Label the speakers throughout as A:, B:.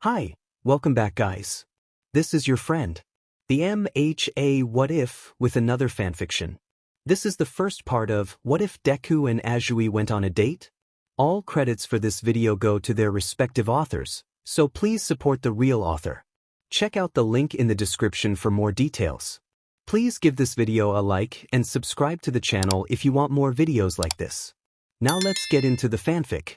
A: Hi, welcome back guys. This is your friend, the MHA What If with another fanfiction. This is the first part of What If Deku and Asui Went on a Date? All credits for this video go to their respective authors, so please support the real author. Check out the link in the description for more details. Please give this video a like and subscribe to the channel if you want more videos like this. Now let's get into the fanfic.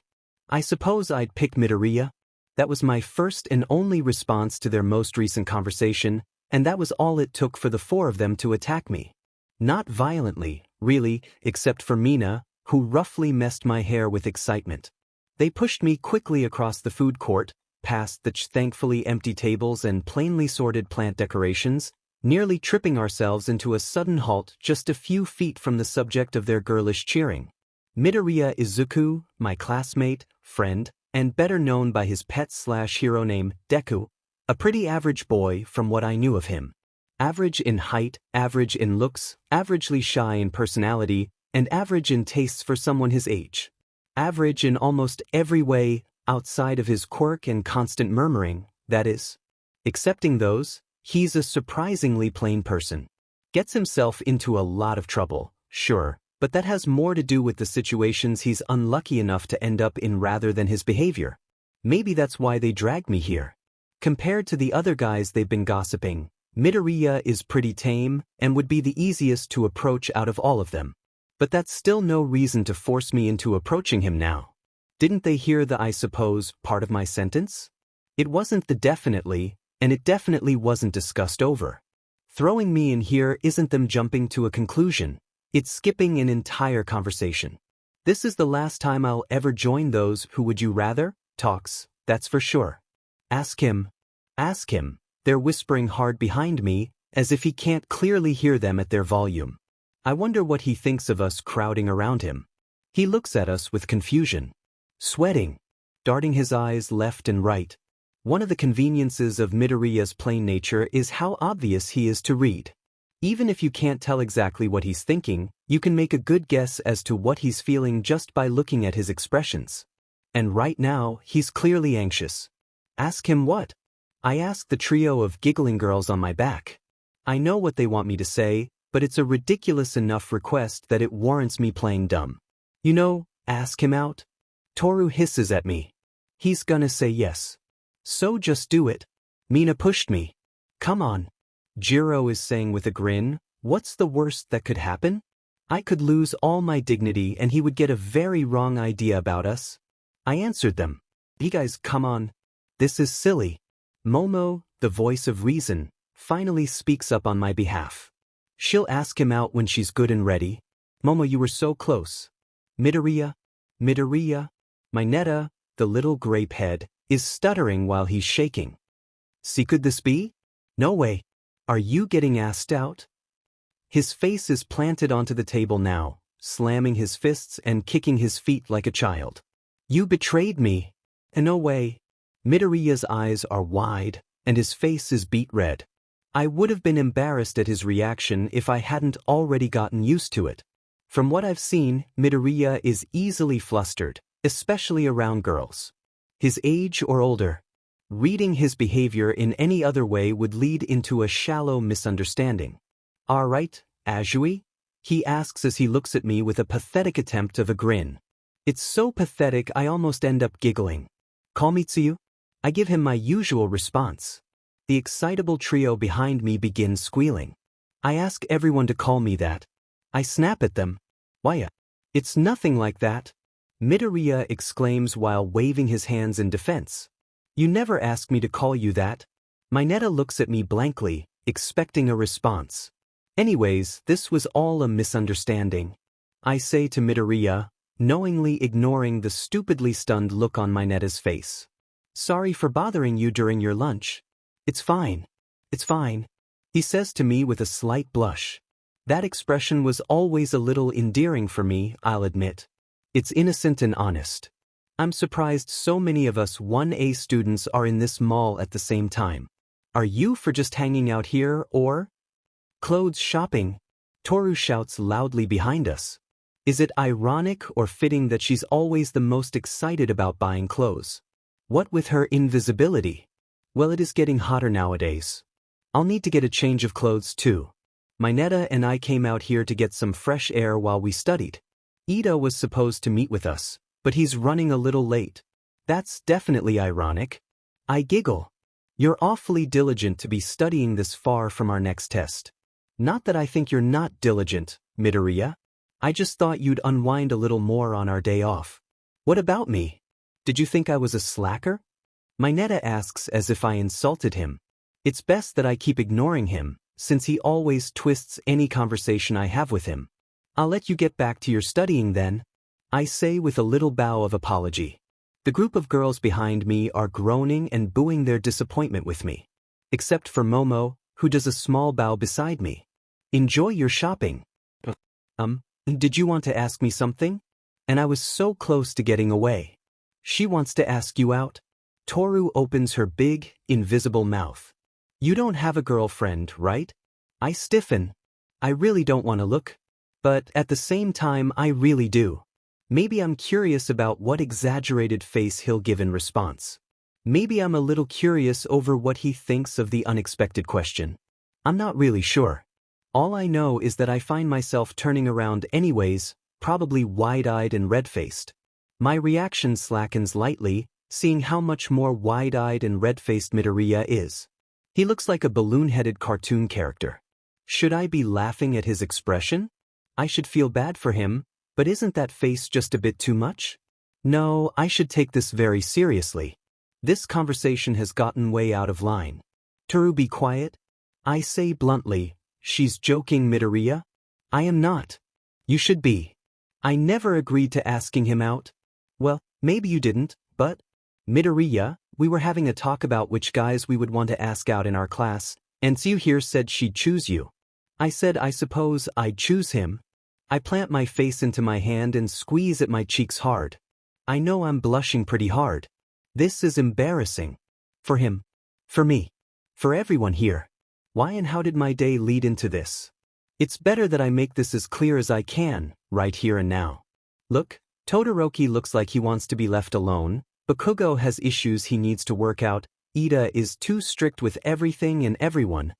A: I suppose I'd pick Midoriya. That was my first and only response to their most recent conversation, and that was all it took for the four of them to attack me. Not violently, really, except for Mina, who roughly messed my hair with excitement. They pushed me quickly across the food court, past the thankfully empty tables and plainly sorted plant decorations, nearly tripping ourselves into a sudden halt just a few feet from the subject of their girlish cheering. Midoriya Izuku, my classmate, friend, and better known by his pet/hero name, Deku, a pretty average boy from what I knew of him. Average in height, average in looks, averagely shy in personality, and average in tastes for someone his age. Average in almost every way, outside of his quirk and constant murmuring, that is. Excepting those, he's a surprisingly plain person. Gets himself into a lot of trouble, sure, but that has more to do with the situations he's unlucky enough to end up in rather than his behavior. Maybe that's why they dragged me here. Compared to the other guys they've been gossiping, Midoriya is pretty tame and would be the easiest to approach out of all of them. But that's still no reason to force me into approaching him now. Didn't they hear the "I suppose" part of my sentence? It wasn't the definitely, and it definitely wasn't discussed over. Throwing me in here isn't them jumping to a conclusion. It's skipping an entire conversation. This is the last time I'll ever join those "who would you rather" talks, that's for sure. Ask him. Ask him. They're whispering hard behind me, as if he can't clearly hear them at their volume. I wonder what he thinks of us crowding around him. He looks at us with confusion. Sweating. Darting his eyes left and right. One of the conveniences of Midoriya's plain nature is how obvious he is to read. Even if you can't tell exactly what he's thinking, you can make a good guess as to what he's feeling just by looking at his expressions. And right now, he's clearly anxious. Ask him what? I ask the trio of giggling girls on my back. I know what they want me to say, but it's a ridiculous enough request that it warrants me playing dumb. You know, ask him out? Toru hisses at me. He's gonna say yes. So just do it. Mina pushed me. Come on. Jiro is saying with a grin, what's the worst that could happen? I could lose all my dignity and he would get a very wrong idea about us. I answered them. You guys, come on. This is silly. Momo, the voice of reason, finally speaks up on my behalf. She'll ask him out when she's good and ready. Momo, you were so close. Midoriya. My Netta, the little grape head, is stuttering while he's shaking. See, could this be? No way. Are you getting asked out? His face is planted onto the table now, slamming his fists and kicking his feet like a child. You betrayed me. No way. Midoriya's eyes are wide, and his face is beet red. I would have been embarrassed at his reaction if I hadn't already gotten used to it. From what I've seen, Midoriya is easily flustered, especially around girls. His age or older. Reading his behavior in any other way would lead into a shallow misunderstanding. All right, Asui? He asks as he looks at me with a pathetic attempt of a grin. It's so pathetic I almost end up giggling. Call me Tsuyu? I give him my usual response. The excitable trio behind me begins squealing. I ask everyone to call me that. I snap at them. Why? It's nothing like that. Midoriya exclaims while waving his hands in defense. You never asked me to call you that. My Netta looks at me blankly, expecting a response. Anyways, this was all a misunderstanding. I say to Midoriya, knowingly ignoring the stupidly stunned look on my Netta's face. Sorry for bothering you during your lunch. It's fine. It's fine. He says to me with a slight blush. That expression was always a little endearing for me, I'll admit. It's innocent and honest. I'm surprised so many of us 1A students are in this mall at the same time. Are you for just hanging out here or? Clothes shopping? Toru shouts loudly behind us. Is it ironic or fitting that she's always the most excited about buying clothes? What with her invisibility? Well, it is getting hotter nowadays. I'll need to get a change of clothes too. Mineta and I came out here to get some fresh air while we studied. Ida was supposed to meet with us, but he's running a little late. That's definitely ironic. I giggle. You're awfully diligent to be studying this far from our next test. Not that I think you're not diligent, Midoriya. I just thought you'd unwind a little more on our day off. What about me? Did you think I was a slacker? Mineta asks as if I insulted him. It's best that I keep ignoring him, since he always twists any conversation I have with him. I'll let you get back to your studying then, I say with a little bow of apology. The group of girls behind me are groaning and booing their disappointment with me. Except for Momo, who does a small bow beside me. Enjoy your shopping. Did you want to ask me something? And I was so close to getting away. She wants to ask you out. Toru opens her big, invisible mouth. You don't have a girlfriend, right? I stiffen. I really don't want to look. But at the same time I really do. Maybe I'm curious about what exaggerated face he'll give in response. Maybe I'm a little curious over what he thinks of the unexpected question. I'm not really sure. All I know is that I find myself turning around anyways, probably wide-eyed and red-faced. My reaction slackens lightly, seeing how much more wide-eyed and red-faced Midoriya is. He looks like a balloon-headed cartoon character. Should I be laughing at his expression? I should feel bad for him, but isn't that face just a bit too much? No, I should take this very seriously. This conversation has gotten way out of line. Toru, be quiet. I say bluntly, she's joking, Midoriya. I am not. You should be. I never agreed to asking him out. Well, maybe you didn't, but... Midoriya, we were having a talk about which guys we would want to ask out in our class, and Tsu here said she'd choose you. I said I suppose I'd choose him. I plant my face into my hand and squeeze at my cheeks hard. I know I'm blushing pretty hard. This is embarrassing. For him. For me. For everyone here. Why and how did my day lead into this? It's better that I make this as clear as I can, right here and now. Look, Todoroki looks like he wants to be left alone, Bakugo has issues he needs to work out, Ida is too strict with everything and everyone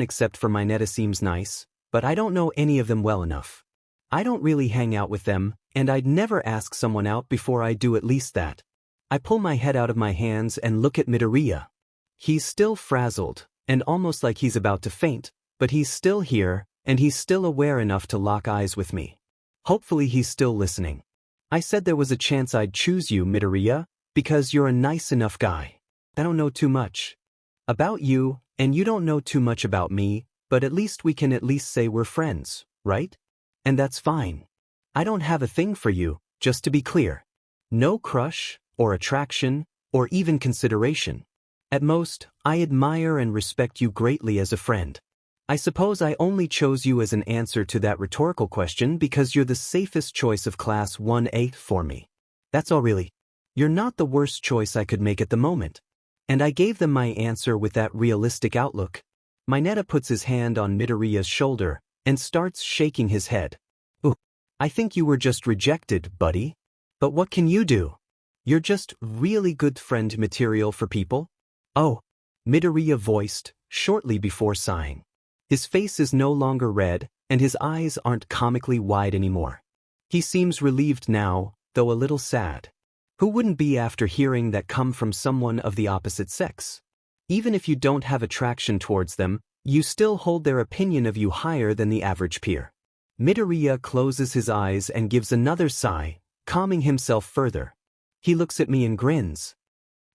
A: except for Mineta seems nice, but I don't know any of them well enough. I don't really hang out with them, and I'd never ask someone out before I do at least that. I pull my head out of my hands and look at Midoriya. He's still frazzled, and almost like he's about to faint, but he's still here, and he's still aware enough to lock eyes with me. Hopefully he's still listening. I said there was a chance I'd choose you, Midoriya, because you're a nice enough guy. I don't know too much about you, and you don't know too much about me, but at least we can at least say we're friends, right? And that's fine. I don't have a thing for you, just to be clear. No crush, or attraction, or even consideration. At most, I admire and respect you greatly as a friend. I suppose I only chose you as an answer to that rhetorical question because you're the safest choice of class 1A for me. That's all really. You're not the worst choice I could make at the moment. And I gave them my answer with that realistic outlook. Mineta puts his hand on Midoriya's shoulder and starts shaking his head. Ooh, I think you were just rejected, buddy. But what can you do? You're just really good friend material for people. Oh, Midoriya voiced, shortly before sighing. His face is no longer red, and his eyes aren't comically wide anymore. He seems relieved now, though a little sad. Who wouldn't be after hearing that come from someone of the opposite sex? Even if you don't have attraction towards them, you still hold their opinion of you higher than the average peer. Midoriya closes his eyes and gives another sigh, calming himself further. He looks at me and grins.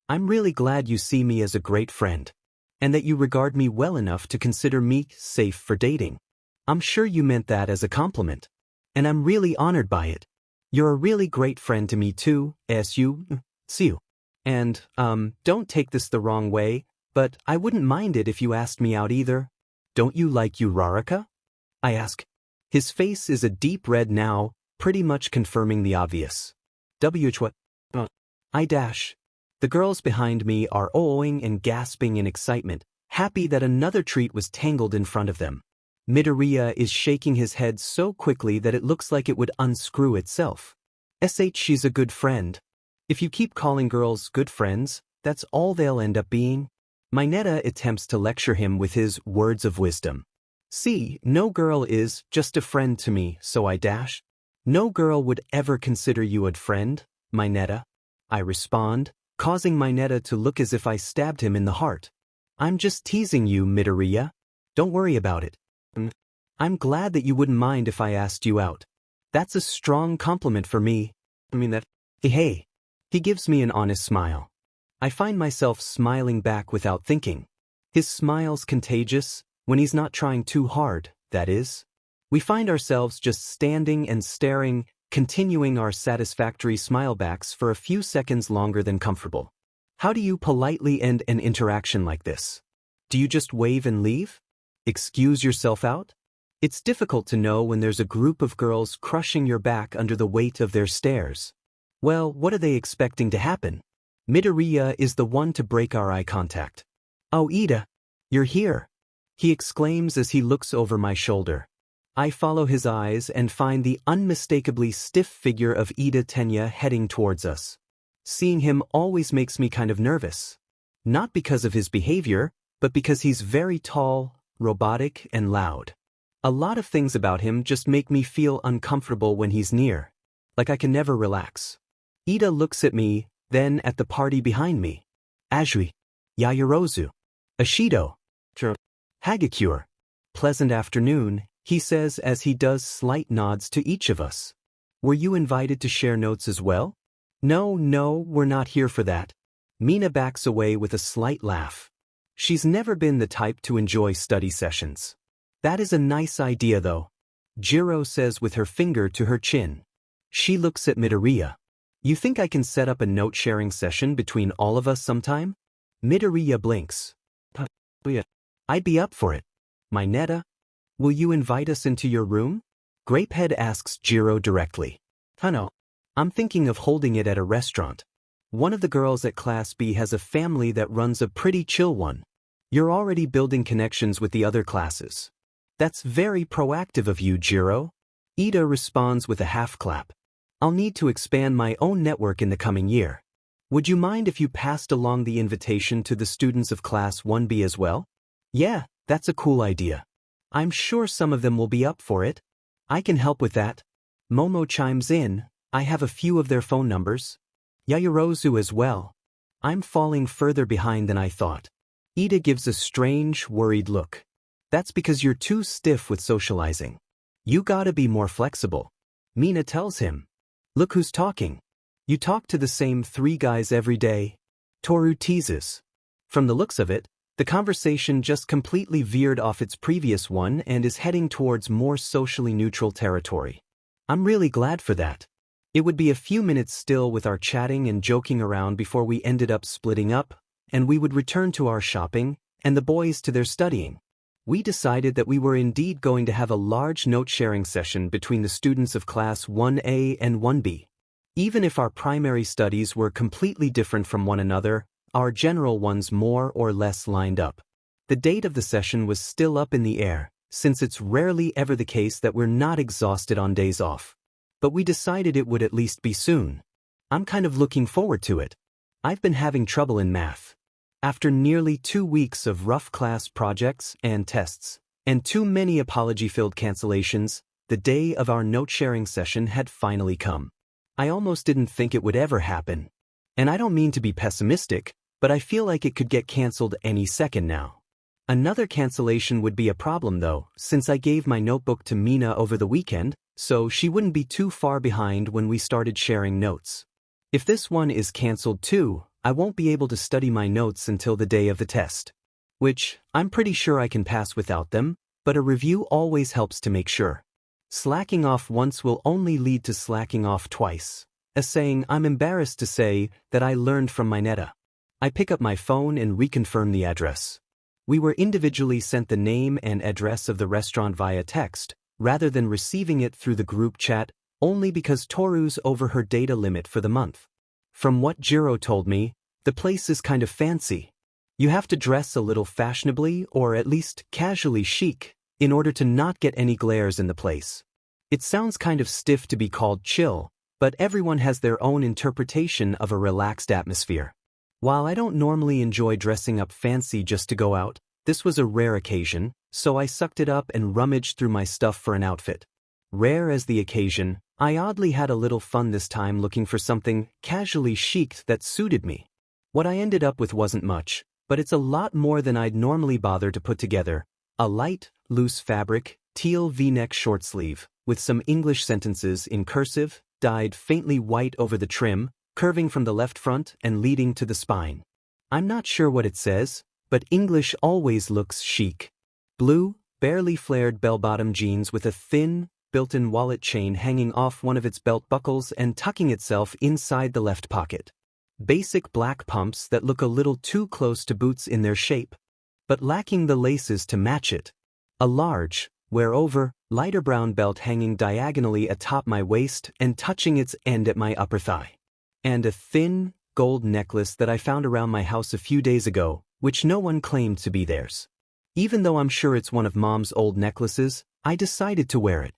A: I'm really glad you see me as a great friend. And that you regard me well enough to consider me safe for dating. I'm sure you meant that as a compliment. And I'm really honored by it. You're a really great friend to me too, see you. And, don't take this the wrong way, but I wouldn't mind it if you asked me out either. Don't you like Uraraka? I ask. His face is a deep red now, pretty much confirming the obvious. What? I dash. The girls behind me are oh-ohing and gasping in excitement, happy that another treat was tangled in front of them. Midoriya is shaking his head so quickly that it looks like it would unscrew itself. She's a good friend. If you keep calling girls good friends, That's all they'll end up being? Mineta attempts to lecture him with his words of wisdom. See, no girl is just a friend to me, so I dash. No girl would ever consider you a friend, Mineta. I respond, causing Mineta to look as if I stabbed him in the heart. I'm just teasing you, Midoriya. Don't worry about it. I'm glad that you wouldn't mind if I asked you out. That's a strong compliment for me. Hey. He gives me an honest smile. I find myself smiling back without thinking. His smile's contagious, when he's not trying too hard, that is. We find ourselves just standing and staring, continuing our satisfactory smilebacks for a few seconds longer than comfortable. How do you politely end an interaction like this? Do you just wave and leave? Excuse yourself out? It's difficult to know when there's a group of girls crushing your back under the weight of their stares. Well, what are they expecting to happen? Midoriya is the one to break our eye contact. Oh, Ida, you're here, he exclaims as he looks over my shoulder. I follow his eyes and find the unmistakably stiff figure of Ida Tenya heading towards us. Seeing him always makes me kind of nervous. Not because of his behavior, but because he's very tall, robotic, and loud. A lot of things about him just make me feel uncomfortable when he's near. Like I can never relax. Ida looks at me, then at the party behind me. Asui. Yaoyorozu. Ashido. Hagakure. Pleasant afternoon, he says as he does slight nods to each of us. Were you invited to share notes as well? No, we're not here for that. Mina backs away with a slight laugh. She's never been the type to enjoy study sessions. That is a nice idea though, Jiro says with her finger to her chin. She looks at Midoriya. You think I can set up a note-sharing session between all of us sometime? Midoriya blinks. I'd be up for it. Mineta, will you invite us into your room? Grapehead asks Jiro directly. No. I'm thinking of holding it at a restaurant. One of the girls at Class B has a family that runs a pretty chill one. You're already building connections with the other classes. That's very proactive of you, Jiro. Ida responds with a half-clap. I'll need to expand my own network in the coming year. Would you mind if you passed along the invitation to the students of Class 1B as well? Yeah, that's a cool idea. I'm sure some of them will be up for it. I can help with that. Momo chimes in. I have a few of their phone numbers. Yaoyorozu as well. I'm falling further behind than I thought. Ida gives a strange, worried look. That's because you're too stiff with socializing. You gotta be more flexible. Mina tells him. Look who's talking. You talk to the same 3 guys every day. Toru teases. From the looks of it, the conversation just completely veered off its previous one and is heading towards more socially neutral territory. I'm really glad for that. It would be a few minutes still with our chatting and joking around before we ended up splitting up, and we would return to our shopping, and the boys to their studying. We decided that we were indeed going to have a large note-sharing session between the students of Class 1A and 1B. Even if our primary studies were completely different from one another, our general ones more or less lined up. The date of the session was still up in the air, since it's rarely ever the case that we're not exhausted on days off. But we decided it would at least be soon. I'm kind of looking forward to it. I've been having trouble in math. After nearly 2 weeks of rough class projects and tests, and too many apology-filled cancellations, the day of our note-sharing session had finally come. I almost didn't think it would ever happen. And I don't mean to be pessimistic, but I feel like it could get canceled any second now. Another cancellation would be a problem though, since I gave my notebook to Mina over the weekend, so she wouldn't be too far behind when we started sharing notes. If this one is canceled too, I won't be able to study my notes until the day of the test. Which, I'm pretty sure I can pass without them, but a review always helps to make sure. Slacking off once will only lead to slacking off twice. A saying I'm embarrassed to say that I learned from Mineta. I pick up my phone and reconfirm the address. We were individually sent the name and address of the restaurant via text, rather than receiving it through the group chat, only because Toru's over her data limit for the month. From what Jiro told me, the place is kind of fancy. You have to dress a little fashionably or at least casually chic in order to not get any glares in the place. It sounds kind of stiff to be called chill, but everyone has their own interpretation of a relaxed atmosphere. While I don't normally enjoy dressing up fancy just to go out, this was a rare occasion, so I sucked it up and rummaged through my stuff for an outfit. Rare as the occasion, I oddly had a little fun this time looking for something casually chic that suited me. What I ended up with wasn't much, but it's a lot more than I'd normally bother to put together. A light, loose fabric, teal V-neck short sleeve, with some English sentences in cursive, dyed faintly white over the trim, curving from the left front and leading to the spine. I'm not sure what it says, but English always looks chic. Blue, barely flared bell-bottom jeans with a thin, built-in wallet chain hanging off one of its belt buckles and tucking itself inside the left pocket. Basic black pumps that look a little too close to boots in their shape, but lacking the laces to match it. A large, wear-over, lighter brown belt hanging diagonally atop my waist and touching its end at my upper thigh. And a thin, gold necklace that I found around my house a few days ago, which no one claimed to be theirs. Even though I'm sure it's one of Mom's old necklaces, I decided to wear it.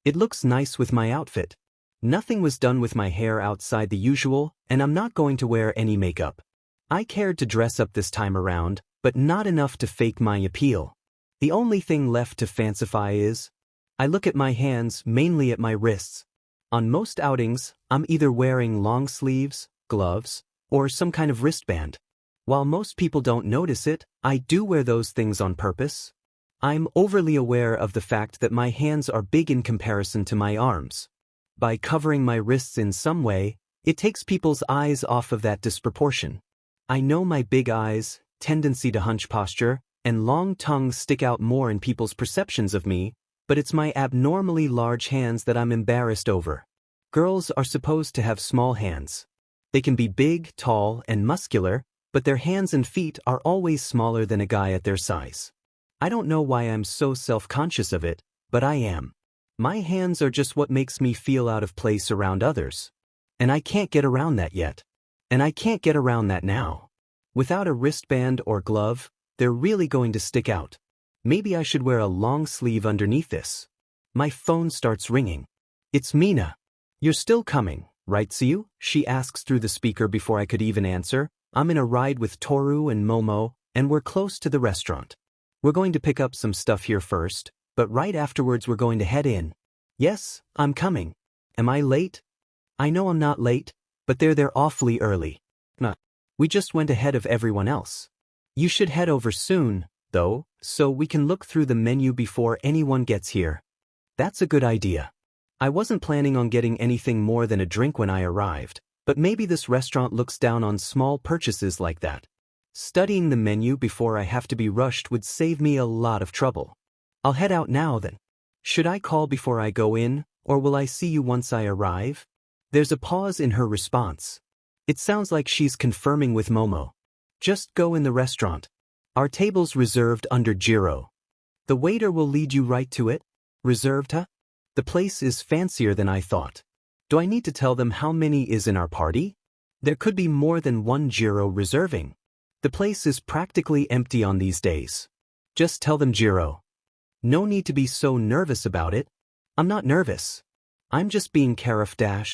A: It looks nice with my outfit. Nothing was done with my hair outside the usual, and I'm not going to wear any makeup. I cared to dress up this time around, but not enough to fake my appeal. The only thing left to fancify is, I look at my hands, mainly at my wrists. On most outings, I'm either wearing long sleeves, gloves, or some kind of wristband. While most people don't notice it, I do wear those things on purpose. I'm overly aware of the fact that my hands are big in comparison to my arms. By covering my wrists in some way, it takes people's eyes off of that disproportion. I know my big eyes, tendency to hunch posture, and long tongue stick out more in people's perceptions of me, but it's my abnormally large hands that I'm embarrassed over. Girls are supposed to have small hands. They can be big, tall, and muscular, but their hands and feet are always smaller than a guy at their size. I don't know why I'm so self-conscious of it, but I am. My hands are just what makes me feel out of place around others. And I can't get around that yet. And I can't get around that now. Without a wristband or glove, they're really going to stick out. Maybe I should wear a long sleeve underneath this. My phone starts ringing. It's Mina. You're still coming, right, Siu? She asks through the speaker before I could even answer. I'm in a ride with Toru and Momo, and we're close to the restaurant. We're going to pick up some stuff here first, but right afterwards we're going to head in. Yes, I'm coming. Am I late? I know I'm not late, but they're there awfully early. Nah. We just went ahead of everyone else. You should head over soon, though, so we can look through the menu before anyone gets here. That's a good idea. I wasn't planning on getting anything more than a drink when I arrived, but maybe this restaurant looks down on small purchases like that. Studying the menu before I have to be rushed would save me a lot of trouble. I'll head out now then. Should I call before I go in, or will I see you once I arrive? There's a pause in her response. It sounds like she's confirming with Momo. Just go in the restaurant. Our table's reserved under Jiro. The waiter will lead you right to it. Reserved, huh? The place is fancier than I thought. Do I need to tell them how many is in our party? There could be more than one Jiro reserving. The place is practically empty on these days. Just tell them Jiro. No need to be so nervous about it. I'm not nervous. I'm just being careful.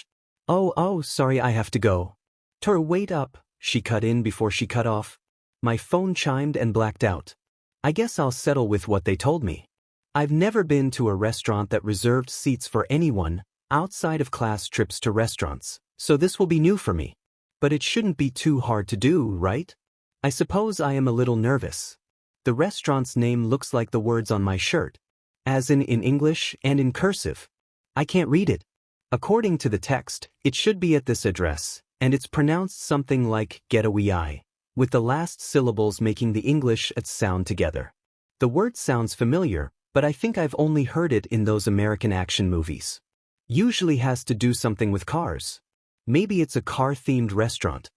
A: Oh, sorry, I have to go. Toru, wait up, she cut in before she cut off. My phone chimed and blacked out. I guess I'll settle with what they told me. I've never been to a restaurant that reserved seats for anyone outside of class trips to restaurants, so this will be new for me. But it shouldn't be too hard to do, right? I suppose I am a little nervous. The restaurant's name looks like the words on my shirt, as in English and in cursive. I can't read it. According to the text, it should be at this address, and it's pronounced something like getaway, with the last syllables making the English sound together. The word sounds familiar, but I think I've only heard it in those American action movies. Usually has to do something with cars. Maybe it's a car-themed restaurant.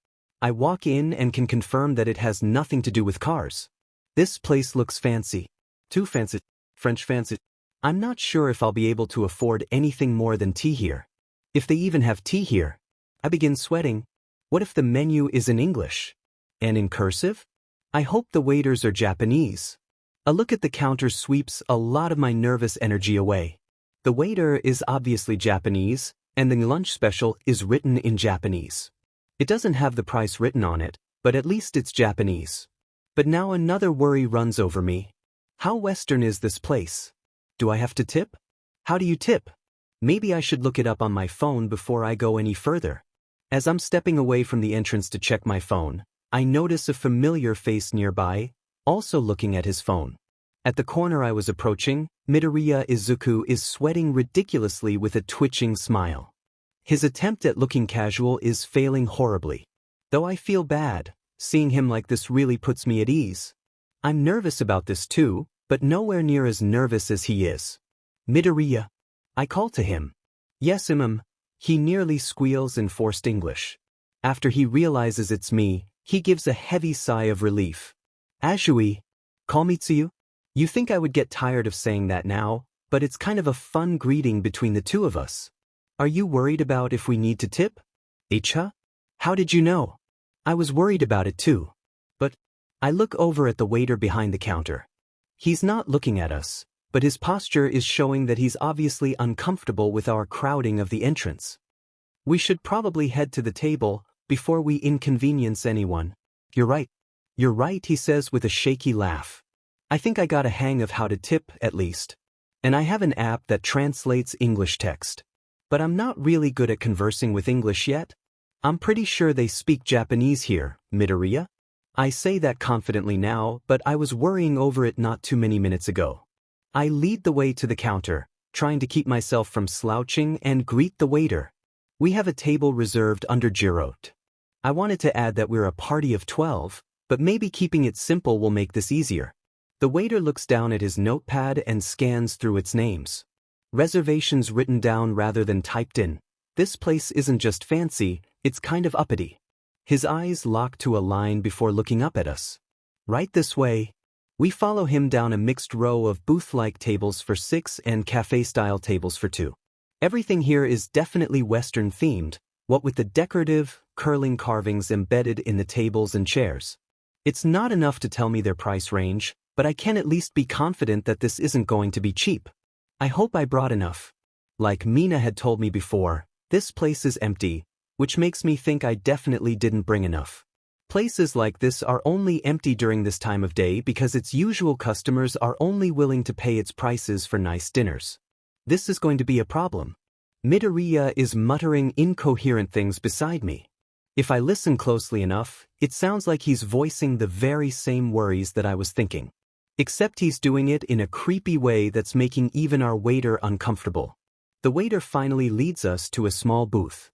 A: I walk in and can confirm that it has nothing to do with cars. This place looks fancy. Too fancy. French fancy. I'm not sure if I'll be able to afford anything more than tea here. If they even have tea here. I begin sweating. What if the menu is in English? And in cursive? I hope the waiters are Japanese. A look at the counter sweeps a lot of my nervous energy away. The waiter is obviously Japanese, and the lunch special is written in Japanese. It doesn't have the price written on it, But at least it's Japanese. But now another worry runs over me. How Western is this place? Do I have to tip? How do you tip? Maybe I should look it up on my phone before I go any further. As I'm stepping away from the entrance to check my phone, I notice a familiar face nearby, also looking at his phone. At the corner I was approaching, Midoriya Izuku is sweating ridiculously with a twitching smile. His attempt at looking casual is failing horribly. Though I feel bad, seeing him like this really puts me at ease. I'm nervous about this too, but nowhere near as nervous as he is. Midoriya. I call to him. Yes, He nearly squeals in forced English. After he realizes it's me, he gives a heavy sigh of relief. Asui. Call Mitsuyu? You think I would get tired of saying that now, but it's kind of a fun greeting between the two of us. Are you worried about if we need to tip? Icha? How did you know? I was worried about it too. But I look over at the waiter behind the counter. He's not looking at us, but his posture is showing that he's obviously uncomfortable with our crowding of the entrance. We should probably head to the table before we inconvenience anyone. You're right, he says with a shaky laugh. I think I got a hang of how to tip, at least. And I have an app that translates English text. But I'm not really good at conversing with English yet. I'm pretty sure they speak Japanese here, Midoriya. I say that confidently now, but I was worrying over it not too many minutes ago. I lead the way to the counter, trying to keep myself from slouching and greet the waiter. We have a table reserved under Jirot. I wanted to add that we're a party of 12, but maybe keeping it simple will make this easier. The waiter looks down at his notepad and scans through its names. Reservations written down rather than typed in. This place isn't just fancy, it's kind of uppity. His eyes lock to a line before looking up at us. Right this way. We follow him down a mixed row of booth-like tables for 6 and cafe-style tables for 2. Everything here is definitely Western-themed, what with the decorative, curling carvings embedded in the tables and chairs. It's not enough to tell me their price range, but I can at least be confident that this isn't going to be cheap. I hope I brought enough. Like Mina had told me before, this place is empty, which makes me think I definitely didn't bring enough. Places like this are only empty during this time of day because its usual customers are only willing to pay its prices for nice dinners. This is going to be a problem. Midoriya is muttering incoherent things beside me. If I listen closely enough, it sounds like he's voicing the very same worries that I was thinking. Except he's doing it in a creepy way that's making even our waiter uncomfortable. The waiter finally leads us to a small booth.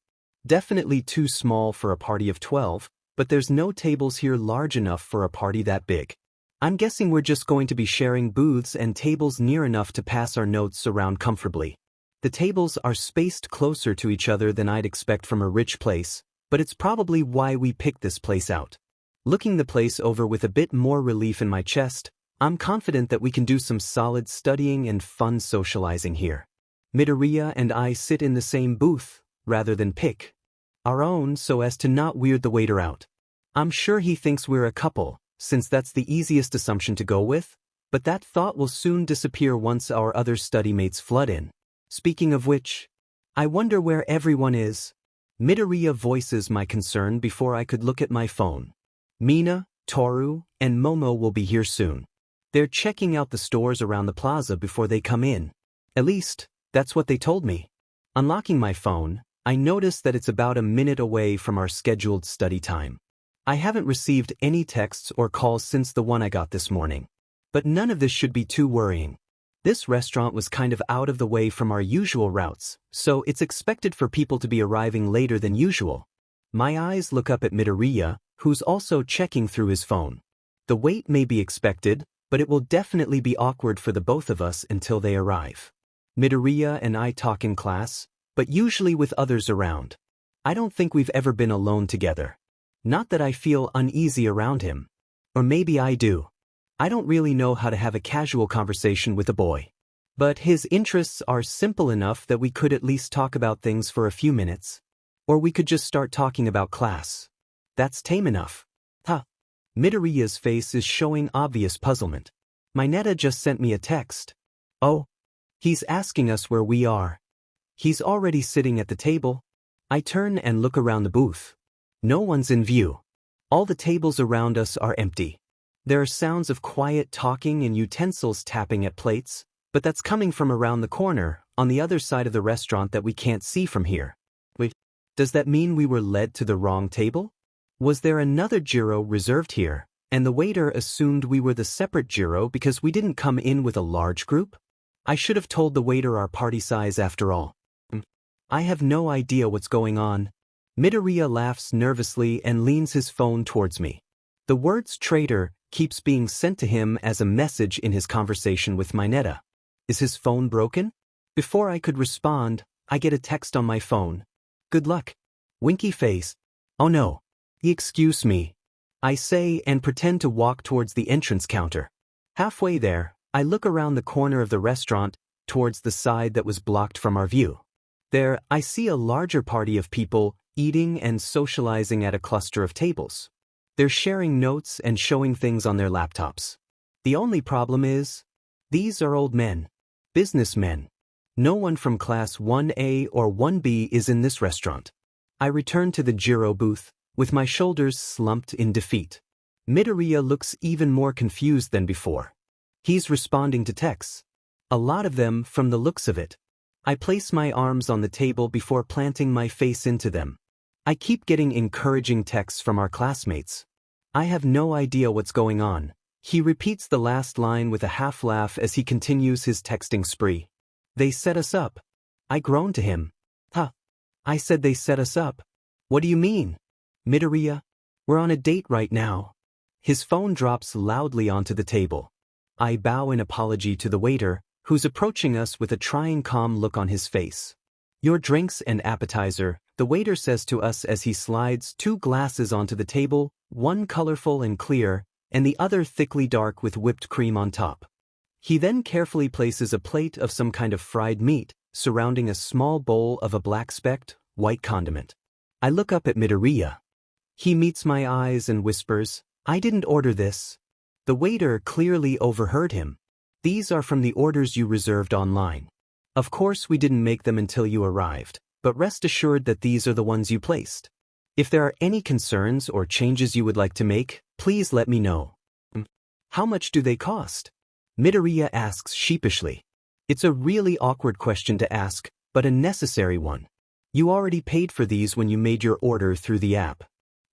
A: Definitely too small for a party of 12, but there's no tables here large enough for a party that big. I'm guessing we're just going to be sharing booths and tables near enough to pass our notes around comfortably. The tables are spaced closer to each other than I'd expect from a rich place, but it's probably why we picked this place out. Looking the place over with a bit more relief in my chest, I'm confident that we can do some solid studying and fun socializing here. Midoriya and I sit in the same booth, rather than pick our own so as to not weird the waiter out. I'm sure he thinks we're a couple, since that's the easiest assumption to go with, but that thought will soon disappear once our other study mates flood in. Speaking of which, I wonder where everyone is. Midoriya voices my concern before I could look at my phone. Mina, Toru, and Momo will be here soon. They're checking out the stores around the plaza before they come in. At least, that's what they told me. Unlocking my phone, I notice that it's about a minute away from our scheduled study time. I haven't received any texts or calls since the one I got this morning. But none of this should be too worrying. This restaurant was kind of out of the way from our usual routes, so it's expected for people to be arriving later than usual. My eyes look up at Midoriya, who's also checking through his phone. The wait may be expected, but it will definitely be awkward for the both of us until they arrive. Midoriya and I talk in class, but usually with others around. I don't think we've ever been alone together. Not that I feel uneasy around him. Or maybe I do. I don't really know how to have a casual conversation with a boy. But his interests are simple enough that we could at least talk about things for a few minutes. Or we could just start talking about class. That's tame enough. Huh. Midoriya's face is showing obvious puzzlement. My Neta just sent me a text. Oh. He's asking us where we are. He's already sitting at the table. I turn and look around the booth. No one's in view. All the tables around us are empty. There are sounds of quiet talking and utensils tapping at plates, but that's coming from around the corner, on the other side of the restaurant that we can't see from here. Wait, does that mean we were led to the wrong table? Was there another gyro reserved here, and the waiter assumed we were the separate gyro because we didn't come in with a large group? I should have told the waiter our party size after all. I have no idea what's going on. Midoriya laughs nervously and leans his phone towards me. The words traitor keeps being sent to him as a message in his conversation with Mineta. Is his phone broken? Before I could respond, I get a text on my phone. Good luck. Winky face. Oh no. Excuse me. I say and pretend to walk towards the entrance counter. Halfway there, I look around the corner of the restaurant, towards the side that was blocked from our view. There, I see a larger party of people eating and socializing at a cluster of tables. They're sharing notes and showing things on their laptops. The only problem is, these are old men. Businessmen. No one from class 1A or 1B is in this restaurant. I return to the gyro booth, with my shoulders slumped in defeat. Midoriya looks even more confused than before. He's responding to texts. A lot of them from the looks of it. I place my arms on the table before planting my face into them. I keep getting encouraging texts from our classmates. I have no idea what's going on. He repeats the last line with a half laugh as he continues his texting spree. They set us up. I groan to him. Huh. I said they set us up. What do you mean? Midoriya, we're on a date right now. His phone drops loudly onto the table. I bow in apology to the waiter, who's approaching us with a trying calm look on his face. Your drinks and appetizer, the waiter says to us as he slides 2 glasses onto the table, one colorful and clear, and the other thickly dark with whipped cream on top. He then carefully places a plate of some kind of fried meat, surrounding a small bowl of a black-specked, white condiment. I look up at Midoriya. He meets my eyes and whispers, I didn't order this. The waiter clearly overheard him. These are from the orders you reserved online. Of course we didn't make them until you arrived, but rest assured that these are the ones you placed. If there are any concerns or changes you would like to make, please let me know. How much do they cost? Midoriya asks sheepishly. It's a really awkward question to ask, but a necessary one. You already paid for these when you made your order through the app.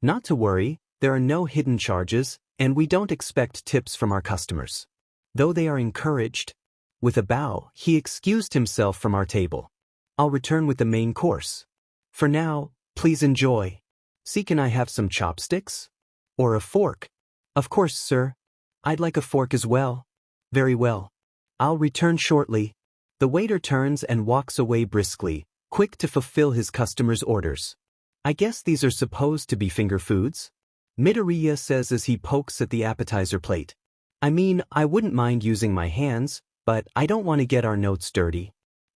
A: Not to worry, there are no hidden charges, and we don't expect tips from our customers. Though they are encouraged. With a bow, he excused himself from our table. I'll return with the main course. For now, please enjoy. See, can I have some chopsticks? Or a fork? Of course, sir. I'd like a fork as well. Very well. I'll return shortly. The waiter turns and walks away briskly, quick to fulfill his customers' orders. I guess these are supposed to be finger foods? Midoriya says as he pokes at the appetizer plate. I mean, I wouldn't mind using my hands, but I don't want to get our notes dirty.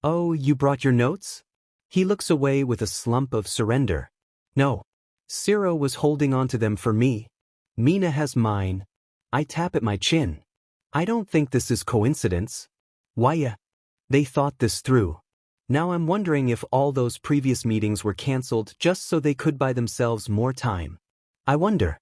A: Oh, you brought your notes? He looks away with a slump of surrender. No. Ciro was holding on to them for me. Mina has mine. I tap at my chin. I don't think this is coincidence. Why? They thought this through. Now I'm wondering if all those previous meetings were cancelled just so they could buy themselves more time. I wonder.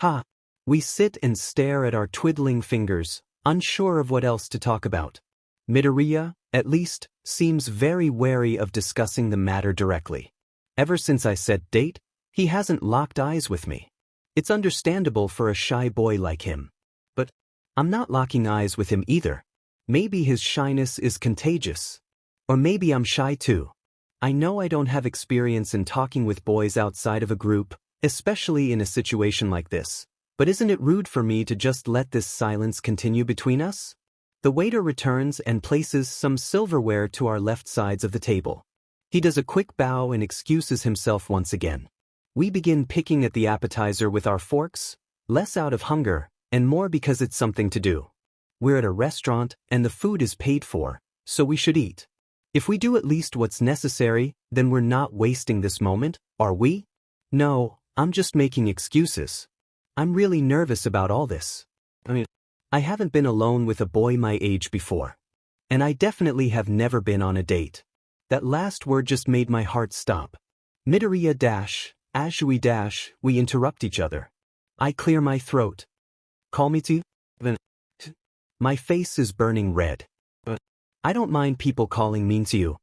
A: Ha. We sit and stare at our twiddling fingers, unsure of what else to talk about. Midoriya, at least, seems very wary of discussing the matter directly. Ever since I said date, he hasn't locked eyes with me. It's understandable for a shy boy like him. But I'm not locking eyes with him either. Maybe his shyness is contagious. Or maybe I'm shy too. I know I don't have experience in talking with boys outside of a group, especially in a situation like this. But isn't it rude for me to just let this silence continue between us? The waiter returns and places some silverware to our left sides of the table. He does a quick bow and excuses himself once again. We begin picking at the appetizer with our forks, less out of hunger, and more because it's something to do. We're at a restaurant, and the food is paid for, so we should eat. If we do at least what's necessary, then we're not wasting this moment, are we? No, I'm just making excuses. I'm really nervous about all this. I haven't been alone with a boy my age before. And I definitely have never been on a date. That last word just made my heart stop. Midoriya Asui we interrupt each other. I clear my throat. Call me to? My face is burning red. I don't mind people calling mean to you.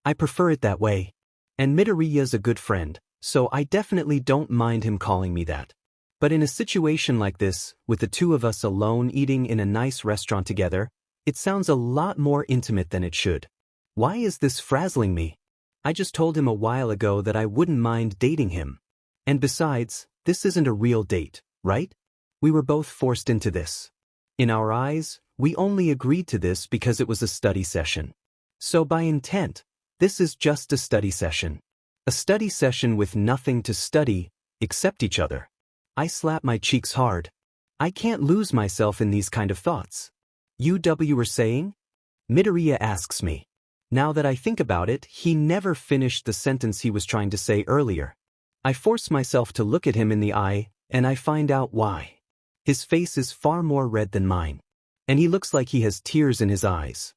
A: I prefer it that way. And Midoriya's a good friend, so I definitely don't mind him calling me that. But in a situation like this, with the two of us alone eating in a nice restaurant together, it sounds a lot more intimate than it should. Why is this frazzling me? I just told him a while ago that I wouldn't mind dating him. And besides, this isn't a real date, right? We were both forced into this. In our eyes, we only agreed to this because it was a study session. So by intent, this is just a study session. A study session with nothing to study, except each other. I slap my cheeks hard. I can't lose myself in these kind of thoughts. UW were saying? Midoriya asks me. Now that I think about it, he never finished the sentence he was trying to say earlier. I force myself to look at him in the eye, and I find out why. His face is far more red than mine. And he looks like he has tears in his eyes.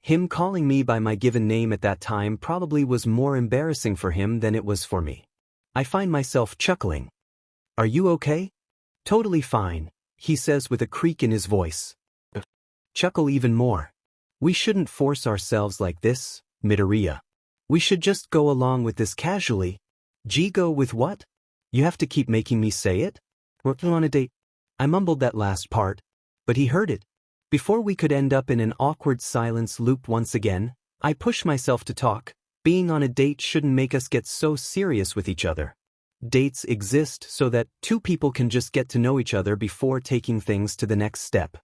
A: Him calling me by my given name at that time probably was more embarrassing for him than it was for me. I find myself chuckling. Are you okay? Totally fine, he says with a creak in his voice. Chuckle even more. We shouldn't force ourselves like this, Midoriya. We should just go along with this casually. Go with what? You have to keep making me say it? We're on a date. I mumbled that last part, but he heard it. Before we could end up in an awkward silence loop once again, I push myself to talk. Being on a date shouldn't make us get so serious with each other. Dates exist so that two people can just get to know each other before taking things to the next step.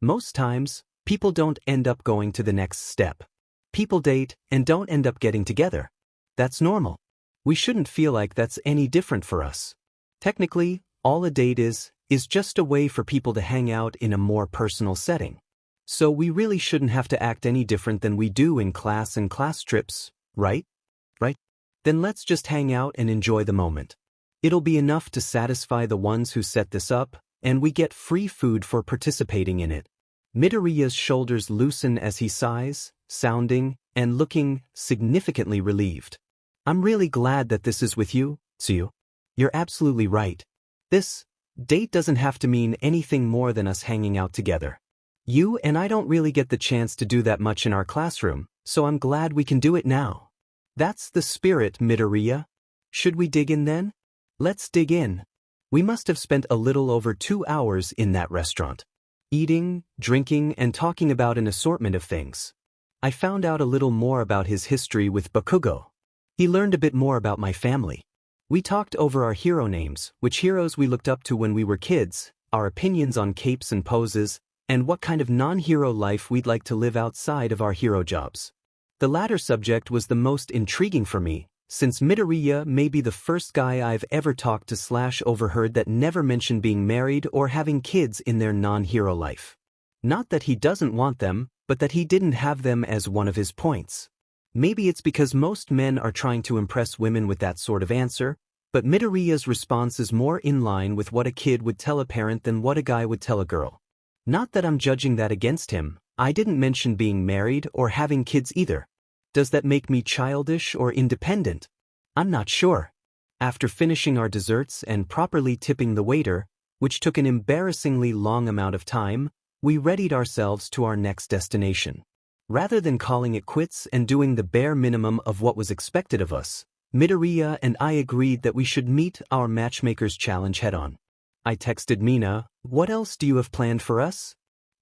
A: Most times, people don't end up going to the next step. People date and don't end up getting together. That's normal. We shouldn't feel like that's any different for us. Technically, all a date is just a way for people to hang out in a more personal setting. So we really shouldn't have to act any different than we do in class and class trips, right? Right? Then let's just hang out and enjoy the moment. It'll be enough to satisfy the ones who set this up, and we get free food for participating in it. Midoriya's shoulders loosen as he sighs, sounding and looking significantly relieved. I'm really glad that this is with you, Tsuyu. You're absolutely right. This date doesn't have to mean anything more than us hanging out together. You and I don't really get the chance to do that much in our classroom, so I'm glad we can do it now. That's the spirit, Midoriya. Should we dig in then? Let's dig in. We must have spent a little over 2 hours in that restaurant. Eating, drinking, and talking about an assortment of things. I found out a little more about his history with Bakugo. He learned a bit more about my family. We talked over our hero names, which heroes we looked up to when we were kids, our opinions on capes and poses, and what kind of non-hero life we'd like to live outside of our hero jobs. The latter subject was the most intriguing for me, since Midoriya may be the first guy I've ever talked to / overheard that never mentioned being married or having kids in their non-hero life. Not that he doesn't want them, but that he didn't have them as one of his points. Maybe it's because most men are trying to impress women with that sort of answer, but Midoriya's response is more in line with what a kid would tell a parent than what a guy would tell a girl. Not that I'm judging that against him, I didn't mention being married or having kids either. Does that make me childish or independent? I'm not sure. After finishing our desserts and properly tipping the waiter, which took an embarrassingly long amount of time, we readied ourselves to our next destination. Rather than calling it quits and doing the bare minimum of what was expected of us, Midoriya and I agreed that we should meet our matchmaker's challenge head-on. I texted Mina, "What else do you have planned for us?"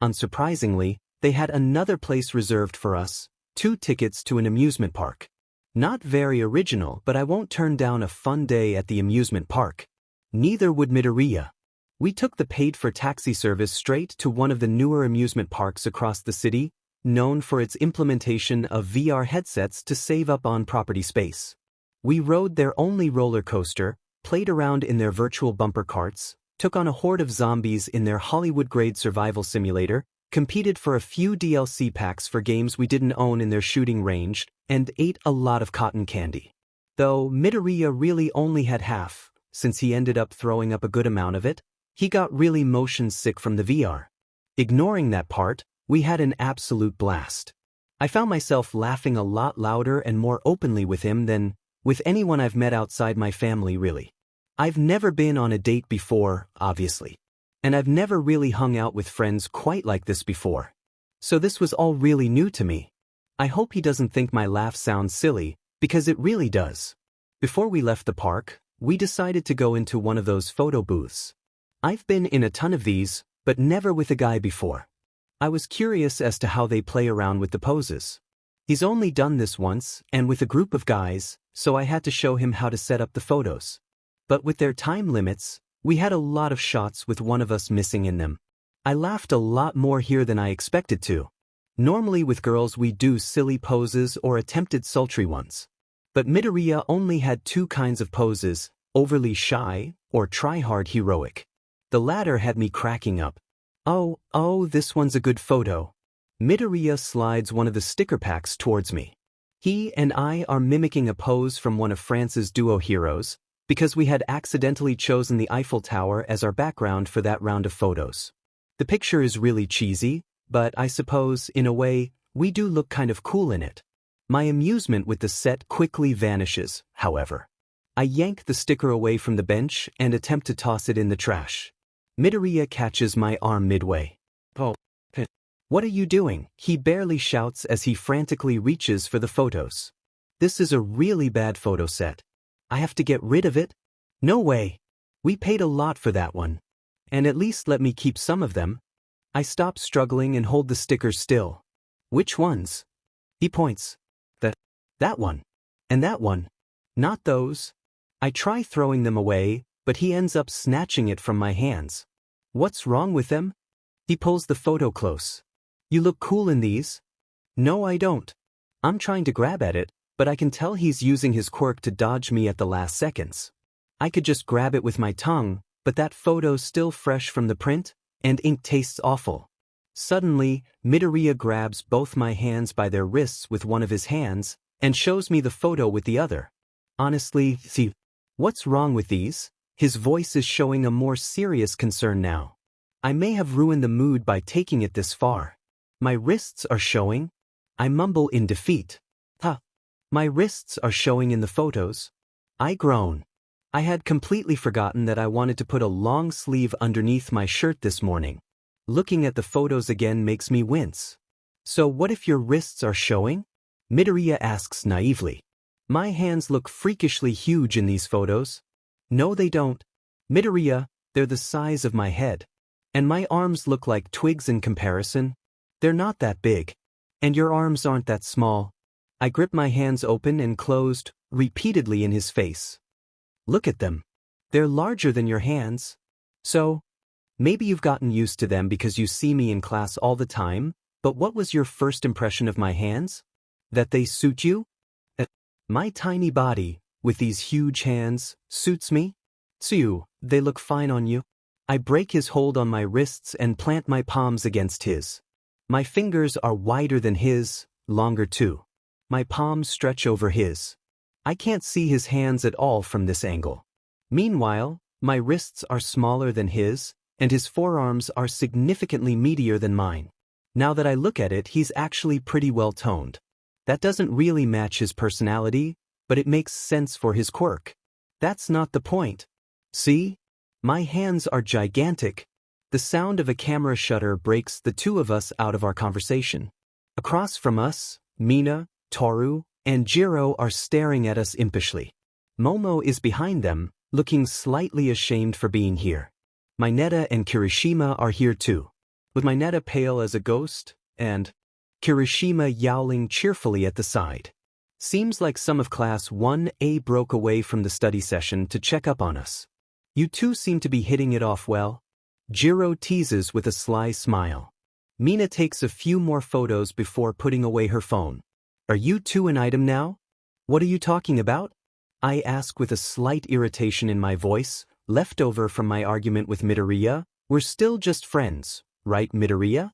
A: Unsurprisingly, they had another place reserved for us, 2 tickets to an amusement park. Not very original, but I won't turn down a fun day at the amusement park. Neither would Midoriya. We took the paid-for taxi service straight to one of the newer amusement parks across the city, known for its implementation of VR headsets to save up on property space. We rode their only roller coaster, played around in their virtual bumper carts, took on a horde of zombies in their Hollywood-grade survival simulator, competed for a few DLC packs for games we didn't own in their shooting range, and ate a lot of cotton candy. Though Midoriya really only had half, since he ended up throwing up a good amount of it, he got really motion sick from the VR. Ignoring that part, we had an absolute blast. I found myself laughing a lot louder and more openly with him than with anyone I've met outside my family really. I've never been on a date before, obviously. And I've never really hung out with friends quite like this before. So this was all really new to me. I hope he doesn't think my laugh sounds silly, because it really does. Before we left the park, we decided to go into one of those photo booths. I've been in a ton of these, but never with a guy before. I was curious as to how they play around with the poses. He's only done this once, and with a group of guys, so I had to show him how to set up the photos. But with their time limits, we had a lot of shots with one of us missing in them. I laughed a lot more here than I expected to. Normally with girls we do silly poses or attempted sultry ones. But Midoriya only had two kinds of poses, overly shy or try-hard heroic. The latter had me cracking up. Oh, this one's a good photo. Midoriya slides one of the sticker packs towards me. He and I are mimicking a pose from one of France's duo heroes, because we had accidentally chosen the Eiffel Tower as our background for that round of photos. The picture is really cheesy, but I suppose, in a way, we do look kind of cool in it. My amusement with the set quickly vanishes, however. I yank the sticker away from the bench and attempt to toss it in the trash. Midoriya catches my arm midway. Oh. What are you doing? He barely shouts as he frantically reaches for the photos. This is a really bad photo set. I have to get rid of it? No way. We paid a lot for that one. And at least let me keep some of them. I stop struggling and hold the stickers still. Which ones? He points. That one. And that one. Not those. I try throwing them away, but he ends up snatching it from my hands. What's wrong with them? He pulls the photo close. You look cool in these. No, I don't. I'm trying to grab at it, but I can tell he's using his quirk to dodge me at the last seconds. I could just grab it with my tongue, but that photo's still fresh from the print, and ink tastes awful. Suddenly, Midoriya grabs both my hands by their wrists with one of his hands, and shows me the photo with the other. Honestly, see, what's wrong with these? His voice is showing a more serious concern now. I may have ruined the mood by taking it this far. My wrists are showing? I mumble in defeat. My wrists are showing in the photos. I groan. I had completely forgotten that I wanted to put a long sleeve underneath my shirt this morning. Looking at the photos again makes me wince. So what if your wrists are showing? Midoriya asks naively. My hands look freakishly huge in these photos. No, they don't. Midoriya, they're the size of my head. And my arms look like twigs in comparison. They're not that big. And your arms aren't that small. I grip my hands open and closed, repeatedly in his face. Look at them. They're larger than your hands. So, maybe you've gotten used to them because you see me in class all the time, but what was your first impression of my hands? That they suit you? My tiny body, with these huge hands, suits me? Tsuyu, they look fine on you. I break his hold on my wrists and plant my palms against his. My fingers are wider than his, longer too. My palms stretch over his. I can't see his hands at all from this angle. Meanwhile, my wrists are smaller than his, and his forearms are significantly meatier than mine. Now that I look at it, he's actually pretty well toned. That doesn't really match his personality, but it makes sense for his quirk. That's not the point. See? My hands are gigantic. The sound of a camera shutter breaks the two of us out of our conversation. Across from us, Mina, Toru, and Jiro are staring at us impishly. Momo is behind them, looking slightly ashamed for being here. Mineta and Kirishima are here too, with Mineta pale as a ghost, and Kirishima yowling cheerfully at the side. Seems like some of Class 1A broke away from the study session to check up on us. You two seem to be hitting it off well. Jiro teases with a sly smile. Mina takes a few more photos before putting away her phone. Are you two an item now? What are you talking about? I ask with a slight irritation in my voice, left over from my argument with Midoriya. We're still just friends, right, Midoriya?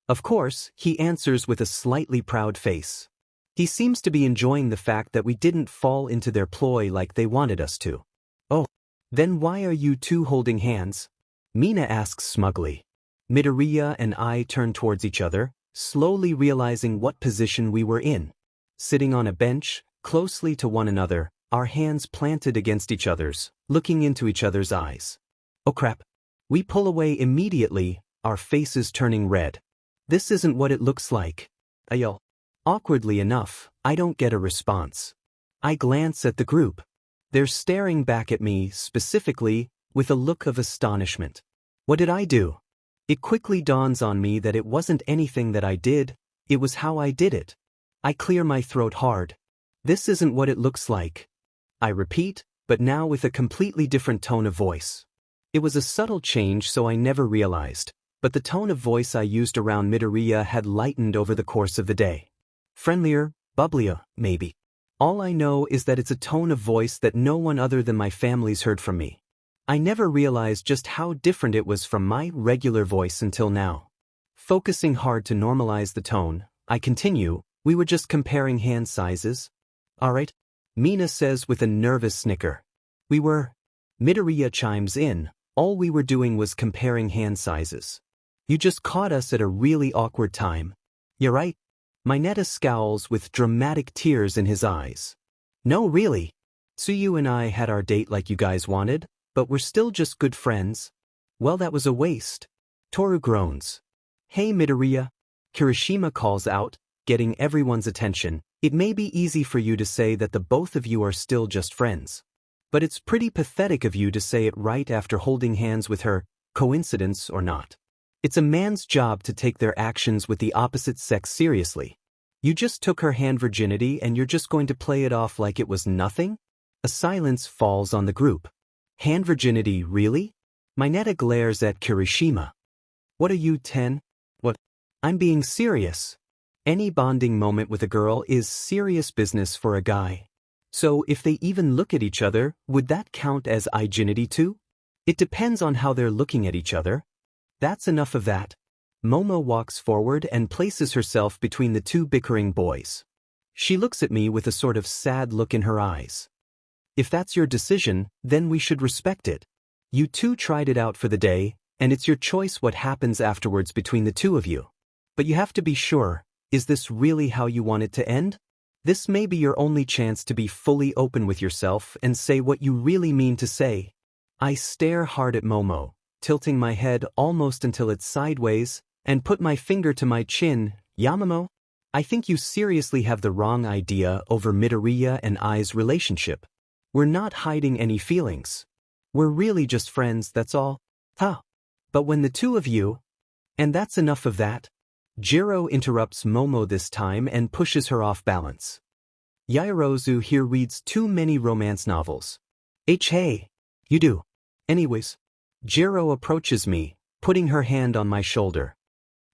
A: Of course, he answers with a slightly proud face. He seems to be enjoying the fact that we didn't fall into their ploy like they wanted us to. Oh, then why are you two holding hands? Mina asks smugly. Midoriya and I turn towards each other, slowly realizing what position we were in. Sitting on a bench, closely to one another, our hands planted against each other's, looking into each other's eyes. Oh crap. We pull away immediately, our faces turning red. This isn't what it looks like. I yell. Awkwardly enough, I don't get a response. I glance at the group. They're staring back at me, specifically, with a look of astonishment. What did I do? It quickly dawns on me that it wasn't anything that I did, it was how I did it. I clear my throat hard. This isn't what it looks like. I repeat, but now with a completely different tone of voice. It was a subtle change, so I never realized, but the tone of voice I used around Midoriya had lightened over the course of the day. Friendlier, bubblier, maybe. All I know is that it's a tone of voice that no one other than my family's heard from me. I never realized just how different it was from my regular voice until now. Focusing hard to normalize the tone, I continue, we were just comparing hand sizes. Alright? Mina says with a nervous snicker. We were. Midoriya chimes in, all we were doing was comparing hand sizes. You just caught us at a really awkward time. You're right? Mineta scowls with dramatic tears in his eyes. No really. Tsuyu and I had our date like you guys wanted, but we're still just good friends. Well, that was a waste. Toru groans. Hey Midoriya. Kirishima calls out, getting everyone's attention. It may be easy for you to say that the both of you are still just friends. But it's pretty pathetic of you to say it right after holding hands with her, coincidence or not. It's a man's job to take their actions with the opposite sex seriously. You just took her hand virginity and you're just going to play it off like it was nothing? A silence falls on the group. Hand virginity, really? Mineta glares at Kirishima. What are you, 10? What? I'm being serious. Any bonding moment with a girl is serious business for a guy. So if they even look at each other, would that count as virginity too? It depends on how they're looking at each other. That's enough of that. Momo walks forward and places herself between the two bickering boys. She looks at me with a sort of sad look in her eyes. If that's your decision, then we should respect it. You two tried it out for the day, and it's your choice what happens afterwards between the two of you. But you have to be sure, is this really how you want it to end? This may be your only chance to be fully open with yourself and say what you really mean to say. I stare hard at Momo, tilting my head almost until it's sideways, and put my finger to my chin. Yamamo? I think you seriously have the wrong idea over Midoriya and I's relationship. We're not hiding any feelings. We're really just friends, that's all. Huh. But when the two of you... And that's enough of that. Jiro interrupts Momo this time and pushes her off balance. Yaoyorozu here reads too many romance novels. Hey, you do. Anyways. Jiro approaches me, putting her hand on my shoulder.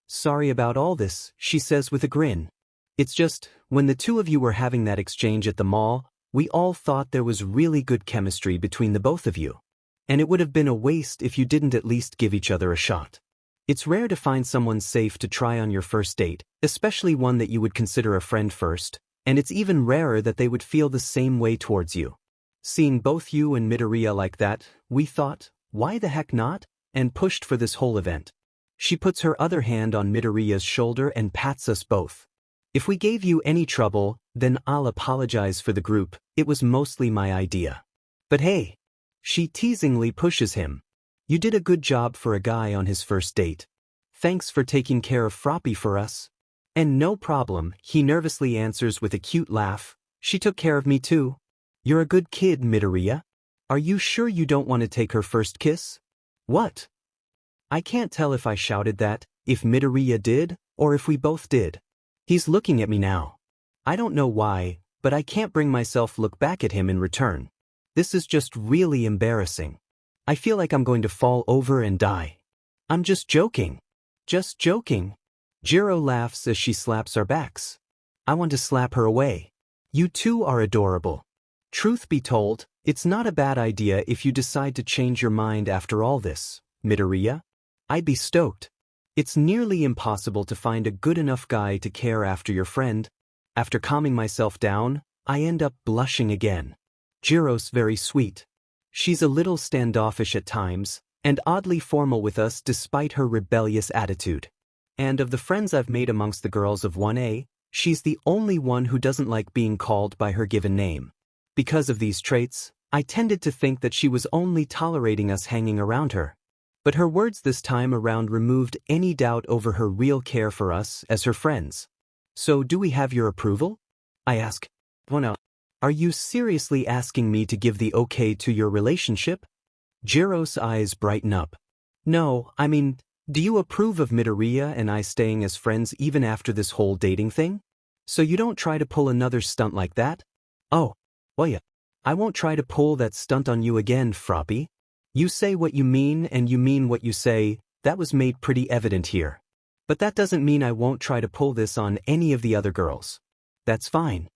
A: Sorry about all this, she says with a grin. It's just, when the two of you were having that exchange at the mall, we all thought there was really good chemistry between the both of you. And it would have been a waste if you didn't at least give each other a shot. It's rare to find someone safe to try on your first date, especially one that you would consider a friend first, and it's even rarer that they would feel the same way towards you. Seeing both you and Midoriya like that, we thought, why the heck not? And pushed for this whole event. She puts her other hand on Midoriya's shoulder and pats us both. If we gave you any trouble, then I'll apologize for the group, it was mostly my idea. But hey, she teasingly pushes him. You did a good job for a guy on his first date. Thanks for taking care of Froppy for us. And no problem, he nervously answers with a cute laugh. She took care of me too. You're a good kid, Midoriya. Are you sure you don't want to take her first kiss? What? I can't tell if I shouted that, if Midoriya did, or if we both did. He's looking at me now. I don't know why, but I can't bring myself look back at him in return. This is just really embarrassing. I feel like I'm going to fall over and die. I'm just joking. Just joking. Jiro laughs as she slaps our backs. I want to slap her away. You two are adorable. Truth be told, it's not a bad idea if you decide to change your mind after all this, Midoriya. I'd be stoked. It's nearly impossible to find a good enough guy to care after your friend. After calming myself down, I end up blushing again. Jiro's very sweet. She's a little standoffish at times, and oddly formal with us despite her rebellious attitude. And of the friends I've made amongst the girls of 1A, she's the only one who doesn't like being called by her given name. Because of these traits, I tended to think that she was only tolerating us hanging around her. But her words this time around removed any doubt over her real care for us as her friends. So do we have your approval? I ask. Oh no. Are you seriously asking me to give the okay to your relationship? Jiro's eyes brighten up. No, I mean, do you approve of Midoriya and I staying as friends even after this whole dating thing? So you don't try to pull another stunt like that? Oh, well yeah. I won't try to pull that stunt on you again, Froppy. You say what you mean and you mean what you say, that was made pretty evident here. But that doesn't mean I won't try to pull this on any of the other girls. That's fine.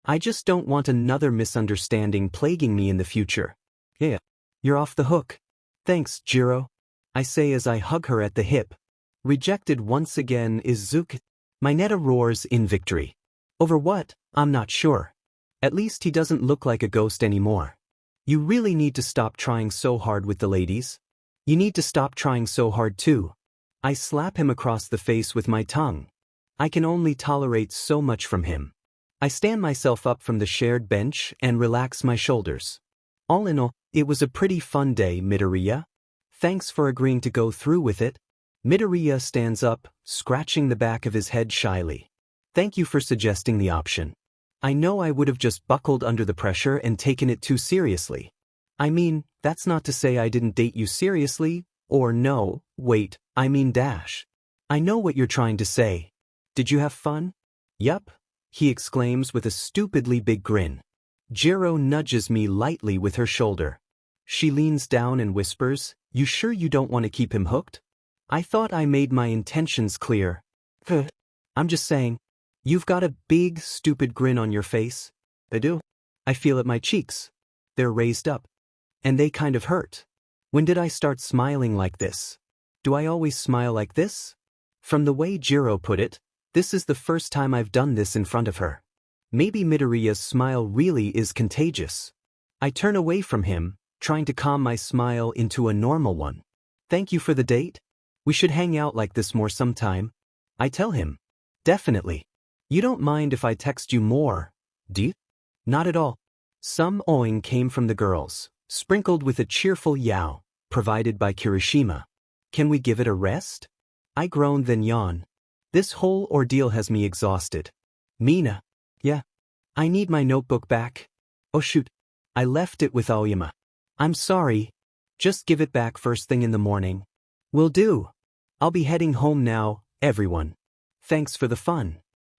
A: I just don't want another misunderstanding plaguing me in the future. Yeah, you're off the hook. Thanks, Jiro. I say as I hug her at the hip. Rejected once again is Zook. Mineta roars in victory. Over what? I'm not sure. At least he doesn't look like a ghost anymore. You really need to stop trying so hard with the ladies. You need to stop trying so hard too. I slap him across the face with my tongue. I can only tolerate so much from him. I stand myself up from the shared bench and relax my shoulders. All in all, it was a pretty fun day, Midoriya. Thanks for agreeing to go through with it. Midoriya stands up, scratching the back of his head shyly. Thank you for suggesting the option. I know I would have just buckled under the pressure and taken it too seriously. I mean, that's not to say I didn't date you seriously, or no, wait, I mean dash. I know what you're trying to say. Did you have fun? Yup, he exclaims with a stupidly big grin. Jiro nudges me lightly with her shoulder. She leans down and whispers, "You sure you don't want to keep him hooked? I thought I made my intentions clear." I'm just saying. You've got a big, stupid grin on your face. I do. I feel it my cheeks. They're raised up. And they kind of hurt. When did I start smiling like this? Do I always smile like this? From the way Jiro put it, this is the first time I've done this in front of her. Maybe Midoriya's smile really is contagious. I turn away from him, trying to calm my smile into a normal one. Thank you for the date. We should hang out like this more sometime. I tell him. Definitely. You don't mind if I text you more, do you? Not at all. Some oing came from the girls, sprinkled with a cheerful yow, provided by Kirishima. Can we give it a rest? I groan then yawn. This whole ordeal has me exhausted. Mina. Yeah. I need my notebook back. Oh shoot. I left it with Aoyama. I'm sorry. Just give it back first thing in the morning. Will do. I'll be heading home now, everyone. Thanks for the fun.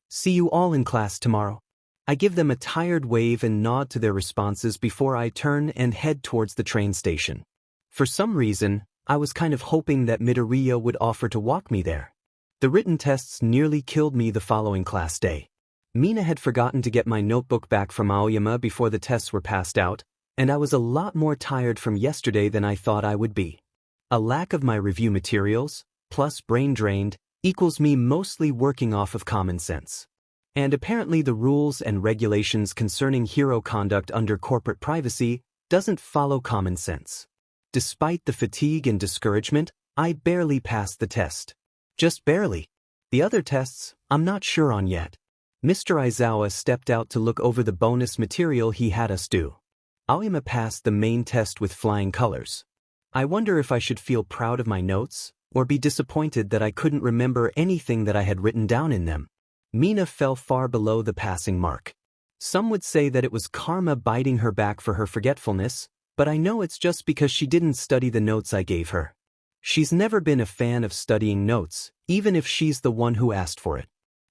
A: See you all in class tomorrow. I give them a tired wave and nod to their responses before I turn and head towards the train station. For some reason, I was kind of hoping that Midoriya would offer to walk me there. The written tests nearly killed me the following class day. Mina had forgotten to get my notebook back from Aoyama before the tests were passed out, and I was a lot more tired from yesterday than I thought I would be. A lack of my review materials, plus brain drained, equals me mostly working off of common sense. And apparently the rules and regulations concerning hero conduct under corporate privacy doesn't follow common sense. Despite the fatigue and discouragement, I barely passed the test. Just barely. The other tests, I'm not sure on yet. Mr. Aizawa stepped out to look over the bonus material he had us do. Aoyama passed the main test with flying colors. I wonder if I should feel proud of my notes, or be disappointed that I couldn't remember anything that I had written down in them. Mina fell far below the passing mark. Some would say that it was karma biting her back for her forgetfulness, but I know it's just because she didn't study the notes I gave her. She's never been a fan of studying notes, even if she's the one who asked for it.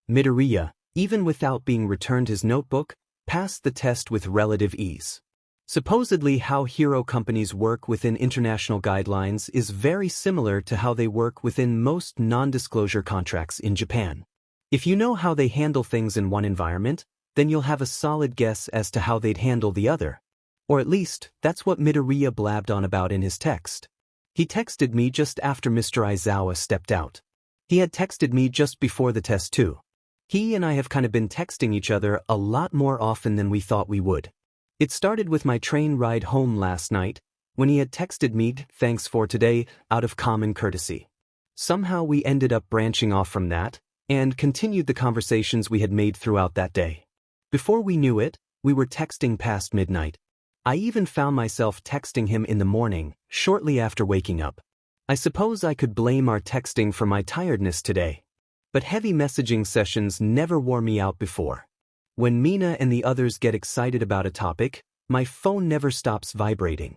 A: Midoriya, even without being returned his notebook, passed the test with relative ease. Supposedly how hero companies work within international guidelines is very similar to how they work within most non-disclosure contracts in Japan. If you know how they handle things in one environment, then you'll have a solid guess as to how they'd handle the other. Or at least, that's what Midoriya blabbed on about in his text. He texted me just after Mr. Aizawa stepped out. He had texted me just before the test too. He and I have kind of been texting each other a lot more often than we thought we would. It started with my train ride home last night, when he had texted me, "Thanks for today," out of common courtesy. Somehow we ended up branching off from that, and continued the conversations we had made throughout that day. Before we knew it, we were texting past midnight. I even found myself texting him in the morning, shortly after waking up. I suppose I could blame our texting for my tiredness today. But heavy messaging sessions never wore me out before. When Mina and the others get excited about a topic, my phone never stops vibrating.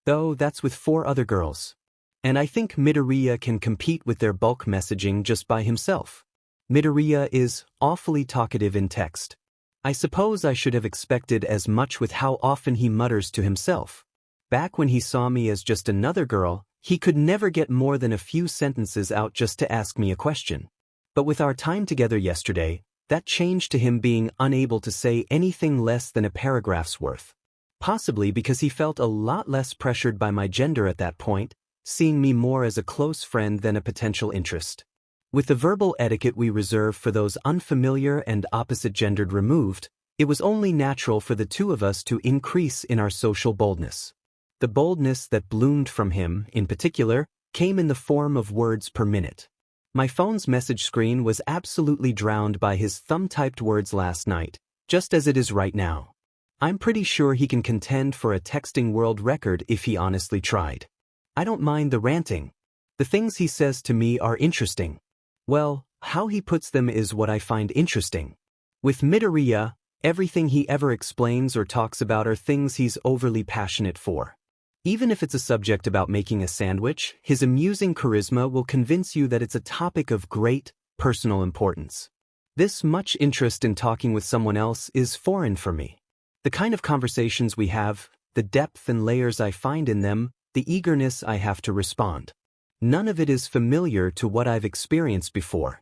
A: Though that's with 4 other girls. And I think Midoriya can compete with their bulk messaging just by himself. Midoriya is awfully talkative in text. I suppose I should have expected as much with how often he mutters to himself. Back when he saw me as just another girl, he could never get more than a few sentences out just to ask me a question. But with our time together yesterday, that changed to him being unable to say anything less than a paragraph's worth. Possibly because he felt a lot less pressured by my gender at that point, seeing me more as a close friend than a potential interest. With the verbal etiquette we reserve for those unfamiliar and opposite-gendered removed, it was only natural for the two of us to increase in our social boldness. The boldness that bloomed from him, in particular, came in the form of words per minute. My phone's message screen was absolutely drowned by his thumb-typed words last night, just as it is right now. I'm pretty sure he can contend for a texting world record if he honestly tried. I don't mind the ranting. The things he says to me are interesting. Well, how he puts them is what I find interesting. With Midoriya, everything he ever explains or talks about are things he's overly passionate for. Even if it's a subject about making a sandwich, his amusing charisma will convince you that it's a topic of great, personal importance. This much interest in talking with someone else is foreign for me. The kind of conversations we have, the depth and layers I find in them, the eagerness I have to respond. None of it is familiar to what I've experienced before.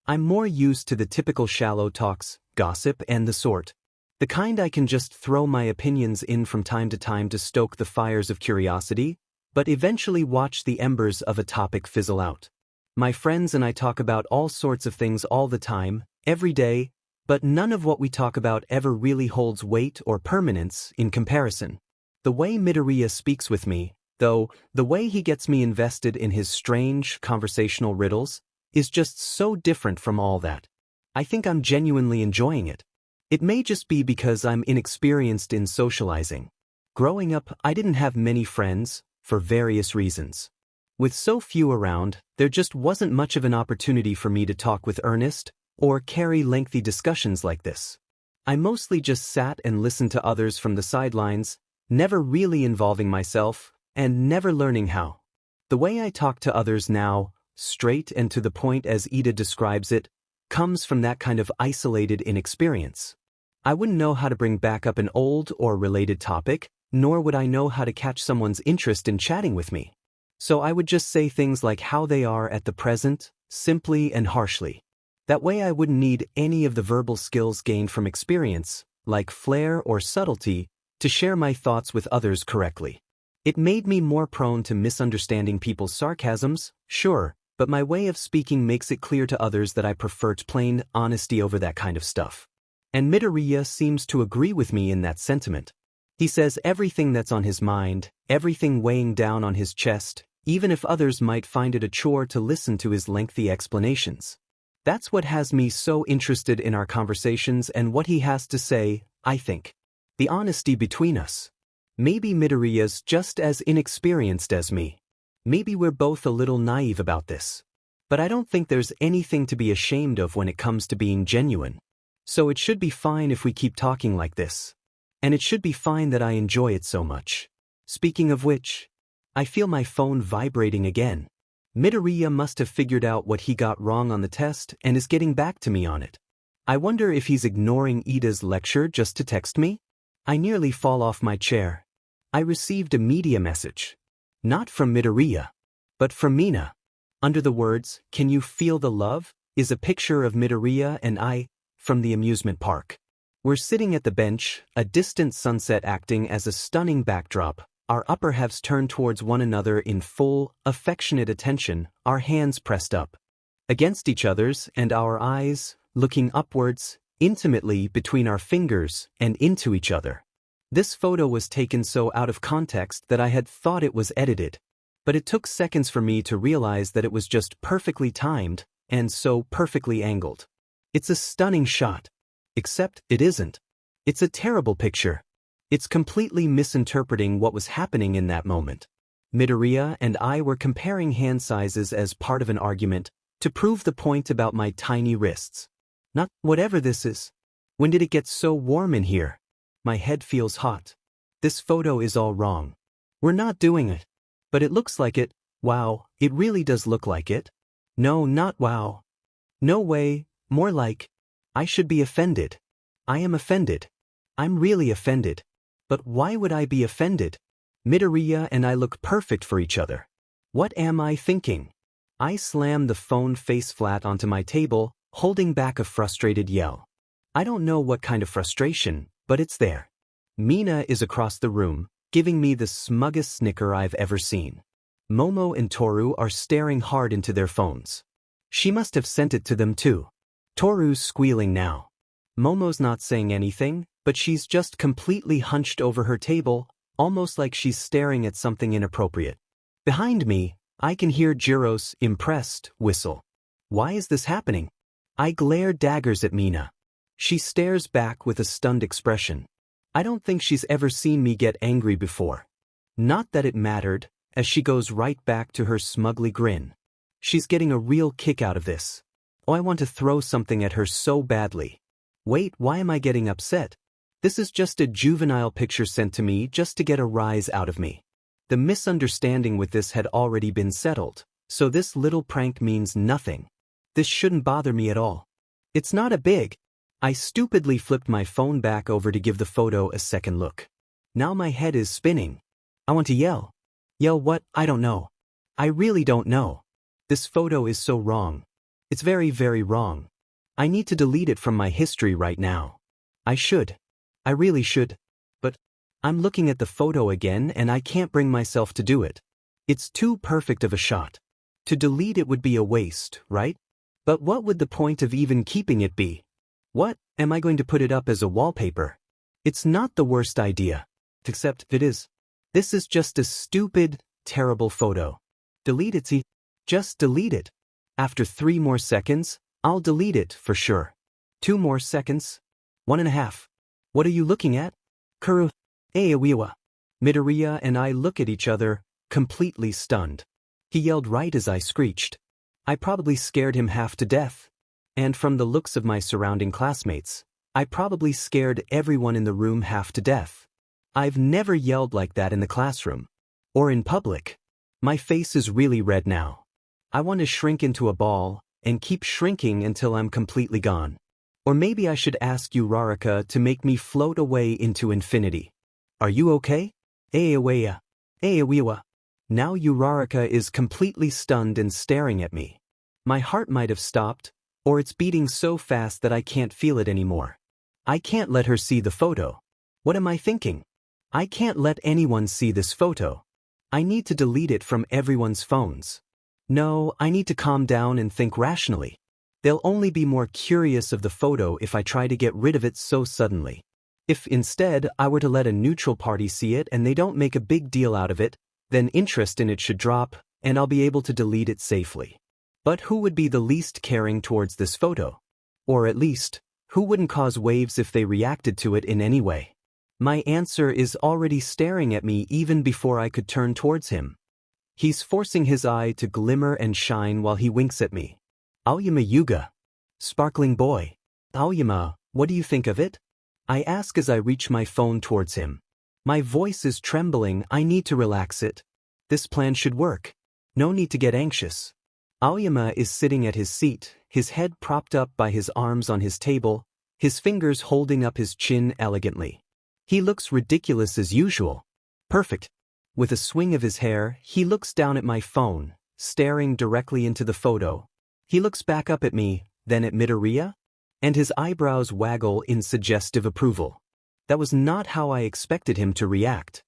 A: I'm more used to the typical shallow talks, gossip, and the sort. The kind I can just throw my opinions in from time to time to stoke the fires of curiosity, but eventually watch the embers of a topic fizzle out. My friends and I talk about all sorts of things all the time, every day, but none of what we talk about ever really holds weight or permanence in comparison. The way Midoriya speaks with me, though, the way he gets me invested in his strange, conversational riddles, is just so different from all that. I think I'm genuinely enjoying it. It may just be because I'm inexperienced in socializing. Growing up, I didn't have many friends, for various reasons. With so few around, there just wasn't much of an opportunity for me to talk with earnest, or carry lengthy discussions like this. I mostly just sat and listened to others from the sidelines, never really involving myself, and never learning how. The way I talk to others now, straight and to the point as Ida describes it, comes from that kind of isolated inexperience. I wouldn't know how to bring back up an old or related topic, nor would I know how to catch someone's interest in chatting with me. So I would just say things like how they are at the present, simply and harshly. That way I wouldn't need any of the verbal skills gained from experience, like flair or subtlety, to share my thoughts with others correctly. It made me more prone to misunderstanding people's sarcasms, sure, but my way of speaking makes it clear to others that I prefer plain honesty over that kind of stuff. And Midoriya seems to agree with me in that sentiment. He says everything that's on his mind, everything weighing down on his chest, even if others might find it a chore to listen to his lengthy explanations. That's what has me so interested in our conversations and what he has to say, I think. The honesty between us. Maybe Midoriya's just as inexperienced as me. Maybe we're both a little naive about this. But I don't think there's anything to be ashamed of when it comes to being genuine. So it should be fine if we keep talking like this. And it should be fine that I enjoy it so much. Speaking of which, I feel my phone vibrating again. Midoriya must have figured out what he got wrong on the test and is getting back to me on it. I wonder if he's ignoring Ida's lecture just to text me? I nearly fall off my chair. I received a media message. Not from Midoriya, but from Mina. Under the words, "Can you feel the love?" is a picture of Midoriya and I, from the amusement park. We're sitting at the bench, a distant sunset acting as a stunning backdrop, our upper halves turned towards one another in full, affectionate attention, our hands pressed up against each other's and our eyes, looking upwards, intimately between our fingers and into each other. This photo was taken so out of context that I had thought it was edited, but it took seconds for me to realize that it was just perfectly timed and so perfectly angled. It's a stunning shot. Except it isn't. It's a terrible picture. It's completely misinterpreting what was happening in that moment. Midoriya and I were comparing hand sizes as part of an argument to prove the point about my tiny wrists. Not whatever this is. When did it get so warm in here? My head feels hot. This photo is all wrong. We're not doing it. But it looks like it. Wow, it really does look like it. No, not wow. No way, more like, I should be offended. I am offended. I'm really offended. But why would I be offended? Midoriya and I look perfect for each other. What am I thinking? I slam the phone face flat onto my table, holding back a frustrated yell. I don't know what kind of frustration, but it's there. Mina is across the room, giving me the smuggest snicker I've ever seen. Momo and Toru are staring hard into their phones. She must have sent it to them too. Toru's squealing now. Momo's not saying anything, but she's just completely hunched over her table, almost like she's staring at something inappropriate. Behind me, I can hear Jiro's impressed whistle. Why is this happening? I glare daggers at Mina. She stares back with a stunned expression. I don't think she's ever seen me get angry before. Not that it mattered, as she goes right back to her smugly grin. She's getting a real kick out of this. Oh, I want to throw something at her so badly. Wait, why am I getting upset? This is just a juvenile picture sent to me just to get a rise out of me. The misunderstanding with this had already been settled, so this little prank means nothing. This shouldn't bother me at all. It's not a big. I stupidly flipped my phone back over to give the photo a second look. Now my head is spinning. I want to yell. Yell what? I don't know. I really don't know. This photo is so wrong. It's very, very wrong. I need to delete it from my history right now. I should. I really should. But I'm looking at the photo again and I can't bring myself to do it. It's too perfect of a shot. To delete it would be a waste, right? But what would the point of even keeping it be? What, am I going to put it up as a wallpaper? It's not the worst idea. Except it is. This is just a stupid, terrible photo. Delete it, see? Just delete it. After 3 more seconds, I'll delete it for sure. 2 more seconds. 1.5. What are you looking at? Kuru. Eawiwa. Midoriya and I look at each other, completely stunned. He yelled right as I screeched. I probably scared him half to death. And from the looks of my surrounding classmates, I probably scared everyone in the room half to death. I've never yelled like that in the classroom. Or in public. My face is really red now. I want to shrink into a ball, and keep shrinking until I'm completely gone. Or maybe I should ask you, Raraka, to make me float away into infinity. Are you okay? Eawiwa. Eawiwa. Now Uraraka is completely stunned and staring at me. My heart might have stopped, or it's beating so fast that I can't feel it anymore. I can't let her see the photo. What am I thinking? I can't let anyone see this photo. I need to delete it from everyone's phones. No, I need to calm down and think rationally. They'll only be more curious of the photo if I try to get rid of it so suddenly. If instead I were to let a neutral party see it and they don't make a big deal out of it, then interest in it should drop, and I'll be able to delete it safely. But who would be the least caring towards this photo? Or at least, who wouldn't cause waves if they reacted to it in any way? My answer is already staring at me even before I could turn towards him. He's forcing his eye to glimmer and shine while he winks at me. Aoyama Yuga. Sparkling boy. Aoyama, what do you think of it? I ask as I reach my phone towards him. My voice is trembling, I need to relax it. This plan should work. No need to get anxious. Aoyama is sitting at his seat, his head propped up by his arms on his table, his fingers holding up his chin elegantly. He looks ridiculous as usual. Perfect. With a swing of his hair, he looks down at my phone, staring directly into the photo. He looks back up at me, then at Midoriya, and his eyebrows waggle in suggestive approval. That was not how I expected him to react.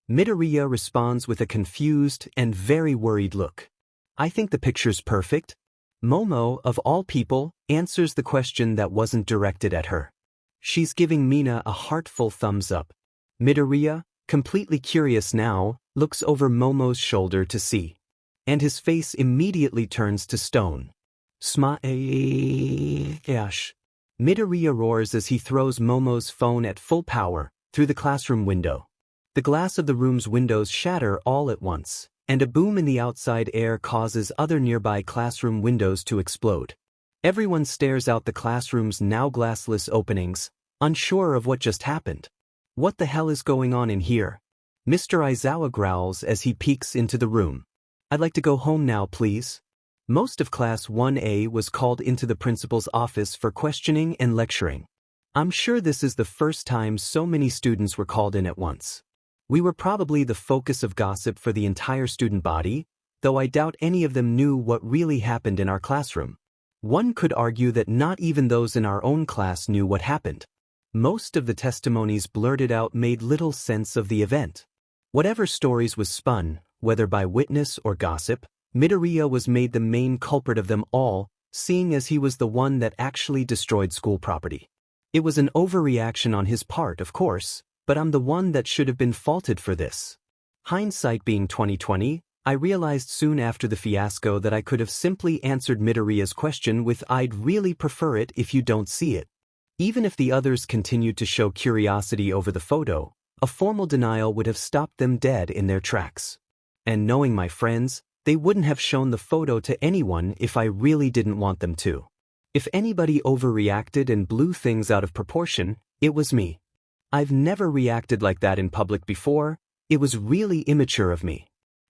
A: Midoriya responds with a confused and very worried look. I think the picture's perfect. Momo, of all people, answers the question that wasn't directed at her. She's giving Mina a heartful thumbs up. Midoriya, completely curious now, looks over Momo's shoulder to see. And his face immediately turns to stone. Sma-ash. Midoriya roars as he throws Momo's phone at full power through the classroom window. The glass of the room's windows shatter all at once, and a boom in the outside air causes other nearby classroom windows to explode. Everyone stares out the classroom's now glassless openings, unsure of what just happened. What the hell is going on in here? Mr. Aizawa growls as he peeks into the room. I'd like to go home now, please. Most of Class 1A was called into the principal's office for questioning and lecturing. I'm sure this is the first time so many students were called in at once. We were probably the focus of gossip for the entire student body, though I doubt any of them knew what really happened in our classroom. One could argue that not even those in our own class knew what happened. Most of the testimonies blurted out made little sense of the event. Whatever stories was spun, whether by witness or gossip, Midoriya was made the main culprit of them all, seeing as he was the one that actually destroyed school property. It was an overreaction on his part, of course, but I'm the one that should have been faulted for this. Hindsight being 20/20, I realized soon after the fiasco that I could have simply answered Midoriya's question with "I'd really prefer it if you don't see it." Even if the others continued to show curiosity over the photo, a formal denial would have stopped them dead in their tracks. And knowing my friends, they wouldn't have shown the photo to anyone if I really didn't want them to. If anybody overreacted and blew things out of proportion, it was me. I've never reacted like that in public before. It was really immature of me.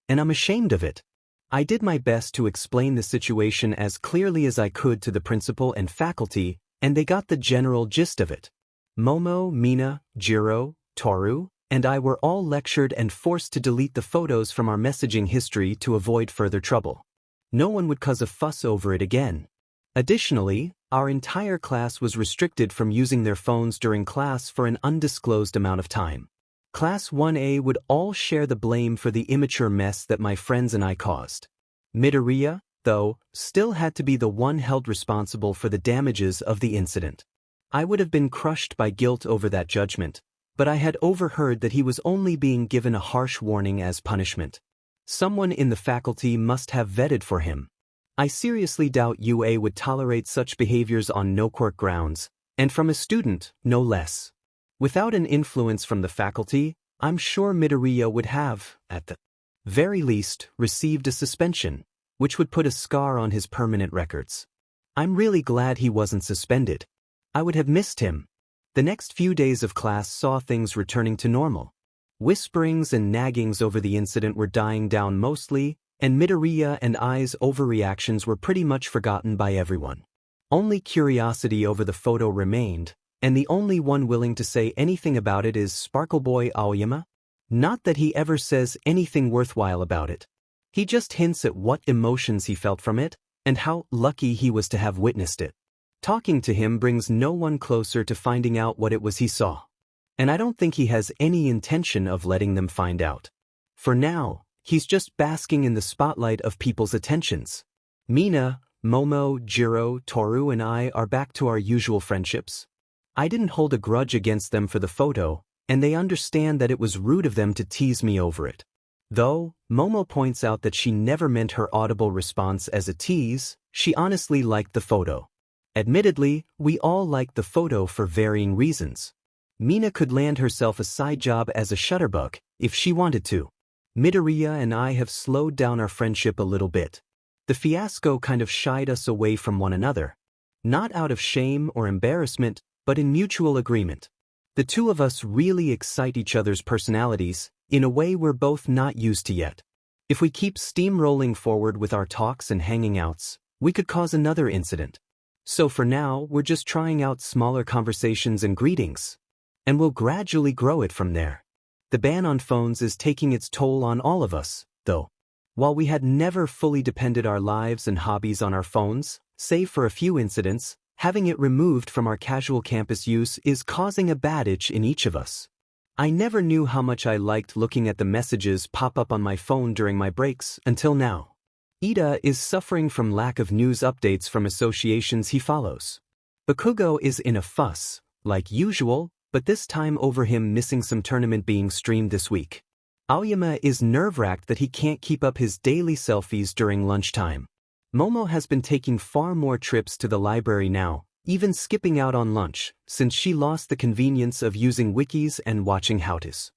A: And I'm ashamed of it. I did my best to explain the situation as clearly as I could to the principal and faculty, and they got the general gist of it. Momo, Mina, Jiro, Toru, and I were all lectured and forced to delete the photos from our messaging history to avoid further trouble. No one would cause a fuss over it again. Additionally, our entire class was restricted from using their phones during class for an undisclosed amount of time. Class 1A would all share the blame for the immature mess that my friends and I caused. Midoriya, though, still had to be the one held responsible for the damages of the incident. I would have been crushed by guilt over that judgment, but I had overheard that he was only being given a harsh warning as punishment. Someone in the faculty must have vetted for him. I seriously doubt UA would tolerate such behaviors on no-court grounds, and from a student, no less. Without an influence from the faculty, I'm sure Midoriya would have, at the very least, received a suspension, which would put a scar on his permanent records. I'm really glad he wasn't suspended. I would have missed him. The next few days of class saw things returning to normal. Whisperings and naggings over the incident were dying down mostly, and Midoriya and I's overreactions were pretty much forgotten by everyone. Only curiosity over the photo remained, and the only one willing to say anything about it is Sparkle Boy Aoyama. Not that he ever says anything worthwhile about it. He just hints at what emotions he felt from it, and how lucky he was to have witnessed it. Talking to him brings no one closer to finding out what it was he saw. And I don't think he has any intention of letting them find out. For now, he's just basking in the spotlight of people's attentions. Mina, Momo, Jiro, Toru, and I are back to our usual friendships. I didn't hold a grudge against them for the photo, and they understand that it was rude of them to tease me over it. Though, Momo points out that she never meant her audible response as a tease, she honestly liked the photo. Admittedly, we all liked the photo for varying reasons. Mina could land herself a side job as a shutterbug, if she wanted to. Midoriya and I have slowed down our friendship a little bit. The fiasco kind of shied us away from one another. Not out of shame or embarrassment, but in mutual agreement. The two of us really excite each other's personalities, in a way we're both not used to yet. If we keep steamrolling forward with our talks and hanging outs, we could cause another incident. So for now, we're just trying out smaller conversations and greetings. And we'll gradually grow it from there. The ban on phones is taking its toll on all of us, though. While we had never fully depended our lives and hobbies on our phones, save for a few incidents, having it removed from our casual campus use is causing a bad itch in each of us. I never knew how much I liked looking at the messages pop up on my phone during my breaks until now. Ida is suffering from lack of news updates from associations he follows. Bakugo is in a fuss, like usual, but this time over him missing some tournament being streamed this week. Aoyama is nerve-wracked that he can't keep up his daily selfies during lunchtime. Momo has been taking far more trips to the library now, even skipping out on lunch, since she lost the convenience of using wikis and watching howtos.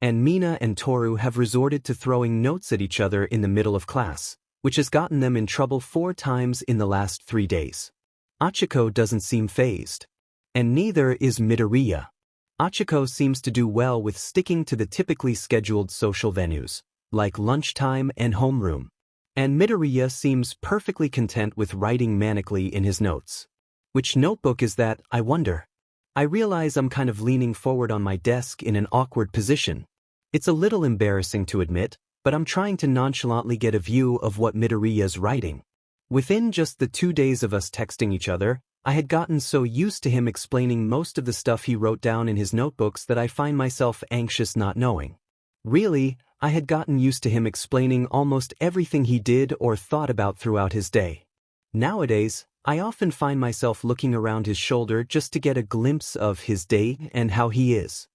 A: And Mina and Toru have resorted to throwing notes at each other in the middle of class, which has gotten them in trouble 4 times in the last 3 days. Achiko doesn't seem fazed. And neither is Midoriya. Achiko seems to do well with sticking to the typically scheduled social venues, like lunchtime and homeroom. And Midoriya seems perfectly content with writing manically in his notes. Which notebook is that, I wonder? I realize I'm kind of leaning forward on my desk in an awkward position. It's a little embarrassing to admit, but I'm trying to nonchalantly get a view of what Midoriya's writing. Within just the 2 days of us texting each other, I had gotten so used to him explaining most of the stuff he wrote down in his notebooks that I find myself anxious not knowing. Really, I had gotten used to him explaining almost everything he did or thought about throughout his day. Nowadays, I often find myself looking around his shoulder just to get a glimpse of his day and how he is.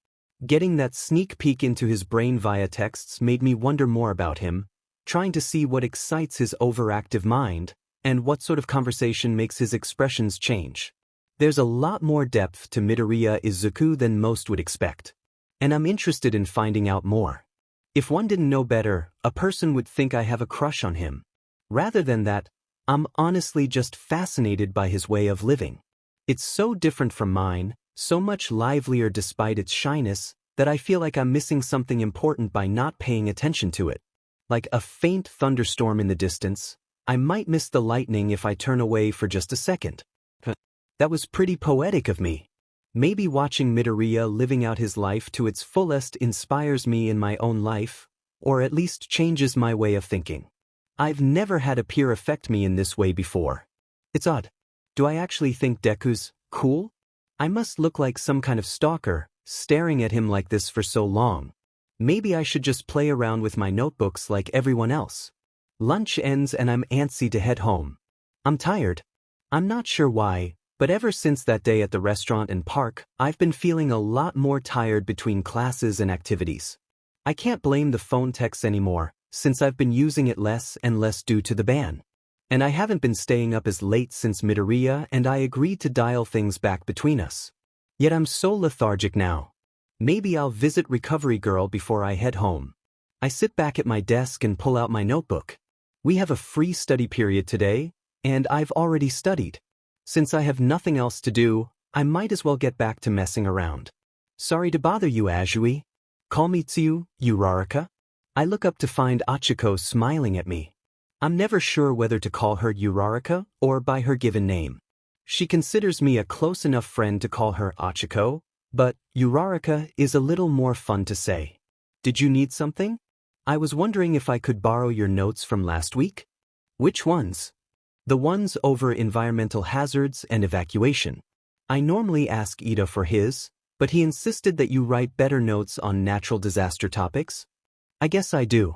A: Getting that sneak peek into his brain via texts made me wonder more about him, trying to see what excites his overactive mind, and what sort of conversation makes his expressions change. There's a lot more depth to Midoriya Izuku than most would expect. And I'm interested in finding out more. If one didn't know better, a person would think I have a crush on him. Rather than that, I'm honestly just fascinated by his way of living. It's so different from mine, so much livelier despite its shyness, that I feel like I'm missing something important by not paying attention to it. Like a faint thunderstorm in the distance, I might miss the lightning if I turn away for just a second. That was pretty poetic of me. Maybe watching Midoriya living out his life to its fullest inspires me in my own life, or at least changes my way of thinking. I've never had a peer affect me in this way before. It's odd. Do I actually think Deku's cool? I must look like some kind of stalker, staring at him like this for so long. Maybe I should just play around with my notebooks like everyone else. Lunch ends and I'm antsy to head home. I'm tired. I'm not sure why, but ever since that day at the restaurant and park, I've been feeling a lot more tired between classes and activities. I can't blame the phone texts anymore, since I've been using it less and less due to the ban. And I haven't been staying up as late since Midoriya and I agreed to dial things back between us. Yet I'm so lethargic now. Maybe I'll visit Recovery Girl before I head home. I sit back at my desk and pull out my notebook. We have a free study period today, and I've already studied. Since I have nothing else to do, I might as well get back to messing around. Sorry to bother you, Asui. Call me Tsuyu, Uraraka. I look up to find Achiko smiling at me. I'm never sure whether to call her Uraraka or by her given name. She considers me a close enough friend to call her Achiko, but Uraraka is a little more fun to say. Did you need something? I was wondering if I could borrow your notes from last week. Which ones? The ones over environmental hazards and evacuation. I normally ask Ida for his, but he insisted that you write better notes on natural disaster topics. I guess I do.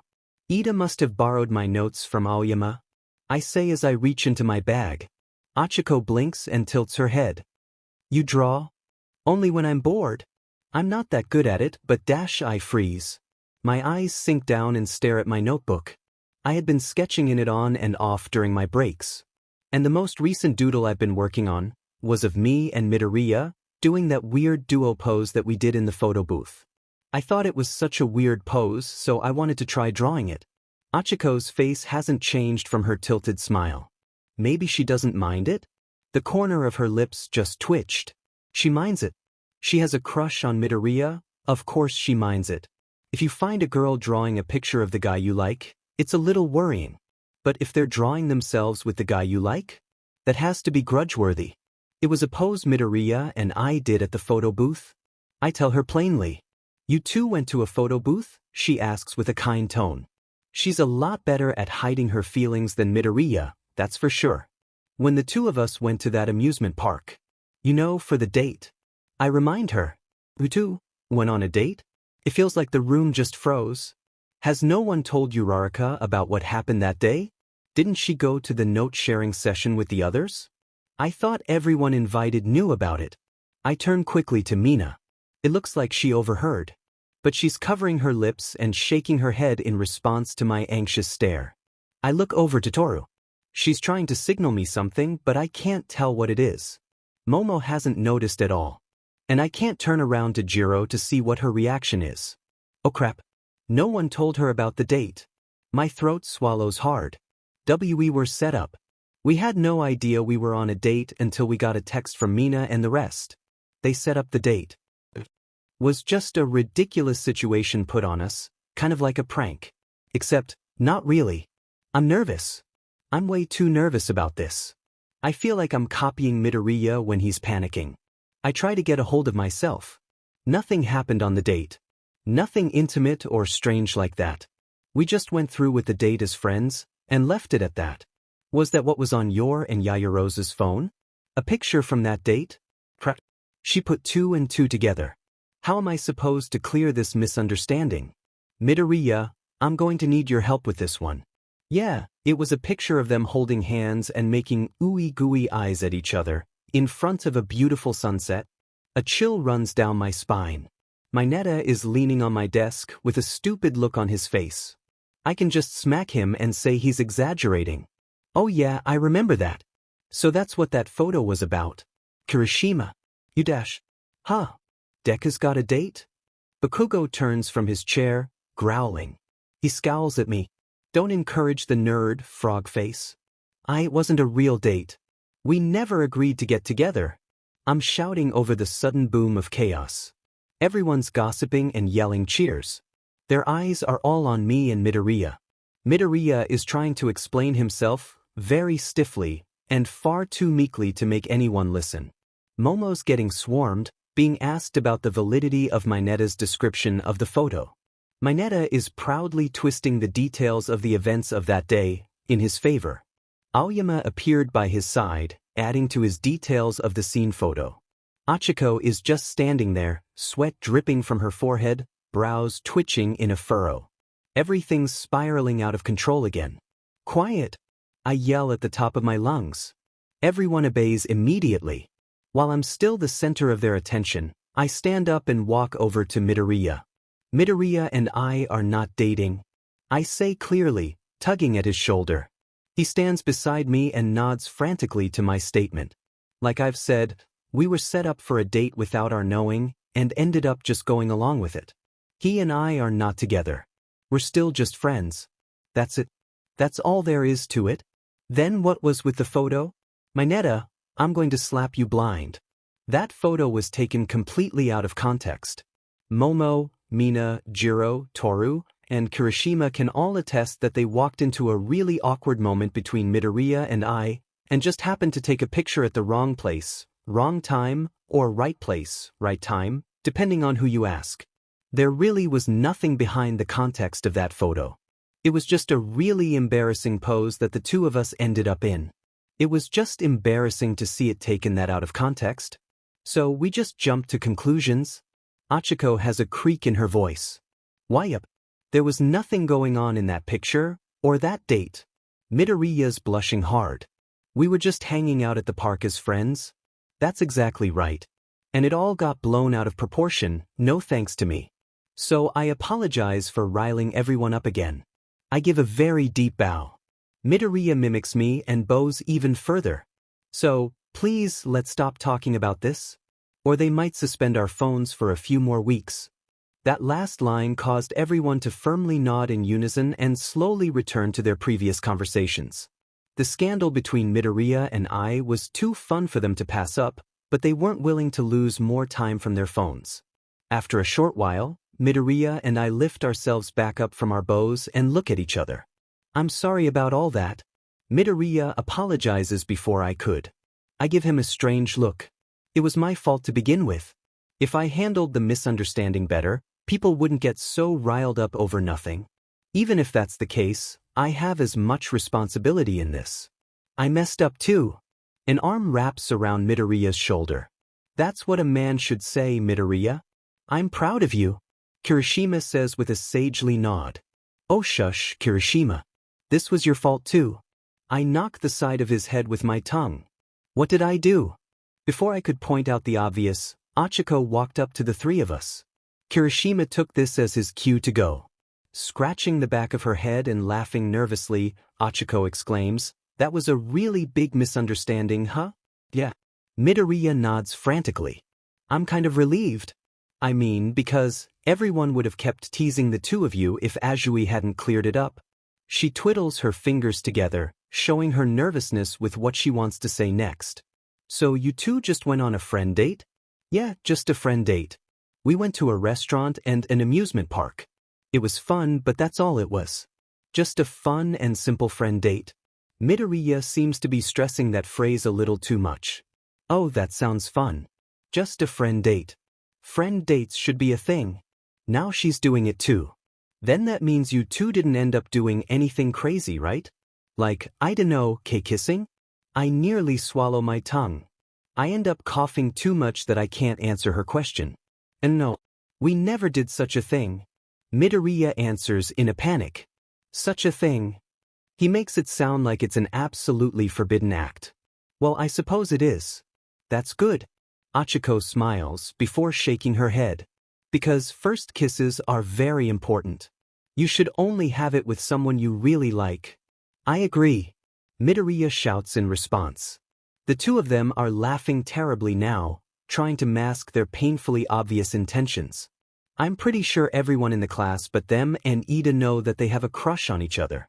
A: Ida must have borrowed my notes from Aoyama. I say as I reach into my bag. Achiko blinks and tilts her head. You draw? Only when I'm bored. I'm not that good at it, but I freeze. My eyes sink down and stare at my notebook. I had been sketching in it on and off during my breaks. And the most recent doodle I've been working on was of me and Midoriya doing that weird duo pose that we did in the photo booth. I thought it was such a weird pose, so I wanted to try drawing it. Achiko's face hasn't changed from her tilted smile. Maybe she doesn't mind it? The corner of her lips just twitched. She minds it. She has a crush on Midoriya, of course she minds it. If you find a girl drawing a picture of the guy you like, it's a little worrying. But if they're drawing themselves with the guy you like, that has to be grudge-worthy. It was a pose Midoriya and I did at the photo booth. I tell her plainly. You two went to a photo booth? She asks with a kind tone. She's a lot better at hiding her feelings than Midoriya, that's for sure. When the two of us went to that amusement park. You know, for the date. I remind her. You two went on a date? It feels like the room just froze. Has no one told Uraraka about what happened that day? Didn't she go to the note-sharing session with the others? I thought everyone invited knew about it. I turn quickly to Mina. It looks like she overheard. But she's covering her lips and shaking her head in response to my anxious stare. I look over to Toru. She's trying to signal me something, but I can't tell what it is. Momo hasn't noticed at all. And I can't turn around to Jiro to see what her reaction is. Oh crap. No one told her about the date. My throat swallows hard. We were set up. We had no idea we were on a date until we got a text from Mina and the rest. They set up the date. Was just a ridiculous situation put on us, kind of like a prank. Except, not really. I'm nervous. I'm way too nervous about this. I feel like I'm copying Midoriya when he's panicking. I try to get a hold of myself. Nothing happened on the date. Nothing intimate or strange like that. We just went through with the date as friends, and left it at that. Was that what was on your and Yayarose's phone? A picture from that date? Crap. She put 2 and 2 together. How am I supposed to clear this misunderstanding? Midoriya, I'm going to need your help with this one. Yeah, it was a picture of them holding hands and making ooey-gooey eyes at each other, in front of a beautiful sunset. A chill runs down my spine. Mineta is leaning on my desk with a stupid look on his face. I can just smack him and say he's exaggerating. Oh yeah, I remember that. So that's what that photo was about. Kirishima. You dash. Huh. Deku's got a date? Bakugo turns from his chair, growling. He scowls at me. Don't encourage the nerd, frog face. It wasn't a real date. We never agreed to get together. I'm shouting over the sudden boom of chaos. Everyone's gossiping and yelling cheers. Their eyes are all on me and Midoriya. Midoriya is trying to explain himself, very stiffly, and far too meekly to make anyone listen. Momo's getting swarmed, being asked about the validity of Mineta's description of the photo. Mineta is proudly twisting the details of the events of that day, in his favor. Aoyama appeared by his side, adding to his details of the scene photo. Achiko is just standing there, sweat dripping from her forehead, brows twitching in a furrow. Everything's spiraling out of control again. Quiet! I yell at the top of my lungs. Everyone obeys immediately. While I'm still the center of their attention, I stand up and walk over to Midoriya. Midoriya and I are not dating. I say clearly, tugging at his shoulder. He stands beside me and nods frantically to my statement. Like I've said, we were set up for a date without our knowing, and ended up just going along with it. He and I are not together. We're still just friends. That's it. That's all there is to it. Then what was with the photo? Mineta, I'm going to slap you blind. That photo was taken completely out of context. Momo, Mina, Jiro, Toru, and Kirishima can all attest that they walked into a really awkward moment between Midoriya and I, and just happened to take a picture at the wrong place, wrong time, or right place, right time, depending on who you ask. There really was nothing behind the context of that photo. It was just a really embarrassing pose that the two of us ended up in. It was just embarrassing to see it taken that out of context. So we just jumped to conclusions. Achiko has a creak in her voice. Why up? There was nothing going on in that picture, or that date. Midoriya's blushing hard. We were just hanging out at the park as friends. That's exactly right. And it all got blown out of proportion, no thanks to me. So I apologize for riling everyone up again. I give a very deep bow. Midoriya mimics me and bows even further. So, please let's stop talking about this, or they might suspend our phones for a few more weeks. That last line caused everyone to firmly nod in unison and slowly return to their previous conversations. The scandal between Midoriya and I was too fun for them to pass up, but they weren't willing to lose more time from their phones. After a short while, Midoriya and I lift ourselves back up from our bows and look at each other. I'm sorry about all that. Midoriya apologizes before I could. I give him a strange look. It was my fault to begin with. If I handled the misunderstanding better, people wouldn't get so riled up over nothing. Even if that's the case, I have as much responsibility in this. I messed up too. An arm wraps around Midoriya's shoulder. That's what a man should say, Midoriya. I'm proud of you. Kirishima says with a sagely nod. Oh shush, Kirishima. This was your fault too. I knocked the side of his head with my tongue. What did I do? Before I could point out the obvious, Achiko walked up to the three of us. Kirishima took this as his cue to go. Scratching the back of her head and laughing nervously, Achiko exclaims, "That was a really big misunderstanding, huh?" "Yeah. Midoriya nods frantically. I'm kind of relieved. I mean, because everyone would have kept teasing the two of you if Asui hadn't cleared it up. She twiddles her fingers together, showing her nervousness with what she wants to say next. So you two just went on a friend date? Yeah, just a friend date. We went to a restaurant and an amusement park. It was fun, but that's all it was. Just a fun and simple friend date. Midoriya seems to be stressing that phrase a little too much. Oh, that sounds fun. Just a friend date. Friend dates should be a thing. Now she's doing it too. Then that means you two didn't end up doing anything crazy, right? Like, I dunno, kissing? I nearly swallow my tongue. I end up coughing too much that I can't answer her question. And no, we never did such a thing. Midoriya answers in a panic. Such a thing. He makes it sound like it's an absolutely forbidden act. Well, I suppose it is. That's good. Achiko smiles before shaking her head. Because first kisses are very important. You should only have it with someone you really like. I agree. Midoriya shouts in response. The two of them are laughing terribly now, trying to mask their painfully obvious intentions. I'm pretty sure everyone in the class but them and Ida know that they have a crush on each other.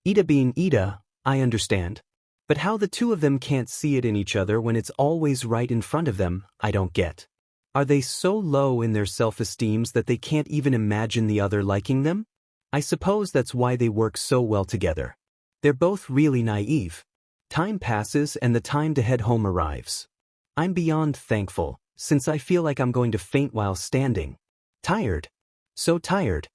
A: Ida being Ida, I understand. But how the two of them can't see it in each other when it's always right in front of them, I don't get. Are they so low in their self-esteems that they can't even imagine the other liking them? I suppose that's why they work so well together. They're both really naive. Time passes and the time to head home arrives. I'm beyond thankful, since I feel like I'm going to faint while standing. Tired. So tired.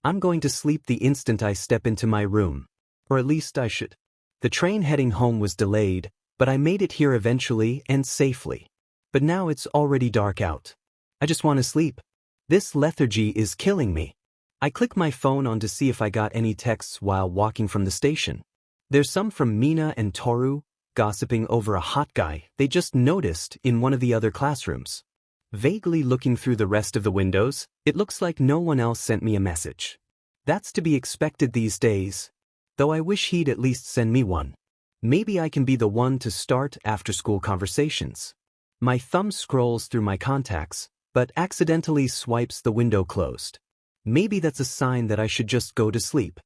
A: I'm going to sleep the instant I step into my room. Or at least I should. The train heading home was delayed, but I made it here eventually and safely. But now it's already dark out. I just want to sleep. This lethargy is killing me. I click my phone on to see if I got any texts while walking from the station. There's some from Mina and Toru, gossiping over a hot guy they just noticed in one of the other classrooms. Vaguely looking through the rest of the windows, it looks like no one else sent me a message. That's to be expected these days, though I wish he'd at least send me one. Maybe I can be the one to start after-school conversations. My thumb scrolls through my contacts, but accidentally swipes the window closed. Maybe that's a sign that I should just go to sleep.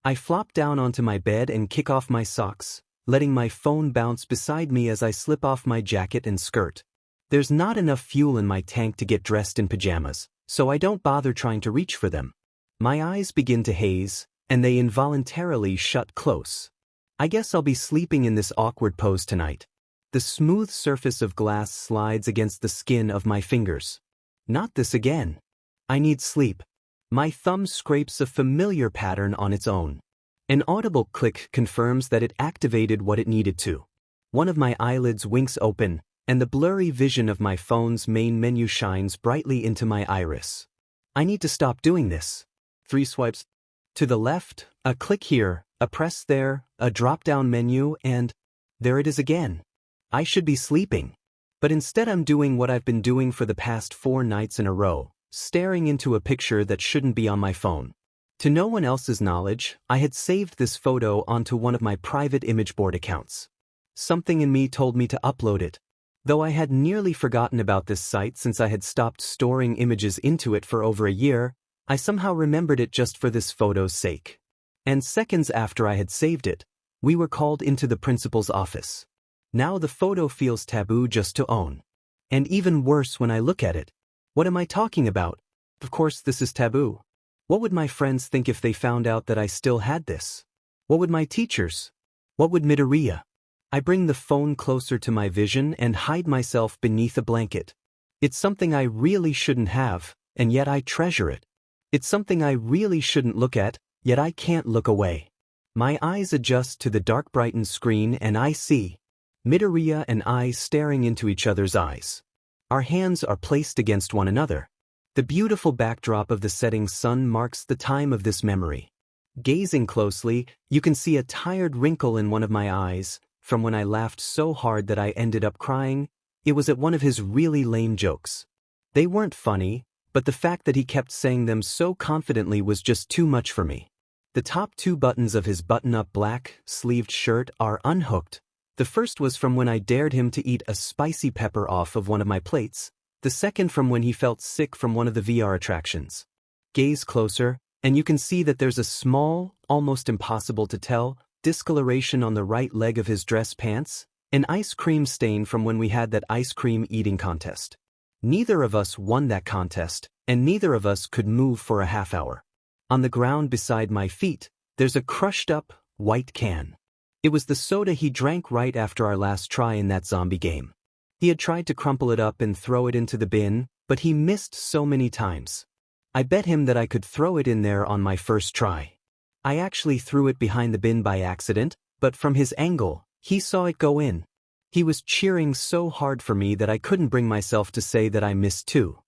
A: I flop down onto my bed and kick off my socks, letting my phone bounce beside me as I slip off my jacket and skirt. There's not enough fuel in my tank to get dressed in pajamas, so I don't bother trying to reach for them. My eyes begin to haze, and they involuntarily shut close. I guess I'll be sleeping in this awkward pose tonight. The smooth surface of glass slides against the skin of my fingers. Not this again. I need sleep. My thumb scrapes a familiar pattern on its own. An audible click confirms that it activated what it needed to. One of my eyelids winks open, and the blurry vision of my phone's main menu shines brightly into my iris. I need to stop doing this. 3 swipes. To the left, a click here, a press there, a drop-down menu, and there it is again. I should be sleeping. But instead I'm doing what I've been doing for the past 4 nights in a row, staring into a picture that shouldn't be on my phone. To no one else's knowledge, I had saved this photo onto one of my private image board accounts. Something in me told me to upload it. Though I had nearly forgotten about this site since I had stopped storing images into it for over a year, I somehow remembered it just for this photo's sake. And seconds after I had saved it, we were called into the principal's office. Now the photo feels taboo just to own. And even worse when I look at it. What am I talking about? Of course this is taboo. What would my friends think if they found out that I still had this? What would my teachers? What would Midoriya? I bring the phone closer to my vision and hide myself beneath a blanket. It's something I really shouldn't have, and yet I treasure it. It's something I really shouldn't look at, yet I can't look away. My eyes adjust to the dark brightened screen and I see Midoriya and I staring into each other's eyes. Our hands are placed against one another. The beautiful backdrop of the setting sun marks the time of this memory. Gazing closely, you can see a tired wrinkle in one of my eyes, from when I laughed so hard that I ended up crying. It was at one of his really lame jokes. They weren't funny, but the fact that he kept saying them so confidently was just too much for me. The top 2 buttons of his button-up black, sleeved shirt are unhooked, The first was from when I dared him to eat a spicy pepper off of one of my plates, the second from when he felt sick from one of the VR attractions. Gaze closer, and you can see that there's a small, almost impossible to tell, discoloration on the right leg of his dress pants, an ice cream stain from when we had that ice cream eating contest. Neither of us won that contest, and neither of us could move for a half hour. On the ground beside my feet, there's a crushed-up, white can. It was the soda he drank right after our last try in that zombie game. He had tried to crumple it up and throw it into the bin, but he missed so many times. I bet him that I could throw it in there on my first try. I actually threw it behind the bin by accident, but from his angle, he saw it go in. He was cheering so hard for me that I couldn't bring myself to say that I missed too.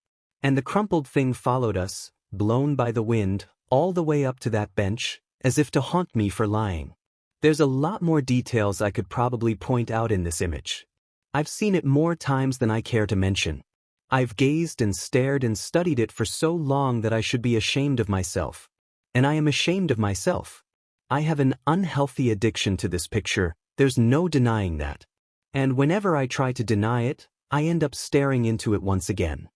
A: And the crumpled thing followed us, blown by the wind, all the way up to that bench, as if to haunt me for lying. There's a lot more details I could probably point out in this image. I've seen it more times than I care to mention. I've gazed and stared and studied it for so long that I should be ashamed of myself. And I am ashamed of myself. I have an unhealthy addiction to this picture, there's no denying that. And whenever I try to deny it, I end up staring into it once again.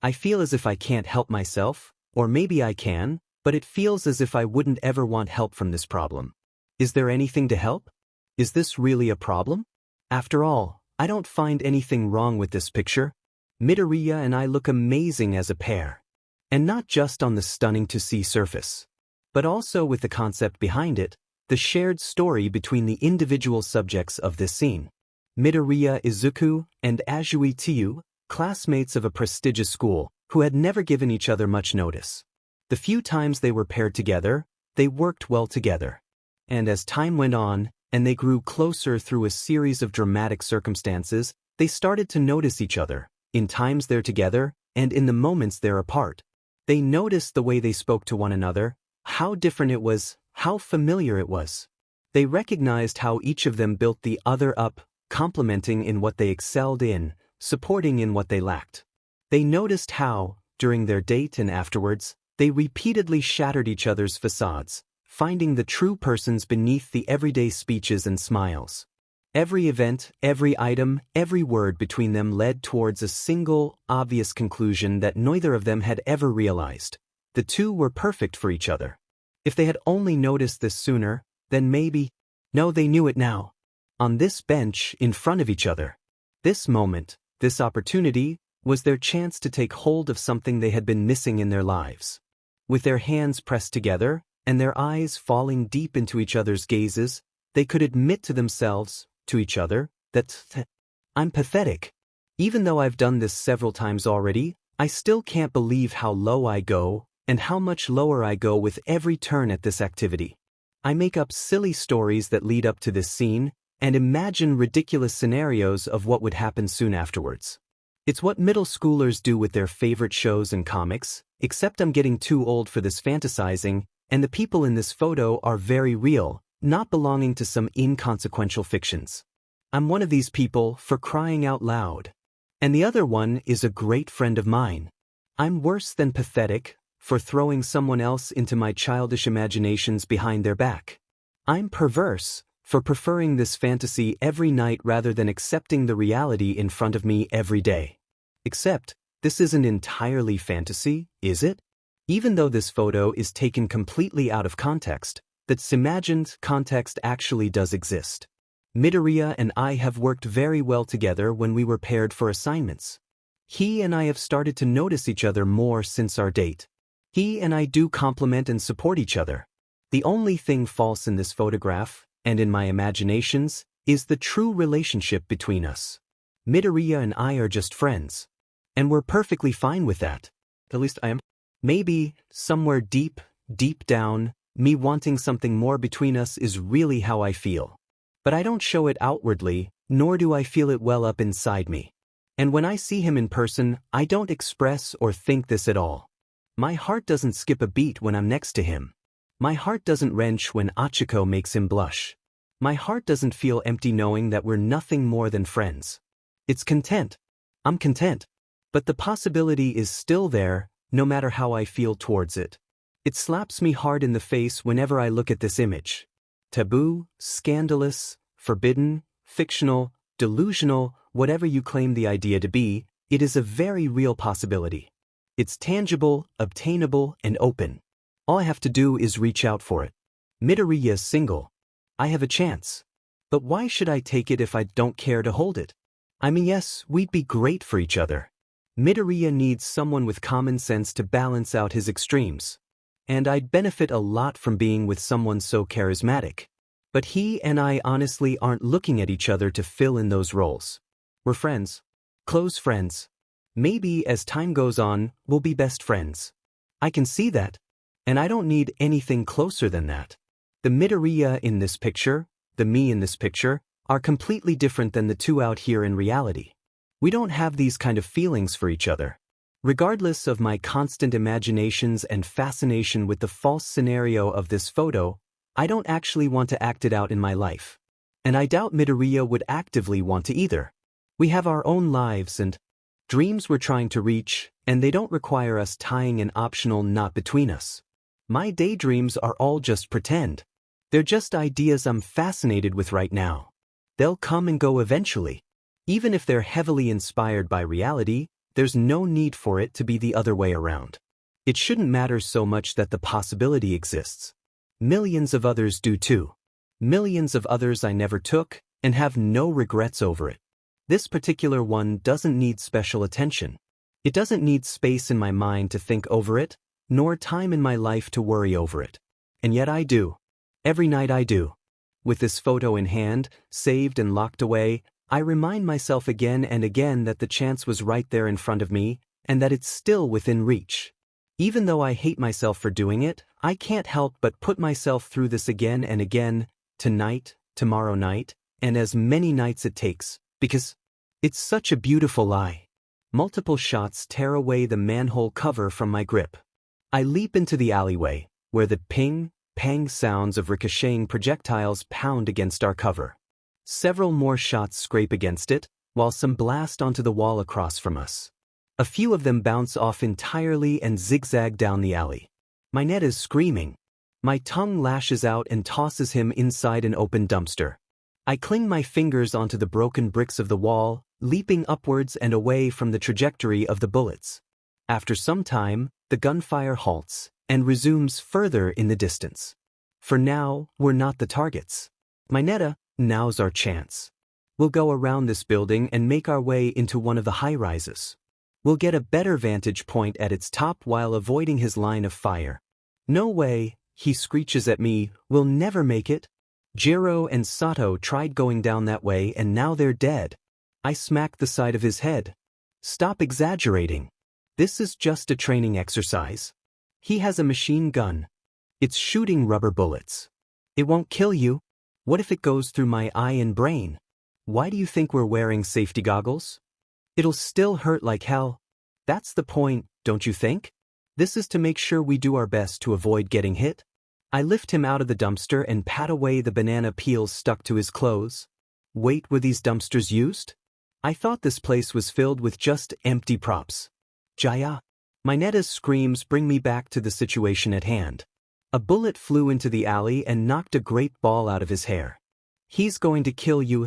A: I feel as if I can't help myself, or maybe I can, but it feels as if I wouldn't ever want help from this problem. Is there anything to help? Is this really a problem? After all, I don't find anything wrong with this picture. Midoriya and I look amazing as a pair. And not just on the stunning-to-see surface, but also with the concept behind it, the shared story between the individual subjects of this scene. Midoriya Izuku and Asui Tiu, classmates of a prestigious school, who had never given each other much notice. The few times they were paired together, they worked well together. And as time went on, and they grew closer through a series of dramatic circumstances, they started to notice each other, in times they're together, and in the moments they're apart. They noticed the way they spoke to one another, how different it was, how familiar it was. They recognized how each of them built the other up, complementing in what they excelled in, supporting in what they lacked. They noticed how, during their date and afterwards, they repeatedly shattered each other's facades, finding the true persons beneath the everyday speeches and smiles. Every event, every item, every word between them led towards a single, obvious conclusion that neither of them had ever realized. The two were perfect for each other. If they had only noticed this sooner, then maybe... No, they knew it now. On this bench, in front of each other. This moment, this opportunity, was their chance to take hold of something they had been missing in their lives. With their hands pressed together, and their eyes falling deep into each other's gazes, they could admit to themselves, to each other, that I'm pathetic. Even though I've done this several times already, I still can't believe how low I go, and how much lower I go with every turn at this activity. I make up silly stories that lead up to this scene, and imagine ridiculous scenarios of what would happen soon afterwards. It's what middle schoolers do with their favorite shows and comics, except I'm getting too old for this fantasizing, and the people in this photo are very real, not belonging to some inconsequential fictions. I'm one of these people, for crying out loud. And the other one is a great friend of mine. I'm worse than pathetic, for throwing someone else into my childish imaginations behind their back. I'm perverse, for preferring this fantasy every night rather than accepting the reality in front of me every day. Except, this isn't entirely fantasy, is it? Even though this photo is taken completely out of context, that imagined context actually does exist. Midoriya and I have worked very well together when we were paired for assignments. He and I have started to notice each other more since our date. He and I do complement and support each other. The only thing false in this photograph, and in my imaginations, is the true relationship between us. Midoriya and I are just friends. And we're perfectly fine with that. At least I am. Maybe, somewhere deep, deep down, me wanting something more between us is really how I feel. But I don't show it outwardly, nor do I feel it well up inside me. And when I see him in person, I don't express or think this at all. My heart doesn't skip a beat when I'm next to him. My heart doesn't wrench when Achiko makes him blush. My heart doesn't feel empty knowing that we're nothing more than friends. It's content. I'm content. But the possibility is still there, no matter how I feel towards it. It slaps me hard in the face whenever I look at this image. Taboo, scandalous, forbidden, fictional, delusional, whatever you claim the idea to be, it is a very real possibility. It's tangible, obtainable, and open. All I have to do is reach out for it. Midoriya is single. I have a chance. But why should I take it if I don't care to hold it? I mean, yes, we'd be great for each other. Midoriya needs someone with common sense to balance out his extremes. And I'd benefit a lot from being with someone so charismatic. But he and I honestly aren't looking at each other to fill in those roles. We're friends. Close friends. Maybe as time goes on, we'll be best friends. I can see that. And I don't need anything closer than that. The Midoriya in this picture, the me in this picture, are completely different than the two out here in reality. We don't have these kind of feelings for each other. Regardless of my constant imaginations and fascination with the false scenario of this photo, I don't actually want to act it out in my life. And I doubt Midoriya would actively want to either. We have our own lives and dreams we're trying to reach, and they don't require us tying an optional knot between us. My daydreams are all just pretend. They're just ideas I'm fascinated with right now. They'll come and go eventually. Even if they're heavily inspired by reality, there's no need for it to be the other way around. It shouldn't matter so much that the possibility exists. Millions of others do too. Millions of others I never took, and have no regrets over it. This particular one doesn't need special attention. It doesn't need space in my mind to think over it, nor time in my life to worry over it. And yet I do. Every night I do. With this photo in hand, saved and locked away, I remind myself again and again that the chance was right there in front of me, and that it's still within reach. Even though I hate myself for doing it, I can't help but put myself through this again and again, tonight, tomorrow night, and as many nights it takes, because it's such a beautiful lie. Multiple shots tear away the manhole cover from my grip. I leap into the alleyway, where the ping, pang sounds of ricocheting projectiles pound against our cover. Several more shots scrape against it, while some blast onto the wall across from us. A few of them bounce off entirely and zigzag down the alley. My net is screaming. My tongue lashes out and tosses him inside an open dumpster. I cling my fingers onto the broken bricks of the wall, leaping upwards and away from the trajectory of the bullets. After some time, the gunfire halts and resumes further in the distance. For now, we're not the targets. Mineta, now's our chance. We'll go around this building and make our way into one of the high-rises. We'll get a better vantage point at its top while avoiding his line of fire. No way, he screeches at me, we'll never make it. Jiro and Sato tried going down that way and now they're dead. I smack the side of his head. Stop exaggerating. This is just a training exercise. He has a machine gun. It's shooting rubber bullets. It won't kill you. What if it goes through my eye and brain? Why do you think we're wearing safety goggles? It'll still hurt like hell. That's the point, don't you think? This is to make sure we do our best to avoid getting hit. I lift him out of the dumpster and pat away the banana peels stuck to his clothes. Wait, were these dumpsters used? I thought this place was filled with just empty props. Jaya. Mineta's screams bring me back to the situation at hand. A bullet flew into the alley and knocked a great ball out of his hair. He's going to kill you.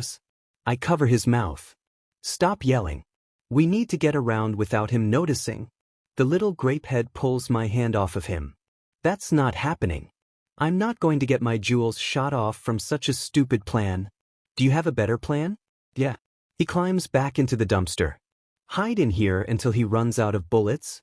A: I cover his mouth. Stop yelling. We need to get around without him noticing. The little grapehead pulls my hand off of him. That's not happening. I'm not going to get my jewels shot off from such a stupid plan. Do you have a better plan? Yeah. He climbs back into the dumpster. Hide in here until he runs out of bullets.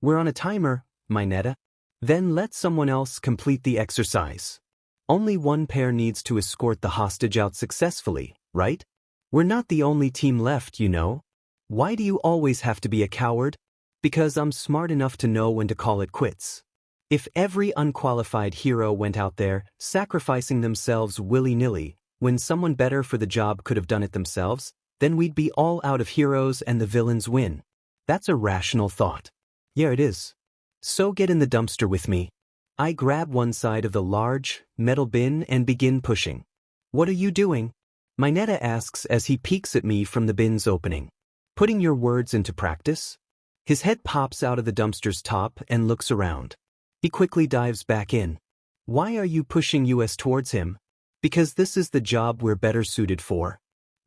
A: We're on a timer, Mineta. Then let someone else complete the exercise. Only one pair needs to escort the hostage out successfully, right? We're not the only team left, you know. Why do you always have to be a coward? Because I'm smart enough to know when to call it quits. If every unqualified hero went out there, sacrificing themselves willy-nilly, when someone better for the job could have done it themselves, then we'd be all out of heroes and the villains win. That's a rational thought. Yeah, it is. So get in the dumpster with me. I grab one side of the large, metal bin and begin pushing. What are you doing? Mineta asks as he peeks at me from the bin's opening. Putting your words into practice? His head pops out of the dumpster's top and looks around. He quickly dives back in. Why are you pushing us towards him? Because this is the job we're better suited for.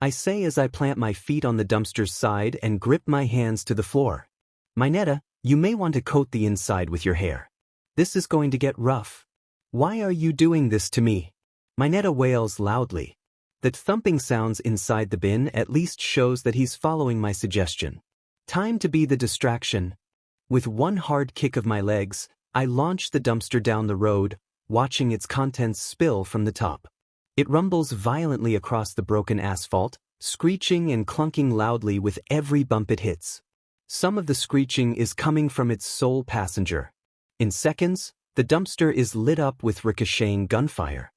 A: I say as I plant my feet on the dumpster's side and grip my hands to the floor. Mineta, you may want to coat the inside with your hair. This is going to get rough. Why are you doing this to me? Mineta wails loudly. That thumping sounds inside the bin at least shows that he's following my suggestion. Time to be the distraction. With one hard kick of my legs, I launch the dumpster down the road, watching its contents spill from the top. It rumbles violently across the broken asphalt, screeching and clunking loudly with every bump it hits. Some of the screeching is coming from its sole passenger. In seconds, the dumpster is lit up with ricocheting gunfire.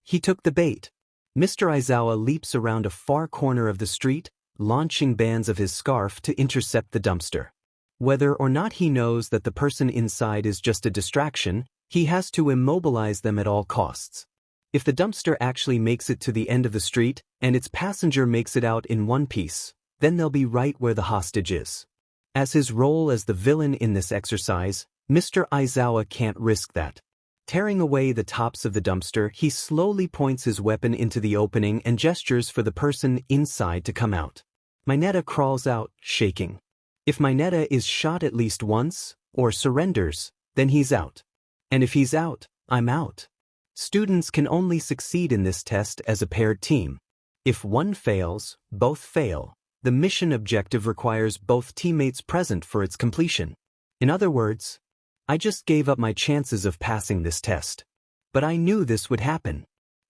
A: He took the bait. Mr. Aizawa leaps around a far corner of the street, launching bands of his scarf to intercept the dumpster. Whether or not he knows that the person inside is just a distraction, he has to immobilize them at all costs. If the dumpster actually makes it to the end of the street, and its passenger makes it out in one piece, then they'll be right where the hostage is. As his role as the villain in this exercise, Mr. Aizawa can't risk that. Tearing away the tops of the dumpster, he slowly points his weapon into the opening and gestures for the person inside to come out. Mineta crawls out, shaking. If Mineta is shot at least once, or surrenders, then he's out. And if he's out, I'm out. Students can only succeed in this test as a paired team. If one fails, both fail. The mission objective requires both teammates present for its completion. In other words, I just gave up my chances of passing this test. But I knew this would happen.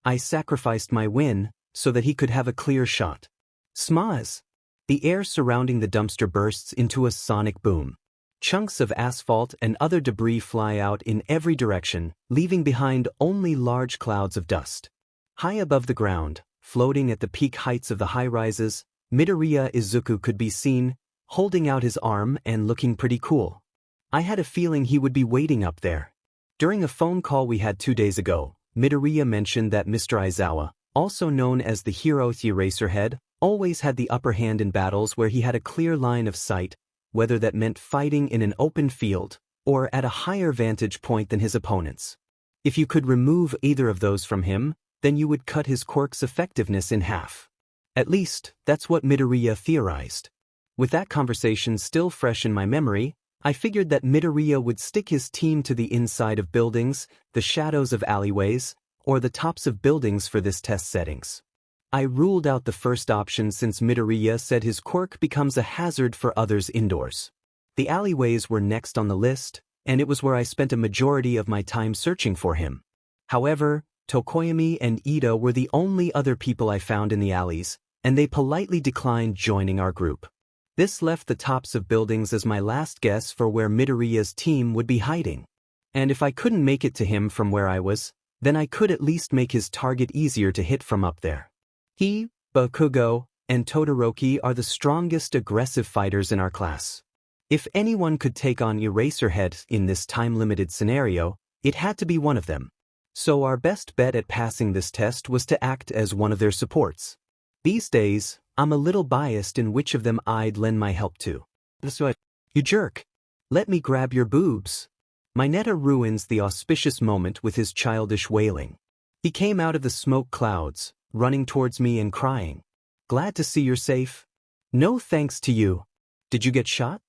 A: I sacrificed my win so that he could have a clear shot. Smaz! The air surrounding the dumpster bursts into a sonic boom. Chunks of asphalt and other debris fly out in every direction, leaving behind only large clouds of dust. High above the ground, floating at the peak heights of the high-rises, Midoriya Izuku could be seen, holding out his arm and looking pretty cool. I had a feeling he would be waiting up there. During a phone call we had 2 days ago, Midoriya mentioned that Mr. Aizawa, also known as the hero Eraserhead, always had the upper hand in battles where he had a clear line of sight, whether that meant fighting in an open field or at a higher vantage point than his opponents. If you could remove either of those from him, then you would cut his quirk's effectiveness in half. At least, that's what Midoriya theorized. With that conversation still fresh in my memory, I figured that Midoriya would stick his team to the inside of buildings, the shadows of alleyways, or the tops of buildings for this test settings. I ruled out the first option since Midoriya said his quirk becomes a hazard for others indoors. The alleyways were next on the list, and it was where I spent a majority of my time searching for him. However, Tokoyami and Ida were the only other people I found in the alleys, and they politely declined joining our group. This left the tops of buildings as my last guess for where Midoriya's team would be hiding. And if I couldn't make it to him from where I was, then I could at least make his target easier to hit from up there. He, Bakugo, and Todoroki are the strongest aggressive fighters in our class. If anyone could take on Eraserhead in this time-limited scenario, it had to be one of them. So our best bet at passing this test was to act as one of their supports. These days, I'm a little biased in which of them I'd lend my help to. So you jerk. Let me grab your boobs. Mineta ruins the auspicious moment with his childish wailing. He came out of the smoke clouds, running towards me and crying. Glad to see you're safe. No thanks to you. Did you get shot?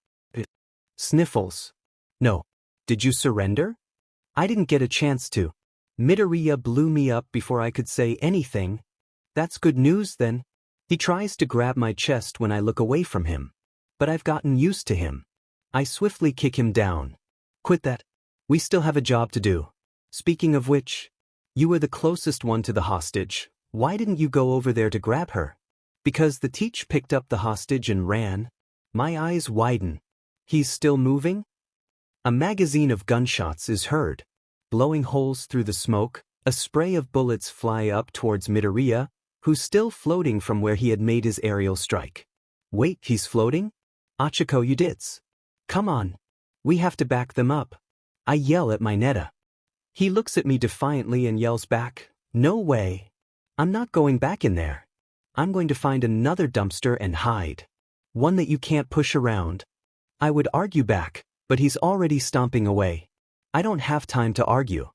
A: Sniffles. No. Did you surrender? I didn't get a chance to. Midoriya blew me up before I could say anything. That's good news then. He tries to grab my chest when I look away from him. But I've gotten used to him. I swiftly kick him down. Quit that. We still have a job to do. Speaking of which, you were the closest one to the hostage. Why didn't you go over there to grab her? Because the teach picked up the hostage and ran. My eyes widen. He's still moving? A magazine of gunshots is heard. Blowing holes through the smoke, a spray of bullets fly up towards Midoriya, who's still floating from where he had made his aerial strike. Wait, he's floating? Achiko, you dits. Come on. We have to back them up. I yell at Mineta. He looks at me defiantly and yells back, no way. I'm not going back in there. I'm going to find another dumpster and hide. One that you can't push around. I would argue back, but he's already stomping away. I don't have time to argue.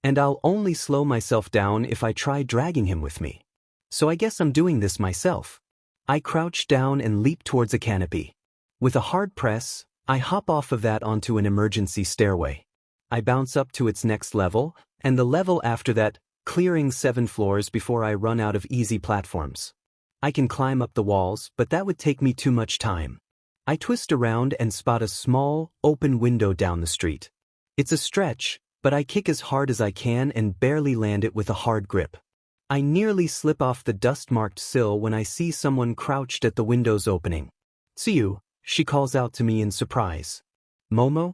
A: And I'll only slow myself down if I try dragging him with me. So I guess I'm doing this myself. I crouch down and leap towards a canopy. With a hard press, I hop off of that onto an emergency stairway. I bounce up to its next level, and the level after that, clearing 7 floors before I run out of easy platforms. I can climb up the walls, but that would take me too much time. I twist around and spot a small, open window down the street. It's a stretch, but I kick as hard as I can and barely land it with a hard grip. I nearly slip off the dust-marked sill when I see someone crouched at the window's opening. "See you," she calls out to me in surprise. "Momo?"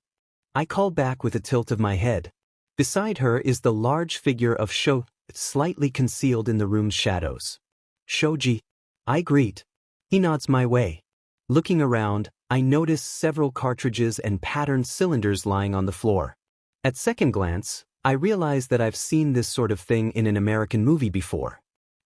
A: I call back with a tilt of my head. Beside her is the large figure of slightly concealed in the room's shadows. "Shoji." I greet. He nods my way. Looking around, I notice several cartridges and patterned cylinders lying on the floor. At second glance, I realize that I've seen this sort of thing in an American movie before.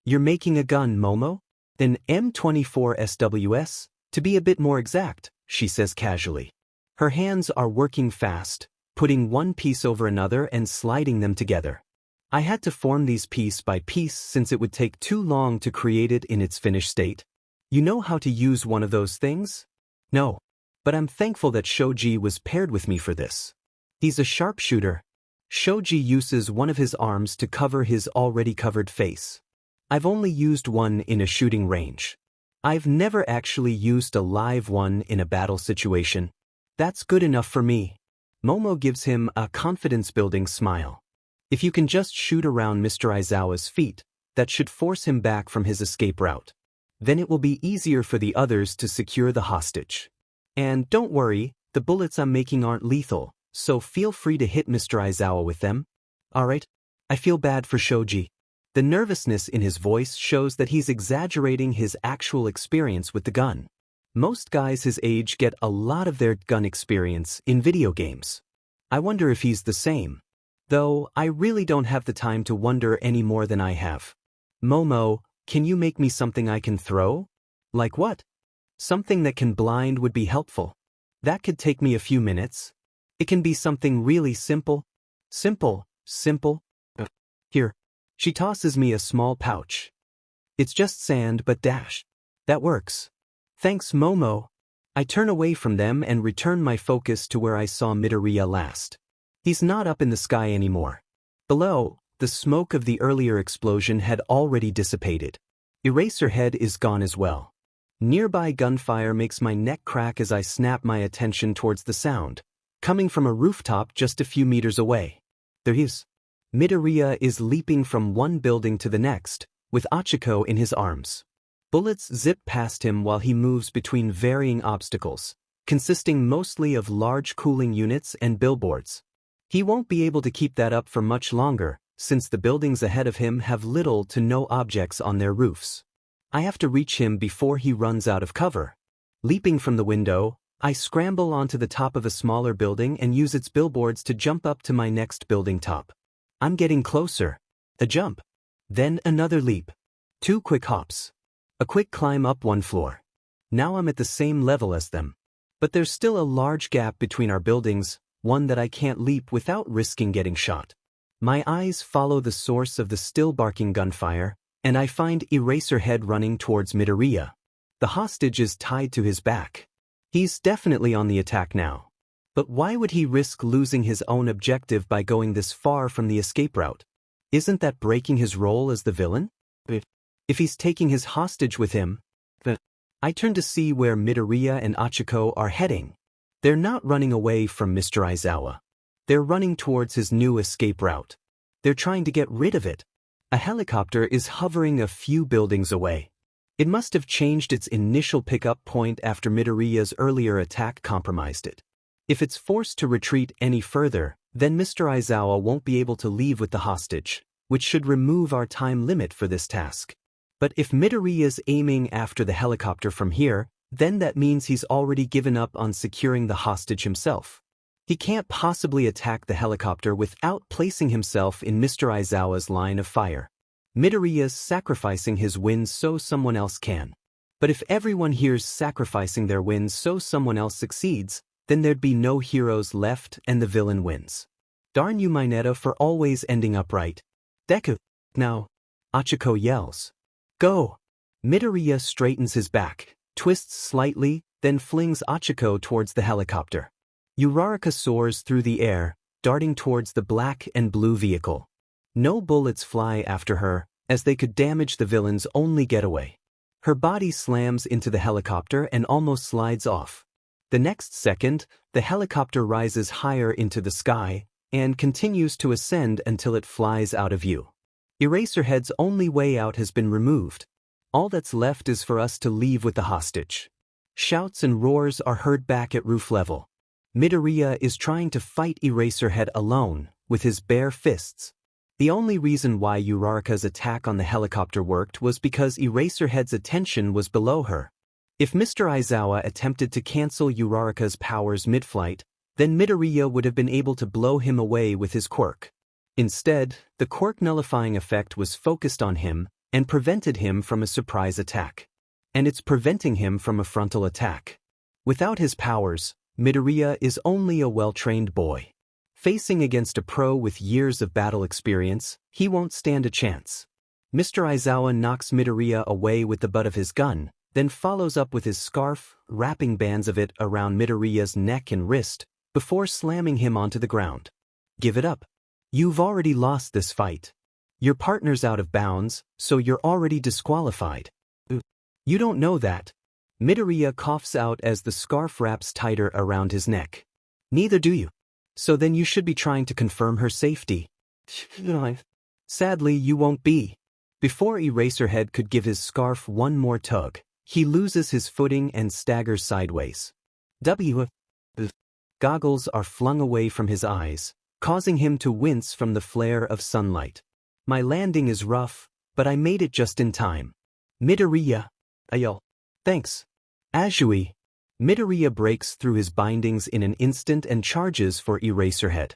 A: "You're making a gun, Momo?" "An M24 SWS, to be a bit more exact," she says casually. Her hands are working fast, putting one piece over another and sliding them together. I had to form these piece by piece since it would take too long to create it in its finished state. "You know how to use one of those things?" "No. But I'm thankful that Shoji was paired with me for this. He's a sharpshooter." Shoji uses one of his arms to cover his already covered face. I've only used one in a shooting range. I've never actually used a live one in a battle situation. That's good enough for me. Momo gives him a confidence-building smile. "If you can just shoot around Mr. Aizawa's feet, that should force him back from his escape route. Then it will be easier for the others to secure the hostage. And don't worry, the bullets I'm making aren't lethal, so feel free to hit Mr. Aizawa with them." "Alright." I feel bad for Shoji. The nervousness in his voice shows that he's exaggerating his actual experience with the gun. Most guys his age get a lot of their gun experience in video games. I wonder if he's the same. Though, I really don't have the time to wonder any more than I have. "Momo, can you make me something I can throw?" "Like what?" "Something that can blind would be helpful. That could take me a few minutes. It can be something really simple." Simple. Here." She tosses me a small pouch. "It's just sand but dash. That works." "Thanks, Momo." I turn away from them and return my focus to where I saw Midoriya last. He's not up in the sky anymore. Below, the smoke of the earlier explosion had already dissipated. Eraserhead is gone as well. Nearby gunfire makes my neck crack as I snap my attention towards the sound, coming from a rooftop just a few meters away. There he is. Midoriya is leaping from one building to the next, with Achiko in his arms. Bullets zip past him while he moves between varying obstacles, consisting mostly of large cooling units and billboards. He won't be able to keep that up for much longer, since the buildings ahead of him have little to no objects on their roofs. I have to reach him before he runs out of cover. Leaping from the window, I scramble onto the top of a smaller building and use its billboards to jump up to my next building top. I'm getting closer. A jump. Then another leap. 2 quick hops. A quick climb up 1 floor. Now I'm at the same level as them. But there's still a large gap between our buildings, one that I can't leap without risking getting shot. My eyes follow the source of the still barking gunfire, and I find Eraserhead running towards Midoriya. The hostage is tied to his back. He's definitely on the attack now. But why would he risk losing his own objective by going this far from the escape route? Isn't that breaking his role as the villain? If he's taking his hostage with him, I turn to see where Midoriya and Achiko are heading. They're not running away from Mr. Aizawa. They're running towards his new escape route. They're trying to get rid of it. A helicopter is hovering a few buildings away. It must have changed its initial pickup point after Midoriya's earlier attack compromised it. If it's forced to retreat any further, then Mr. Aizawa won't be able to leave with the hostage, which should remove our time limit for this task. But if Midoriya's aiming after the helicopter from here, then that means he's already given up on securing the hostage himself. He can't possibly attack the helicopter without placing himself in Mr. Aizawa's line of fire. Midoriya's sacrificing his wins so someone else can. But if everyone here's sacrificing their wins so someone else succeeds, then there'd be no heroes left and the villain wins. Darn you, Mineta, for always ending up right. Deku. Now. Achiko yells. Go. Midoriya straightens his back, twists slightly, then flings Achiko towards the helicopter. Uraraka soars through the air, darting towards the black and blue vehicle. No bullets fly after her, as they could damage the villain's only getaway. Her body slams into the helicopter and almost slides off. The next second, the helicopter rises higher into the sky and continues to ascend until it flies out of view. Eraserhead's only way out has been removed. All that's left is for us to leave with the hostage. Shouts and roars are heard back at roof level. Midoriya is trying to fight Eraserhead alone, with his bare fists. The only reason why Uraraka's attack on the helicopter worked was because Eraserhead's attention was below her. If Mr. Aizawa attempted to cancel Uraraka's powers mid-flight, then Midoriya would have been able to blow him away with his quirk. Instead, the quirk nullifying effect was focused on him and prevented him from a surprise attack. And it's preventing him from a frontal attack. Without his powers, Midoriya is only a well-trained boy. Facing against a pro with years of battle experience, he won't stand a chance. Mr. Aizawa knocks Midoriya away with the butt of his gun, then follows up with his scarf, wrapping bands of it around Midoriya's neck and wrist, before slamming him onto the ground. Give it up. You've already lost this fight. Your partner's out of bounds, so you're already disqualified. You don't know that. Midoriya coughs out as the scarf wraps tighter around his neck. Neither do you. So then you should be trying to confirm her safety. Sadly, you won't be. Before Eraserhead could give his scarf one more tug, he loses his footing and staggers sideways. Goggles are flung away from his eyes, causing him to wince from the flare of sunlight. My landing is rough, but I made it just in time. Midoriya. Ayo. Thanks. Asui. Midoriya breaks through his bindings in an instant and charges for Eraserhead.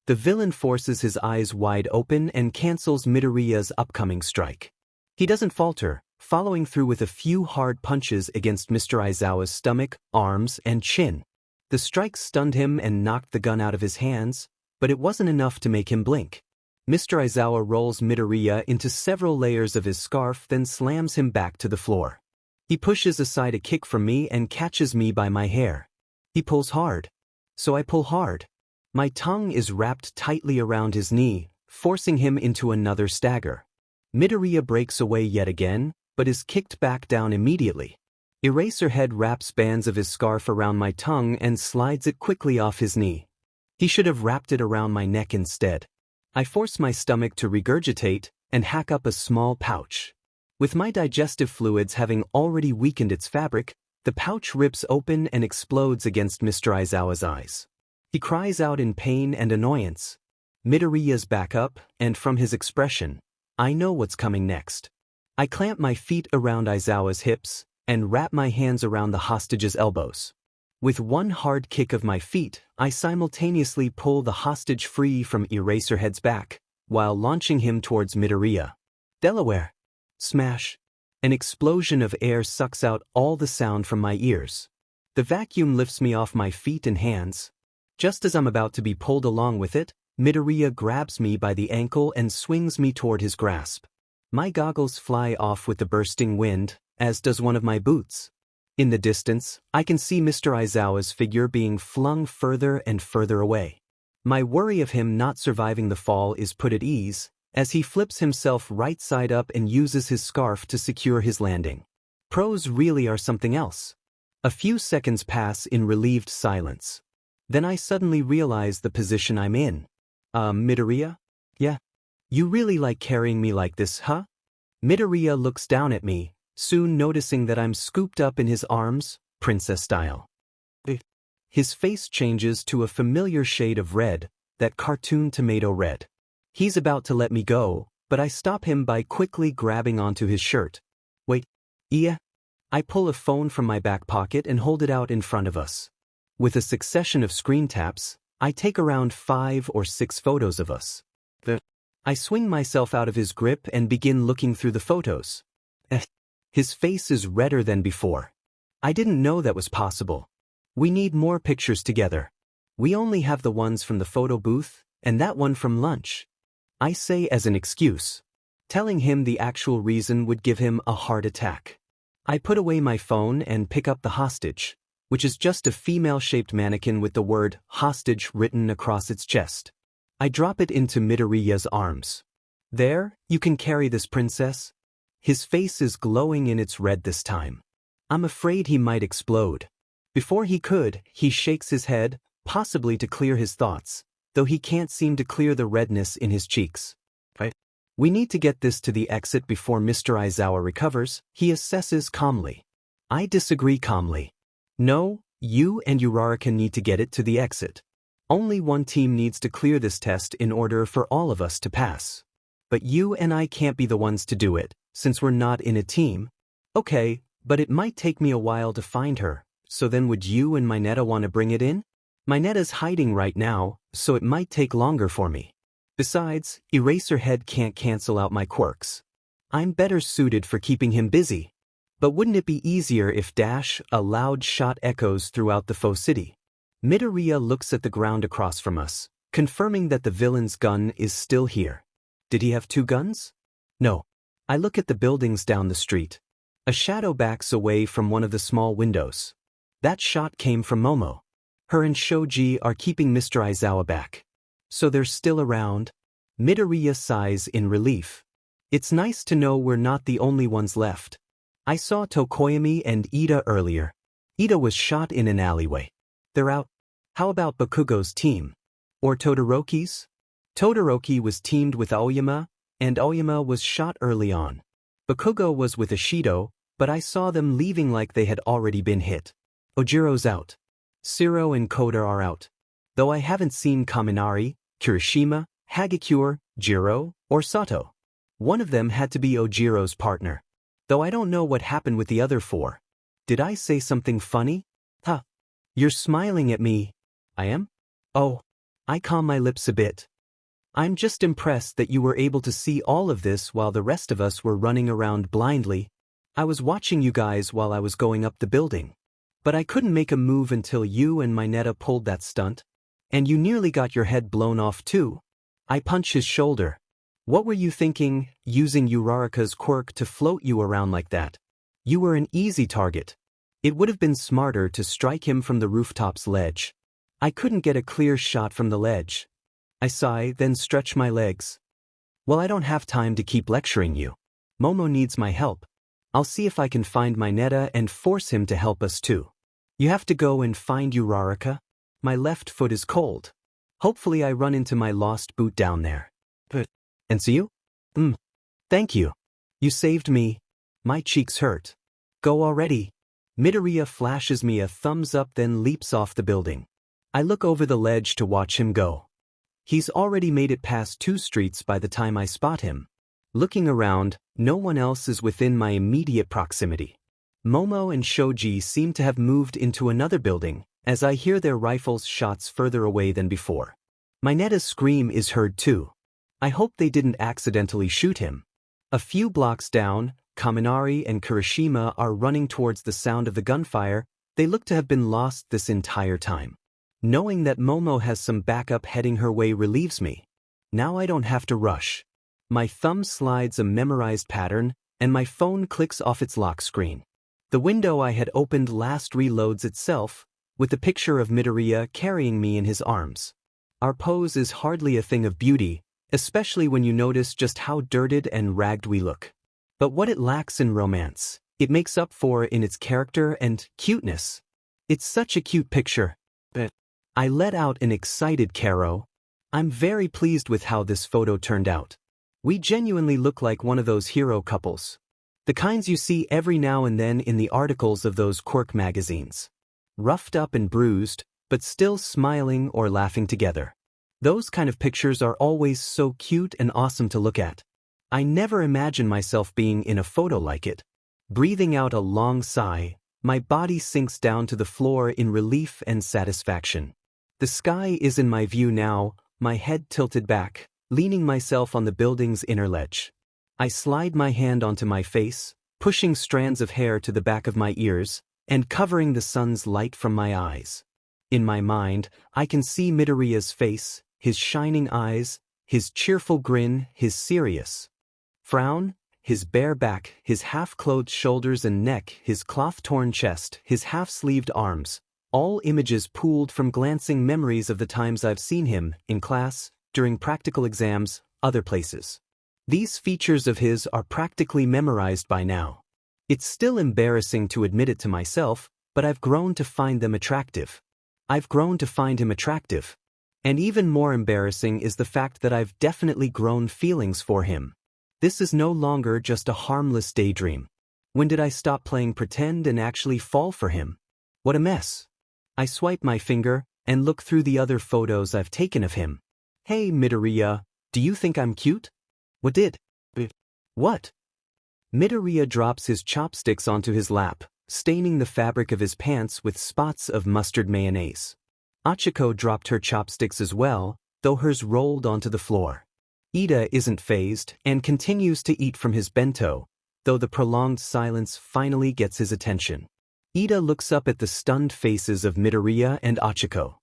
A: The villain forces his eyes wide open and cancels Midoriya's upcoming strike. He doesn't falter, following through with a few hard punches against Mr. Aizawa's stomach, arms, and chin. The strike stunned him and knocked the gun out of his hands, but it wasn't enough to make him blink. Mr. Aizawa rolls Midoriya into several layers of his scarf, then slams him back to the floor. He pushes aside a kick from me and catches me by my hair. He pulls hard. So I pull hard. My tongue is wrapped tightly around his knee, forcing him into another stagger. Midoriya breaks away yet again, but is kicked back down immediately. Eraserhead wraps bands of his scarf around my tongue and slides it quickly off his knee. He should have wrapped it around my neck instead. I force my stomach to regurgitate and hack up a small pouch. With my digestive fluids having already weakened its fabric, the pouch rips open and explodes against Mr. Aizawa's eyes. He cries out in pain and annoyance. Midoriya's back up, and from his expression, I know what's coming next. I clamp my feet around Aizawa's hips and wrap my hands around the hostage's elbows. With one hard kick of my feet, I simultaneously pull the hostage free from Eraserhead's back, while launching him towards Midoriya. Delaware. Smash. An explosion of air sucks out all the sound from my ears. The vacuum lifts me off my feet and hands. Just as I'm about to be pulled along with it, Midoriya grabs me by the ankle and swings me toward his grasp. My goggles fly off with the bursting wind, as does one of my boots. In the distance, I can see Mr. Aizawa's figure being flung further and further away. My worry of him not surviving the fall is put at ease, as he flips himself right side up and uses his scarf to secure his landing. Pros really are something else. A few seconds pass in relieved silence. Then I suddenly realize the position I'm in. Midoriya? Yeah. You really like carrying me like this, huh? Midoriya looks down at me, soon noticing that I'm scooped up in his arms, princess style. His face changes to a familiar shade of red, that cartoon tomato red. He's about to let me go, but I stop him by quickly grabbing onto his shirt. Wait, yeah? I pull a phone from my back pocket and hold it out in front of us. With a succession of screen taps, I take around 5 or 6 photos of us. I swing myself out of his grip and begin looking through the photos. His face is redder than before. I didn't know that was possible. We need more pictures together. We only have the ones from the photo booth, and that one from lunch. I say as an excuse. Telling him the actual reason would give him a heart attack. I put away my phone and pick up the hostage, which is just a female-shaped mannequin with the word hostage written across its chest. I drop it into Midoriya's arms. There, you can carry this, princess. His face is glowing in its red this time. I'm afraid he might explode. Before he could, he shakes his head, possibly to clear his thoughts, though he can't seem to clear the redness in his cheeks. We need to get this to the exit before Mr. Aizawa recovers, he assesses calmly. I disagree calmly. No, you and Uraraka need to get it to the exit. Only one team needs to clear this test in order for all of us to pass. But you and I can't be the ones to do it, since we're not in a team. Okay, but it might take me a while to find her, so then would you and Mineta want to bring it in? Mineta's hiding right now, so it might take longer for me. Besides, Eraserhead can't cancel out my quirks. I'm better suited for keeping him busy. But wouldn't it be easier if a loud shot echoes throughout the faux city? Midoriya looks at the ground across from us, confirming that the villain's gun is still here. Did he have 2 guns? No. I look at the buildings down the street. A shadow backs away from one of the small windows. That shot came from Momo. Her and Shoji are keeping Mr. Aizawa back. So they're still around? Midoriya sighs in relief. It's nice to know we're not the only ones left. I saw Tokoyami and Ida earlier. Ida was shot in an alleyway. They're out. How about Bakugo's team? Or Todoroki's? Todoroki was teamed with Aoyama, and Aoyama was shot early on. Bakugo was with Ishido, but I saw them leaving like they had already been hit. Ojiro's out. Shiro and Koda are out. Though I haven't seen Kaminari, Kirishima, Hagakure, Jiro, or Sato. One of them had to be Ojiro's partner. Though I don't know what happened with the other 4. Did I say something funny? Huh. You're smiling at me. I am? Oh. I calm my lips a bit. I'm just impressed that you were able to see all of this while the rest of us were running around blindly. I was watching you guys while I was going up the building. But I couldn't make a move until you and Mineta pulled that stunt. And you nearly got your head blown off too. I punch his shoulder. What were you thinking, using Uraraka's quirk to float you around like that? You were an easy target. It would have been smarter to strike him from the rooftop's ledge. I couldn't get a clear shot from the ledge. I sigh, then stretch my legs. Well, I don't have time to keep lecturing you. Momo needs my help. I'll see if I can find Mineta and force him to help us too. You have to go and find Uraraka? My left foot is cold. Hopefully I run into my lost boot down there. And see you? Thank you. You saved me. My cheeks hurt. Go already. Midoriya flashes me a thumbs up then leaps off the building. I look over the ledge to watch him go. He's already made it past 2 streets by the time I spot him. Looking around, no one else is within my immediate proximity. Momo and Shoji seem to have moved into another building, as I hear their rifles' shots further away than before. Mineta's scream is heard too. I hope they didn't accidentally shoot him. A few blocks down, Kaminari and Kirishima are running towards the sound of the gunfire. They look to have been lost this entire time. Knowing that Momo has some backup heading her way relieves me. Now I don't have to rush. My thumb slides a memorized pattern, and my phone clicks off its lock screen. The window I had opened last reloads itself, with the picture of Midoriya carrying me in his arms. Our pose is hardly a thing of beauty, especially when you notice just how dirted and ragged we look. But what it lacks in romance, it makes up for in its character and cuteness. It's such a cute picture. I let out an excited Caro. I'm very pleased with how this photo turned out. We genuinely look like one of those hero couples. The kinds you see every now and then in the articles of those quirk magazines. Roughed up and bruised, but still smiling or laughing together. Those kind of pictures are always so cute and awesome to look at. I never imagine myself being in a photo like it. Breathing out a long sigh, my body sinks down to the floor in relief and satisfaction. The sky is in my view now, my head tilted back, leaning myself on the building's inner ledge. I slide my hand onto my face, pushing strands of hair to the back of my ears, and covering the sun's light from my eyes. In my mind, I can see Midoriya's face, his shining eyes, his cheerful grin, his serious frown, his bare back, his half-clothed shoulders and neck, his cloth-torn chest, his half-sleeved arms, all images pooled from glancing memories of the times I've seen him, in class, during practical exams, other places. These features of his are practically memorized by now. It's still embarrassing to admit it to myself, but I've grown to find them attractive. I've grown to find him attractive. And even more embarrassing is the fact that I've definitely grown feelings for him. This is no longer just a harmless daydream. When did I stop playing pretend and actually fall for him? What a mess. I swipe my finger and look through the other photos I've taken of him. Hey Midoriya, do you think I'm cute? What? Midoriya drops his chopsticks onto his lap, staining the fabric of his pants with spots of mustard mayonnaise. Achiko dropped her chopsticks as well, though hers rolled onto the floor. Ida isn't fazed and continues to eat from his bento, though the prolonged silence finally gets his attention. Ida looks up at the stunned faces of Midoriya and Achiko.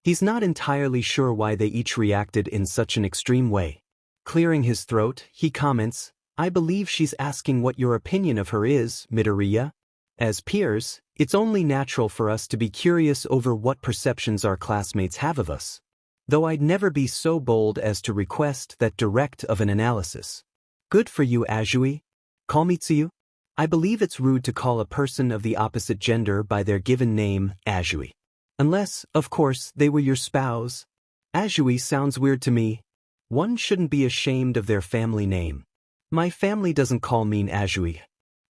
A: He's not entirely sure why they each reacted in such an extreme way. Clearing his throat, he comments, I believe she's asking what your opinion of her is, Midoriya. As peers, it's only natural for us to be curious over what perceptions our classmates have of us. Though I'd never be so bold as to request that direct of an analysis. Good for you, Asui. Call me Tsuyu. I believe it's rude to call a person of the opposite gender by their given name, Asui. Unless, of course, they were your spouse. Asui sounds weird to me. One shouldn't be ashamed of their family name. My family doesn't call me Asui.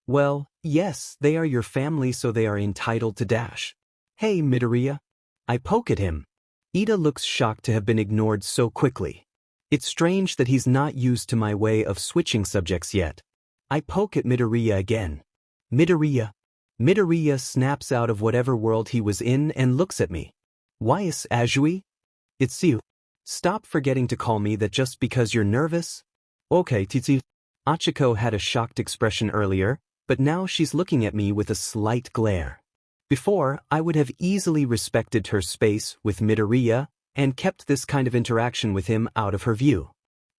A: Well, yes, they are your family, so they are entitled to dash. Hey, Midoriya. I poke at him. Ida looks shocked to have been ignored so quickly. It's strange that he's not used to my way of switching subjects yet. I poke at Midoriya again. Midoriya. Midoriya snaps out of whatever world he was in and looks at me. Why is Asui? It's you. Stop forgetting to call me that just because you're nervous. Okay, Titsu. Achiko had a shocked expression earlier, but now she's looking at me with a slight glare. Before, I would have easily respected her space with Midoriya and kept this kind of interaction with him out of her view.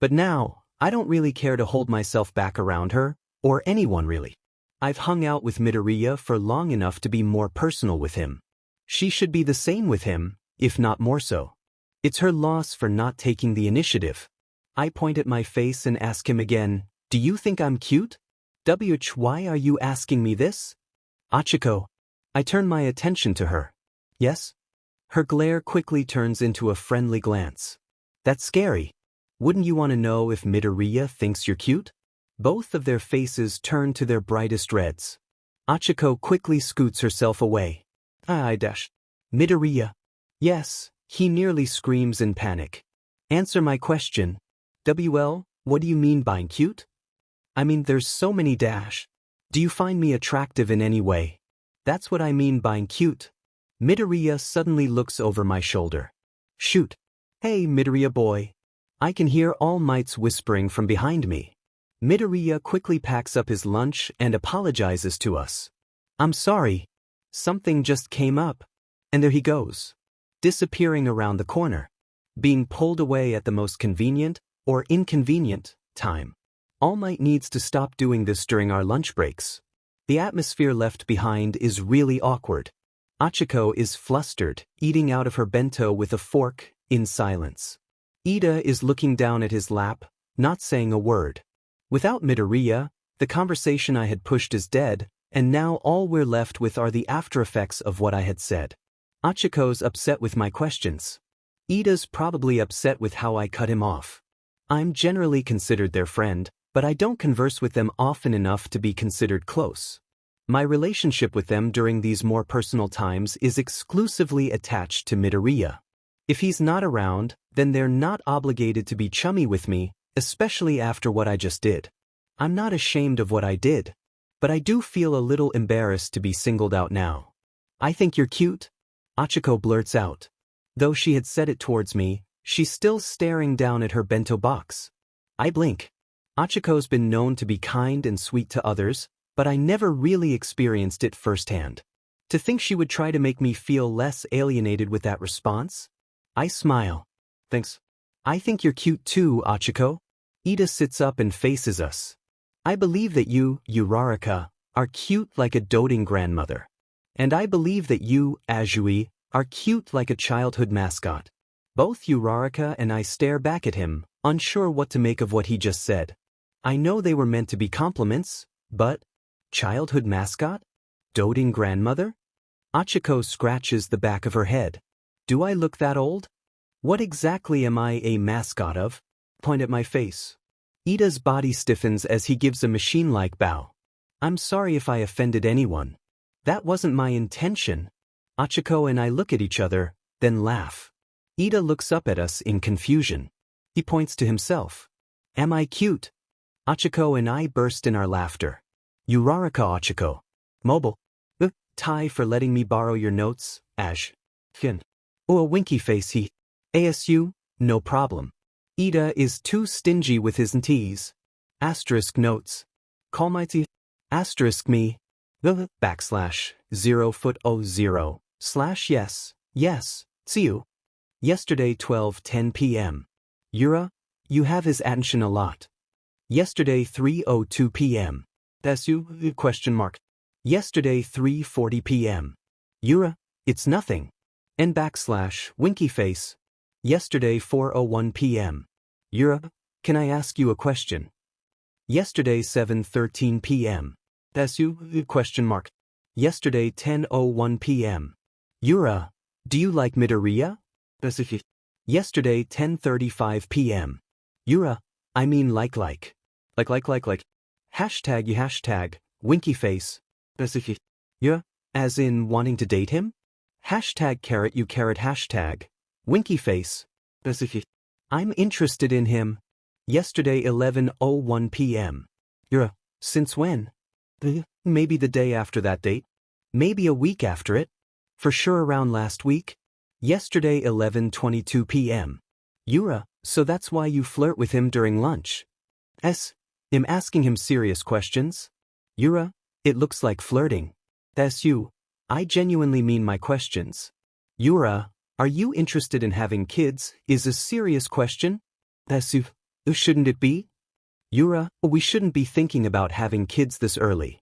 A: But now, I don't really care to hold myself back around her, or anyone really. I've hung out with Midoriya for long enough to be more personal with him. She should be the same with him, if not more so. It's her loss for not taking the initiative. I point at my face and ask him again, do you think I'm cute? Why are you asking me this? Achiko. I turn my attention to her. Yes? Her glare quickly turns into a friendly glance. That's scary. Wouldn't you want to know if Midoriya thinks you're cute? Both of their faces turn to their brightest reds. Achiko quickly scoots herself away. Midoriya. Yes, he nearly screams in panic. Answer my question. WL, what do you mean by cute? I mean, there's so many dash. Do you find me attractive in any way? That's what I mean by cute. Midoriya suddenly looks over my shoulder. Shoot. Hey, Midoriya boy. I can hear All Might's whispering from behind me. Midoriya quickly packs up his lunch and apologizes to us. I'm sorry. Something just came up. And there he goes. Disappearing around the corner. Being pulled away at the most convenient, or inconvenient, time. All Might needs to stop doing this during our lunch breaks. The atmosphere left behind is really awkward. Achiko is flustered, eating out of her bento with a fork, in silence. Ida is looking down at his lap, not saying a word. Without Midoriya, the conversation I had pushed is dead, and now all we're left with are the aftereffects of what I had said. Achiko's upset with my questions. Ida's probably upset with how I cut him off. I'm generally considered their friend, but I don't converse with them often enough to be considered close. My relationship with them during these more personal times is exclusively attached to Midoriya. If he's not around, then they're not obligated to be chummy with me, especially after what I just did. I'm not ashamed of what I did, but I do feel a little embarrassed to be singled out now. I think you're cute, Achiko blurts out. Though she had said it towards me, she's still staring down at her bento box. I blink. Achiko's been known to be kind and sweet to others, but I never really experienced it firsthand. To think she would try to make me feel less alienated with that response? I smile. Thanks. I think you're cute too, Achiko. Ida sits up and faces us. I believe that you, Uraraka, are cute like a doting grandmother. And I believe that you, Asui, are cute like a childhood mascot. Both Uraraka and I stare back at him, unsure what to make of what he just said. I know they were meant to be compliments, but childhood mascot? Doting grandmother? Achiko scratches the back of her head. Do I look that old? What exactly am I a mascot of? Point at my face. Ida's body stiffens as he gives a machine-like bow. I'm sorry if I offended anyone. That wasn't my intention. Achiko and I look at each other, then laugh. Ida looks up at us in confusion. He points to himself. Am I cute? Achiko and I burst in our laughter. Uraraka Achiko. Mobile. Tai for letting me borrow your notes, Ash. Fin. Oh, a winky face he. ASU, no problem. Ida is too stingy with his nts. Asterisk notes. Call my t. Asterisk me. Backslash 0 slash yes, see you. Yesterday 12:10 p.m. Yura, you have his attention a lot. Yesterday 3:02 p.m. That's you? Question mark. Yesterday 3:40 p.m. Yura, it's nothing. And backslash winky face. Yesterday 4:01 p.m. Yura, can I ask you a question? Yesterday 7:13 p.m. That's you? Question mark. Yesterday 10:01 p.m. Yura, do you like Midoriya? Specific. Yesterday 10:35 p.m. Yura, I mean like. Hashtag you hashtag, winky face. Specific. Yeah, as in wanting to date him? Hashtag carrot you carrot hashtag, winky face. Specific. I'm interested in him. Yesterday 11:01 p.m. Yura, since when? Maybe the day after that date. Maybe a week after it. For sure around last week. Yesterday 11:22 p.m. Yura, so that's why you flirt with him during lunch. I'm asking him serious questions. Yura, it looks like flirting. That's you. I genuinely mean my questions. Yura, are you interested in having kids? Is a serious question. That's you. Shouldn't it be? Yura, we shouldn't be thinking about having kids this early.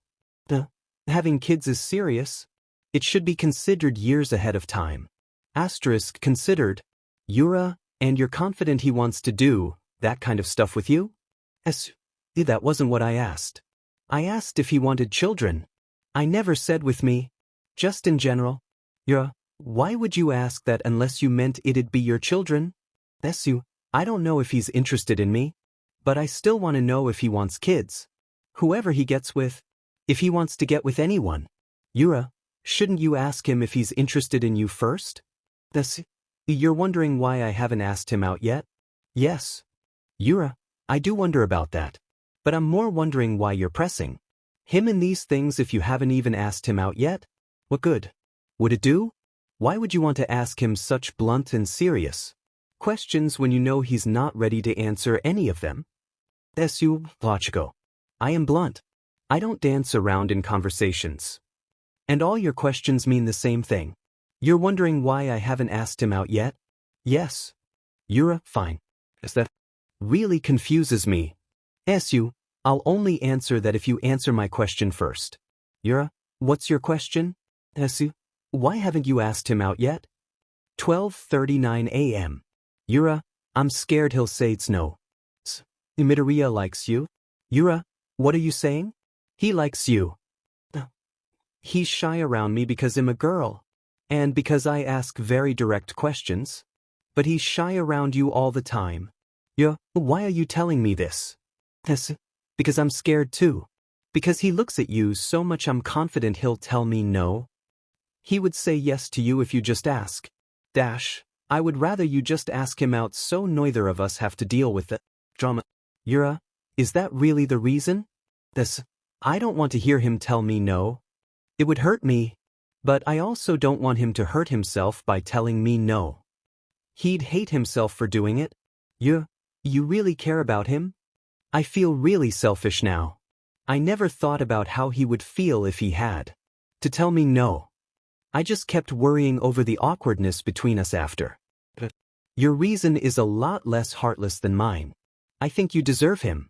A: Having kids is serious. It should be considered years ahead of time. Asterisk considered. Yura, and you're confident he wants to do that kind of stuff with you? That wasn't what I asked. I asked if he wanted children. I never said with me. Just in general. Yura, why would you ask that unless you meant it'd be your children? Esu, I don't know if he's interested in me. But I still want to know if he wants kids. Whoever he gets with. If he wants to get with anyone. Yura, shouldn't you ask him if he's interested in you first? You're wondering why I haven't asked him out yet? Yes. Yura, I do wonder about that. But I'm more wondering why you're pressing him in these things if you haven't even asked him out yet? What good would it do? Why would you want to ask him such blunt and serious questions when you know he's not ready to answer any of them? Esu, Logico. I am blunt. I don't dance around in conversations. And all your questions mean the same thing. You're wondering why I haven't asked him out yet? Yes. Yura, fine. That really confuses me. Esu, I'll only answer that if you answer my question first. Yura, what's your question? Esu, why haven't you asked him out yet? 12:39 a.m. Yura, I'm scared he'll say it's no. Midoriya likes you. Yura, what are you saying? He likes you. He's shy around me because I'm a girl. And because I ask very direct questions. But he's shy around you all the time. Yeah, why are you telling me this? Because I'm scared too. Because he looks at you so much I'm confident he'll tell me no. He would say yes to you if you just ask. I would rather you just ask him out so neither of us have to deal with the drama. Yura, is that really the reason? I don't want to hear him tell me no. It would hurt me. But I also don't want him to hurt himself by telling me no. He'd hate himself for doing it. You really care about him? I feel really selfish now. I never thought about how he would feel if he had to tell me no. I just kept worrying over the awkwardness between us after. Your reason is a lot less heartless than mine. I think you deserve him.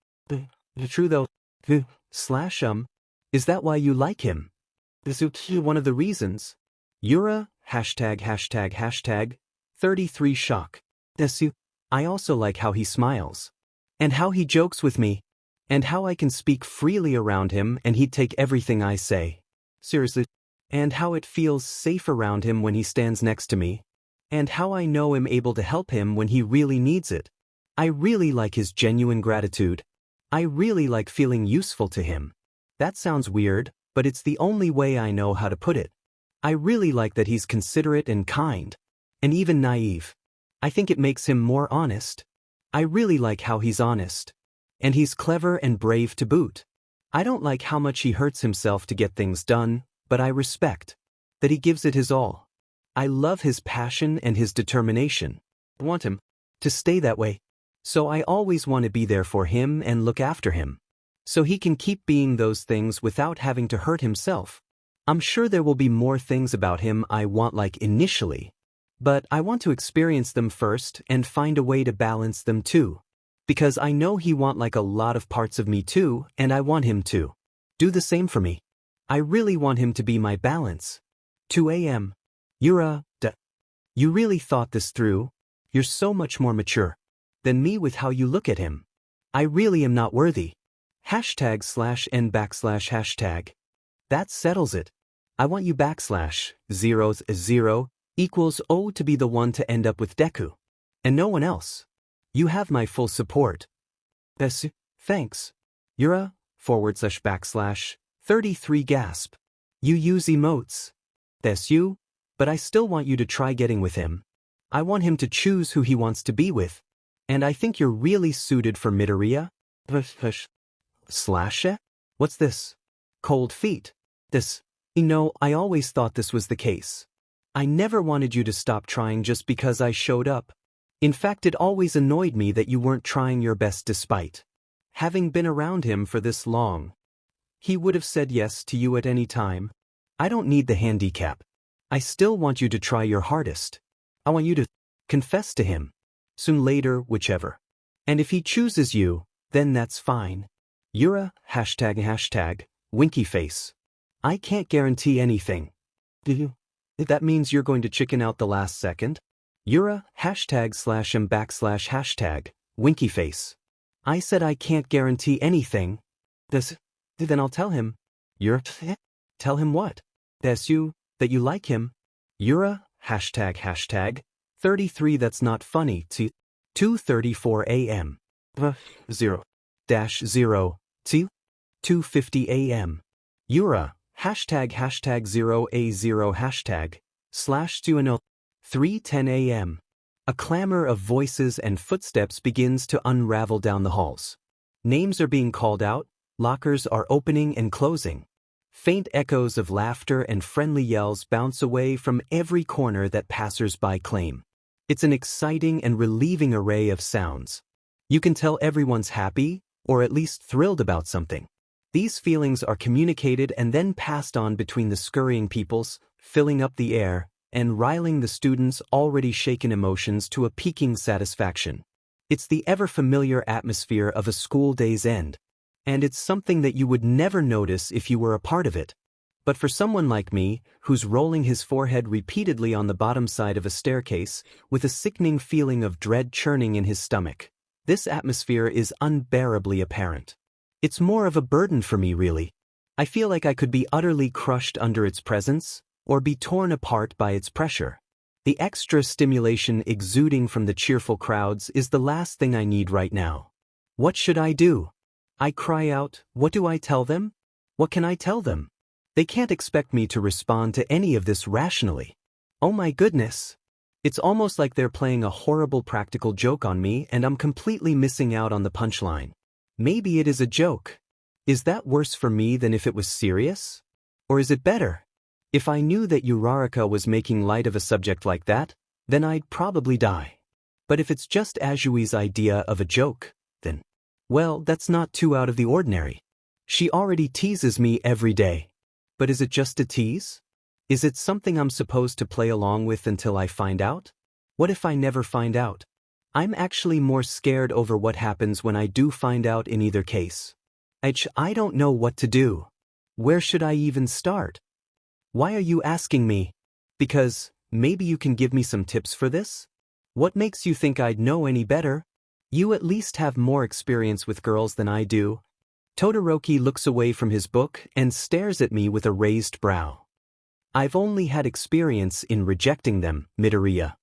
A: True though. Slash is that why you like him? This is one of the reasons. Yura, ####, 33 shock. Desu, I also like how he smiles. And how he jokes with me. And how I can speak freely around him and he'd take everything I say. Seriously. And how it feels safe around him when he stands next to me. And how I know I'm able to help him when he really needs it. I really like his genuine gratitude. I really like feeling useful to him. That sounds weird, but it's the only way I know how to put it. I really like that he's considerate and kind. And even naive. I think it makes him more honest. I really like how he's honest. And he's clever and brave to boot. I don't like how much he hurts himself to get things done, but I respect that he gives it his all. I love his passion and his determination. I want him to stay that way. So I always want to be there for him and look after him. So he can keep being those things without having to hurt himself. I'm sure there will be more things about him I want like initially. But I want to experience them first and find a way to balance them too. Because I know he want like a lot of parts of me too, and I want him to do the same for me. I really want him to be my balance. 2 a.m. Yura, you really thought this through? You're so much more mature than me with how you look at him. I really am not worthy. #/n/#. That settles it. I want you \0 equals O to be the one to end up with Deku. And no one else. You have my full support. Desu, thanks. Yura, // 33 gasp. You use emotes. Desu, but I still want you to try getting with him. I want him to choose who he wants to be with. And I think you're really suited for Midoriya. /? What's this? Cold feet. This. I always thought this was the case. I never wanted you to stop trying just because I showed up. In fact, it always annoyed me that you weren't trying your best despite having been around him for this long. He would have said yes to you at any time. I don't need the handicap. I still want you to try your hardest. I want you to confess to him. Soon later, whichever. And if he chooses you, then that's fine. Yura, ###, winky face. I can't guarantee anything. Do you? That means you're going to chicken out the last second? Yura, #/m/#, winky face. I said I can't guarantee anything. Then I'll tell him. Yura, tell him what? Desu, that you like him. Yura, ###, 33 that's not funny to 2:34 a.m. 0-0 to 2:50 a.m. Yura, ##0a0 /2 3:10 a.m. A clamor of voices and footsteps begins to unravel down the halls. Names are being called out, lockers are opening and closing. Faint echoes of laughter and friendly yells bounce away from every corner that passers-by claim. It's an exciting and relieving array of sounds. You can tell everyone's happy, or at least thrilled about something. These feelings are communicated and then passed on between the scurrying peoples, filling up the air, and riling the students' already shaken emotions to a peaking satisfaction. It's the ever-familiar atmosphere of a school day's end. And it's something that you would never notice if you were a part of it. But for someone like me, who's rolling his forehead repeatedly on the bottom side of a staircase, with a sickening feeling of dread churning in his stomach, this atmosphere is unbearably apparent. It's more of a burden for me, really. I feel like I could be utterly crushed under its presence, or be torn apart by its pressure. The extra stimulation exuding from the cheerful crowds is the last thing I need right now. What should I do? I cry out, what do I tell them? What can I tell them? They can't expect me to respond to any of this rationally. Oh my goodness. It's almost like they're playing a horrible practical joke on me and I'm completely missing out on the punchline. Maybe it is a joke. Is that worse for me than if it was serious? Or is it better? If I knew that Uraraka was making light of a subject like that, then I'd probably die. But if it's just Asui's idea of a joke, then, well, that's not too out of the ordinary. She already teases me every day. But is it just a tease? Is it something I'm supposed to play along with until I find out? What if I never find out? I'm actually more scared over what happens when I do find out in either case. I don't know what to do. Where should I even start? Why are you asking me? Because, maybe you can give me some tips for this? What makes you think I'd know any better? You at least have more experience with girls than I do. Todoroki looks away from his book and stares at me with a raised brow. I've only had experience in rejecting them, Midoriya.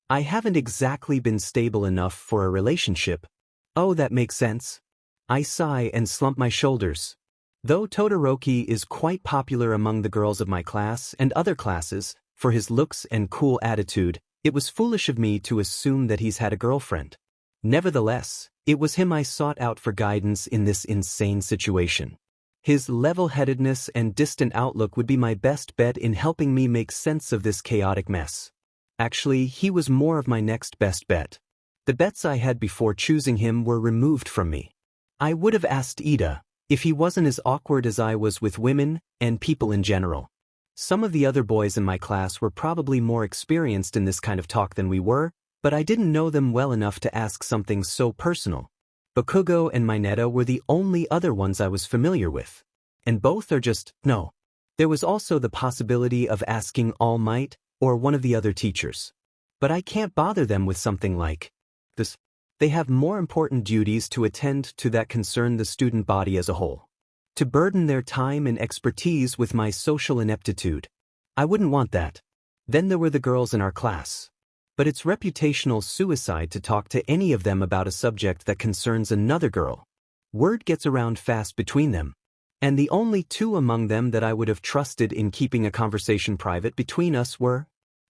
A: I haven't exactly been stable enough for a relationship. Oh, that makes sense. I sigh and slump my shoulders. Though Todoroki is quite popular among the girls of my class and other classes for his looks and cool attitude, it was foolish of me to assume that he's had a girlfriend. Nevertheless, it was him I sought out for guidance in this insane situation. His level-headedness and distant outlook would be my best bet in helping me make sense of this chaotic mess. Actually, he was more of my next best bet. The bets I had before choosing him were removed from me. I would have asked Ida, if he wasn't as awkward as I was with women and people in general. Some of the other boys in my class were probably more experienced in this kind of talk than we were, but I didn't know them well enough to ask something so personal. Bakugo and Mineta were the only other ones I was familiar with. And both are just, no. There was also the possibility of asking All Might or one of the other teachers. But I can't bother them with something like this. They have more important duties to attend to that concern the student body as a whole. To burden their time and expertise with my social ineptitude. I wouldn't want that. Then there were the girls in our class. But it's reputational suicide to talk to any of them about a subject that concerns another girl. Word gets around fast between them. And the only two among them that I would have trusted in keeping a conversation private between us were.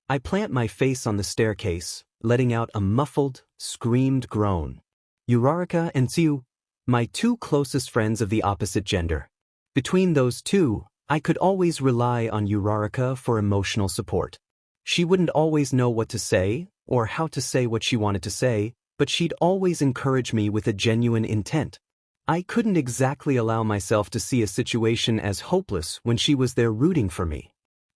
A: I plant my face on the staircase, letting out a muffled, screamed groan. Uraraka and Tsu, my two closest friends of the opposite gender. Between those two, I could always rely on Uraraka for emotional support. She wouldn't always know what to say, or how to say what she wanted to say, but she'd always encourage me with a genuine intent. I couldn't exactly allow myself to see a situation as hopeless when she was there rooting for me.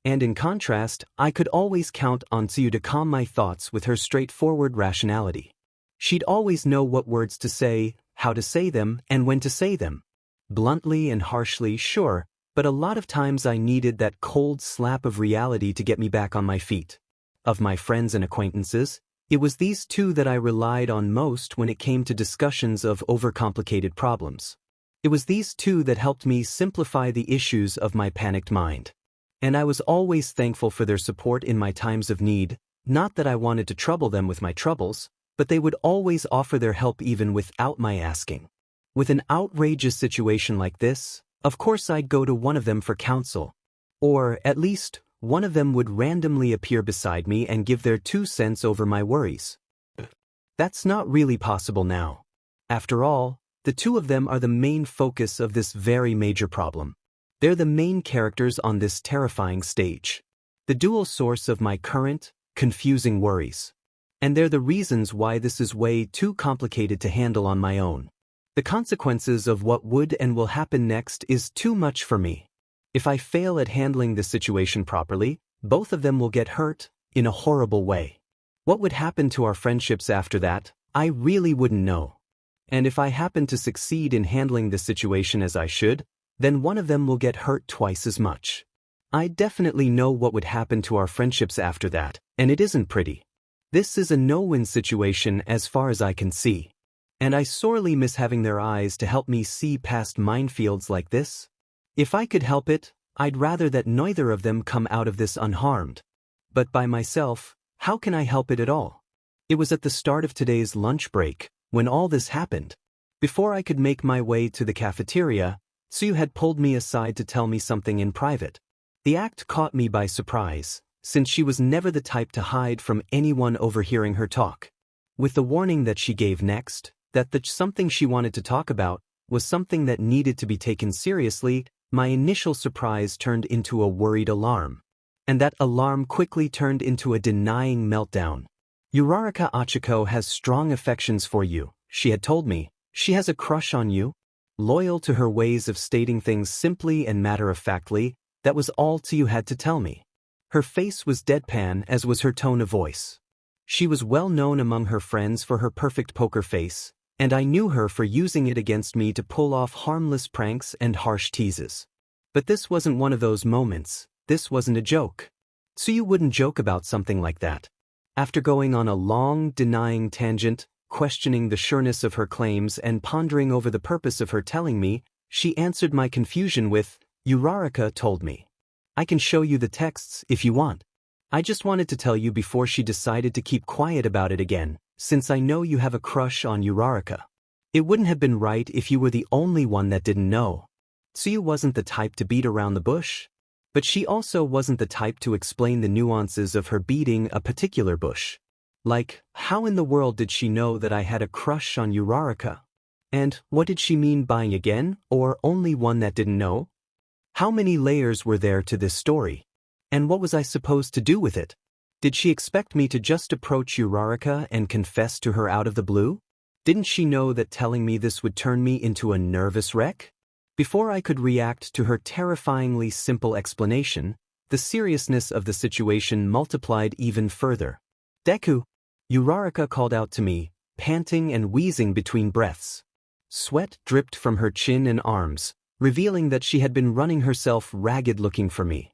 A: And in contrast, I could always count on Tsu to calm my thoughts with her straightforward rationality. She'd always know what words to say, how to say them, and when to say them. Bluntly and harshly, sure, but a lot of times I needed that cold slap of reality to get me back on my feet. Of my friends and acquaintances, it was these two that I relied on most when it came to discussions of overcomplicated problems. It was these two that helped me simplify the issues of my panicked mind. And I was always thankful for their support in my times of need, not that I wanted to trouble them with my troubles, but they would always offer their help even without my asking. With an outrageous situation like this, of course I'd go to one of them for counsel. Or, at least, one of them would randomly appear beside me and give their 2 cents over my worries. That's not really possible now. After all, the two of them are the main focus of this very major problem. They're the main characters on this terrifying stage. The dual source of my current, confusing worries. And they're the reasons why this is way too complicated to handle on my own. The consequences of what would and will happen next is too much for me. If I fail at handling this situation properly, both of them will get hurt, in a horrible way. What would happen to our friendships after that, I really wouldn't know. And if I happen to succeed in handling this situation as I should, then one of them will get hurt twice as much. I definitely know what would happen to our friendships after that, and it isn't pretty. This is a no-win situation as far as I can see. And I sorely miss having their eyes to help me see past minefields like this. If I could help it, I'd rather that neither of them come out of this unharmed. But by myself, how can I help it at all? It was at the start of today's lunch break, when all this happened. Before I could make my way to the cafeteria, Tsuyu had pulled me aside to tell me something in private. The act caught me by surprise, since she was never the type to hide from anyone overhearing her talk. With the warning that she gave next, that the something she wanted to talk about was something that needed to be taken seriously, my initial surprise turned into a worried alarm. And that alarm quickly turned into a denying meltdown. Uraraka Achiko has strong affections for you, she had told me. She has a crush on you. Loyal to her ways of stating things simply and matter-of-factly, that was all Tsuyu had to tell me. Her face was deadpan, as was her tone of voice. She was well known among her friends for her perfect poker face, and I knew her for using it against me to pull off harmless pranks and harsh teases. But this wasn't one of those moments. This wasn't a joke. Tsuyu wouldn't joke about something like that. After going on a long, denying tangent, questioning the sureness of her claims and pondering over the purpose of her telling me, she answered my confusion with, "Uraraka told me. I can show you the texts if you want. I just wanted to tell you before she decided to keep quiet about it again, since I know you have a crush on Uraraka. It wouldn't have been right if you were the only one that didn't know." Tsuyu wasn't the type to beat around the bush. But she also wasn't the type to explain the nuances of her beating a particular bush. Like, how in the world did she know that I had a crush on Uraraka? And what did she mean by again, or only one that didn't know? How many layers were there to this story? And what was I supposed to do with it? Did she expect me to just approach Uraraka and confess to her out of the blue? Didn't she know that telling me this would turn me into a nervous wreck? Before I could react to her terrifyingly simple explanation, the seriousness of the situation multiplied even further. "Deku!" Uraraka called out to me, panting and wheezing between breaths. Sweat dripped from her chin and arms, revealing that she had been running herself ragged looking for me.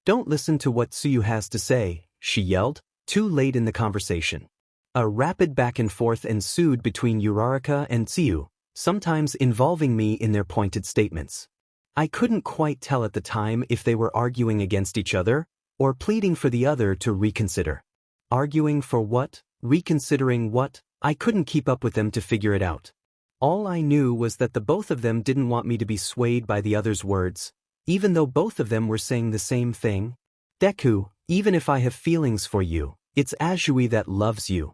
A: "Don't listen to what Tsuyu has to say," she yelled, too late in the conversation. A rapid back and forth ensued between Uraraka and Tsuyu, sometimes involving me in their pointed statements. I couldn't quite tell at the time if they were arguing against each other, or pleading for the other to reconsider. Arguing for what? Reconsidering what? I couldn't keep up with them to figure it out. All I knew was that the both of them didn't want me to be swayed by the other's words, even though both of them were saying the same thing. "Deku, even if I have feelings for you, it's Asui that loves you.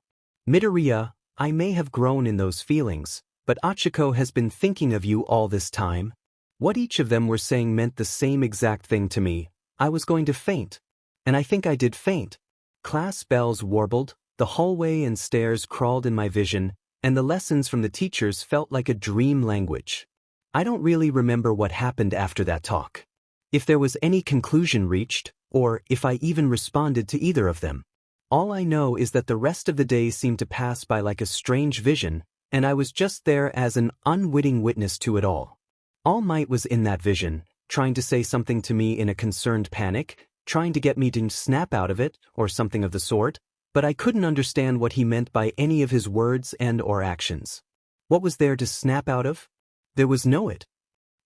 A: Midoriya, I may have grown in those feelings, but Achiko has been thinking of you all this time." What each of them were saying meant the same exact thing to me. I was going to faint. And I think I did faint. Class bells warbled, the hallway and stairs crawled in my vision, and the lessons from the teachers felt like a dream language. I don't really remember what happened after that talk. If there was any conclusion reached, or if I even responded to either of them. All I know is that the rest of the day seemed to pass by like a strange vision, and I was just there as an unwitting witness to it all. All Might was in that vision, trying to say something to me in a concerned panic, trying to get me to snap out of it, or something of the sort, but I couldn't understand what he meant by any of his words and/or actions. What was there to snap out of? There was no it.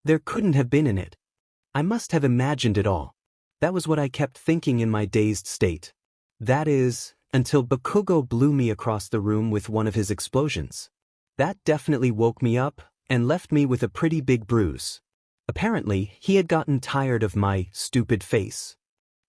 A: There couldn't have been in it. I must have imagined it all. That was what I kept thinking in my dazed state. That is, until Bakugo blew me across the room with one of his explosions. That definitely woke me up, and left me with a pretty big bruise. Apparently, he had gotten tired of my stupid face.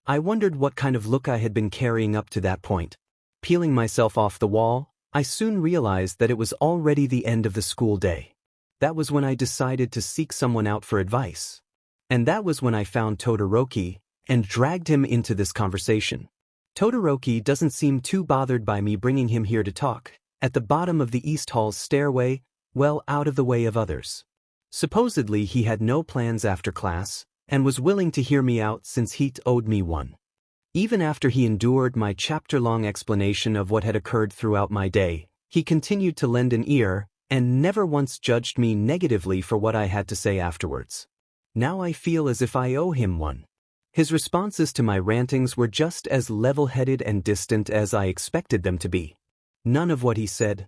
A: I wondered what kind of look I had been carrying up to that point. Peeling myself off the wall, I soon realized that it was already the end of the school day. That was when I decided to seek someone out for advice. And that was when I found Todoroki, and dragged him into this conversation. Todoroki doesn't seem too bothered by me bringing him here to talk, at the bottom of the East Hall's stairway, well out of the way of others. Supposedly he had no plans after class, and was willing to hear me out since he owed me one. Even after he endured my chapter-long explanation of what had occurred throughout my day, he continued to lend an ear, and never once judged me negatively for what I had to say afterwards. Now I feel as if I owe him one. His responses to my rantings were just as level-headed and distant as I expected them to be. None of what he said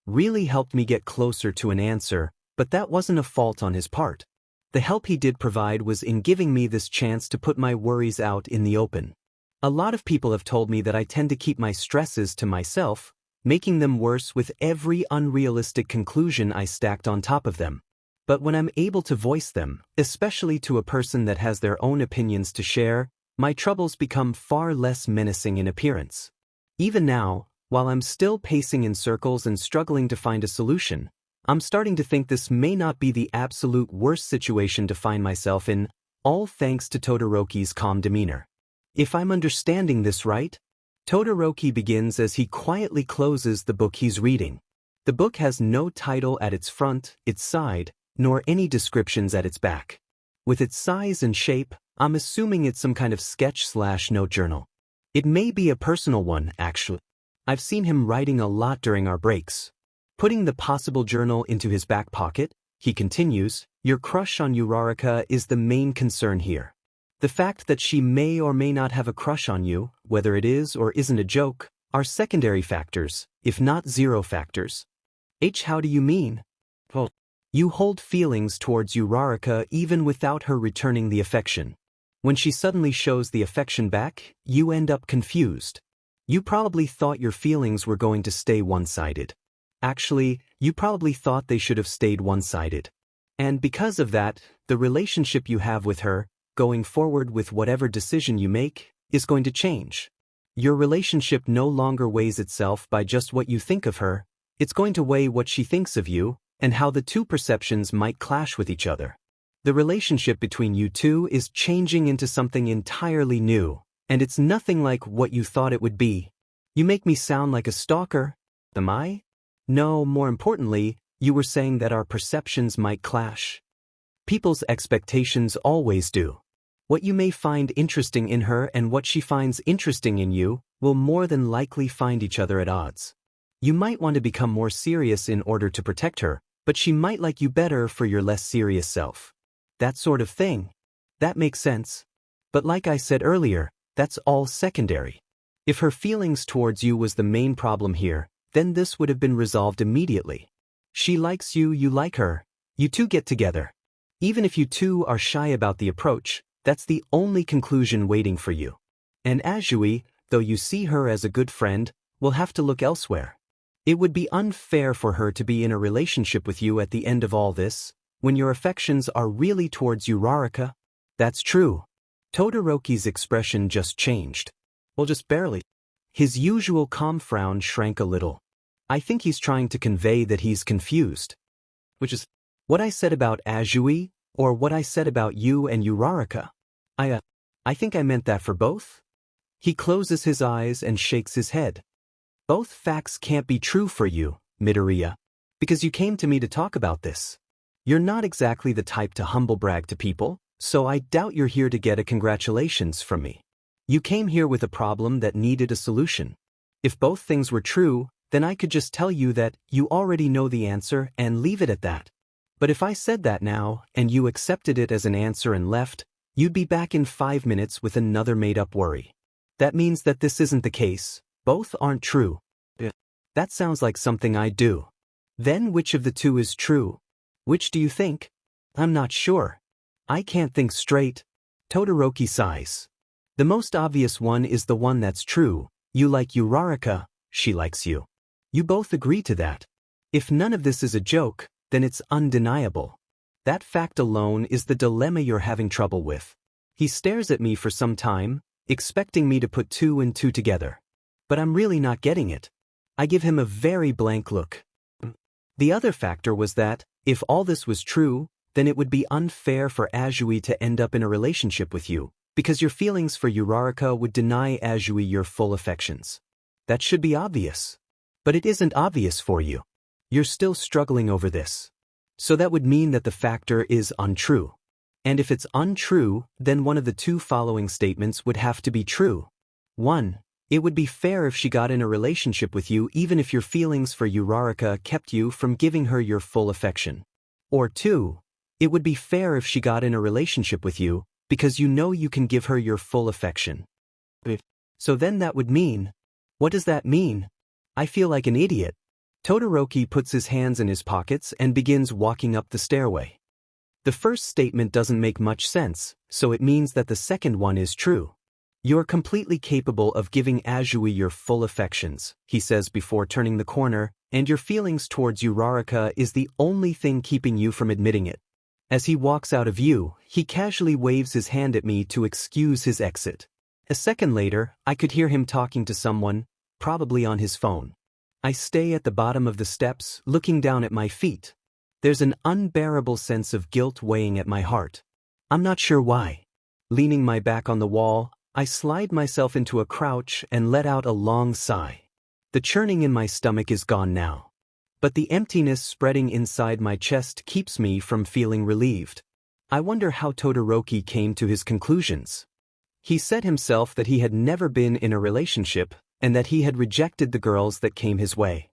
A: really helped me get closer to an answer, but that wasn't a fault on his part. The help he did provide was in giving me this chance to put my worries out in the open. A lot of people have told me that I tend to keep my stresses to myself, making them worse with every unrealistic conclusion I stacked on top of them. But when I'm able to voice them, especially to a person that has their own opinions to share, my troubles become far less menacing in appearance. Even now, while I'm still pacing in circles and struggling to find a solution, I'm starting to think this may not be the absolute worst situation to find myself in, all thanks to Todoroki's calm demeanor. If I'm understanding this right, Todoroki begins as he quietly closes the book he's reading. The book has no title at its front, its side, nor any descriptions at its back. With its size and shape, I'm assuming it's some kind of sketch/note journal. It may be a personal one, actually. I've seen him writing a lot during our breaks. Putting the possible journal into his back pocket, he continues, "Your crush on Uraraka is the main concern here. The fact that she may or may not have a crush on you, whether it is or isn't a joke, are secondary factors, if not zero factors." How do you mean? Well, you hold feelings towards Uraraka even without her returning the affection. When she suddenly shows the affection back, you end up confused. You probably thought your feelings were going to stay one-sided. Actually, you probably thought they should have stayed one-sided. And because of that, the relationship you have with her, going forward with whatever decision you make, is going to change. Your relationship no longer weighs itself by just what you think of her, it's going to weigh what she thinks of you, and how the two perceptions might clash with each other. The relationship between you two is changing into something entirely new, and it's nothing like what you thought it would be. You make me sound like a stalker. Am I? No, more importantly, you were saying that our perceptions might clash. People's expectations always do. What you may find interesting in her and what she finds interesting in you will more than likely find each other at odds. You might want to become more serious in order to protect her, but she might like you better for your less serious self. That sort of thing. That makes sense. But like I said earlier, that's all secondary. If her feelings towards you was the main problem here, then this would have been resolved immediately. She likes you, you like her. You two get together. Even if you two are shy about the approach, that's the only conclusion waiting for you. And Asui, though you see her as a good friend, will have to look elsewhere. It would be unfair for her to be in a relationship with you at the end of all this, when your affections are really towards Uraraka. That's true. Todoroki's expression just changed. Well, just barely. His usual calm frown shrank a little. I think he's trying to convey that he's confused. Which is, what I said about Asui, or what I said about you and Uraraka? I think I meant that for both? He closes his eyes and shakes his head. Both facts can't be true for you, Midoriya, because you came to me to talk about this. You're not exactly the type to humble brag to people, so I doubt you're here to get a congratulations from me. You came here with a problem that needed a solution. If both things were true, then I could just tell you that you already know the answer and leave it at that. But if I said that now, and you accepted it as an answer and left, you'd be back in 5 minutes with another made-up worry. That means that this isn't the case. Both aren't true. That sounds like something I'd do. Then which of the two is true? Which do you think? I'm not sure. I can't think straight. Todoroki sighs. The most obvious one is the one that's true. You like Uraraka, she likes you. You both agree to that. If none of this is a joke, then it's undeniable. That fact alone is the dilemma you're having trouble with. He stares at me for some time, expecting me to put 2 and 2 together. But I'm really not getting it. I give him a very blank look. The other factor was that, if all this was true, then it would be unfair for Asui to end up in a relationship with you, because your feelings for Uraraka would deny Asui your full affections. That should be obvious. But it isn't obvious for you. You're still struggling over this. So that would mean that the factor is untrue. And if it's untrue, then one of the two following statements would have to be true. 1. It would be fair if she got in a relationship with you even if your feelings for Uraraka kept you from giving her your full affection. Or 2. It would be fair if she got in a relationship with you because you know you can give her your full affection. So then that would mean... What does that mean? I feel like an idiot. Todoroki puts his hands in his pockets and begins walking up the stairway. The first statement doesn't make much sense, so it means that the second one is true. You're completely capable of giving Asui your full affections, he says before turning the corner, and your feelings towards Uraraka is the only thing keeping you from admitting it. As he walks out of view, he casually waves his hand at me to excuse his exit. A second later, I could hear him talking to someone, probably on his phone. I stay at the bottom of the steps, looking down at my feet. There's an unbearable sense of guilt weighing at my heart. I'm not sure why. Leaning my back on the wall, I slide myself into a crouch and let out a long sigh. The churning in my stomach is gone now. But the emptiness spreading inside my chest keeps me from feeling relieved. I wonder how Todoroki came to his conclusions. He said himself that he had never been in a relationship, and that he had rejected the girls that came his way.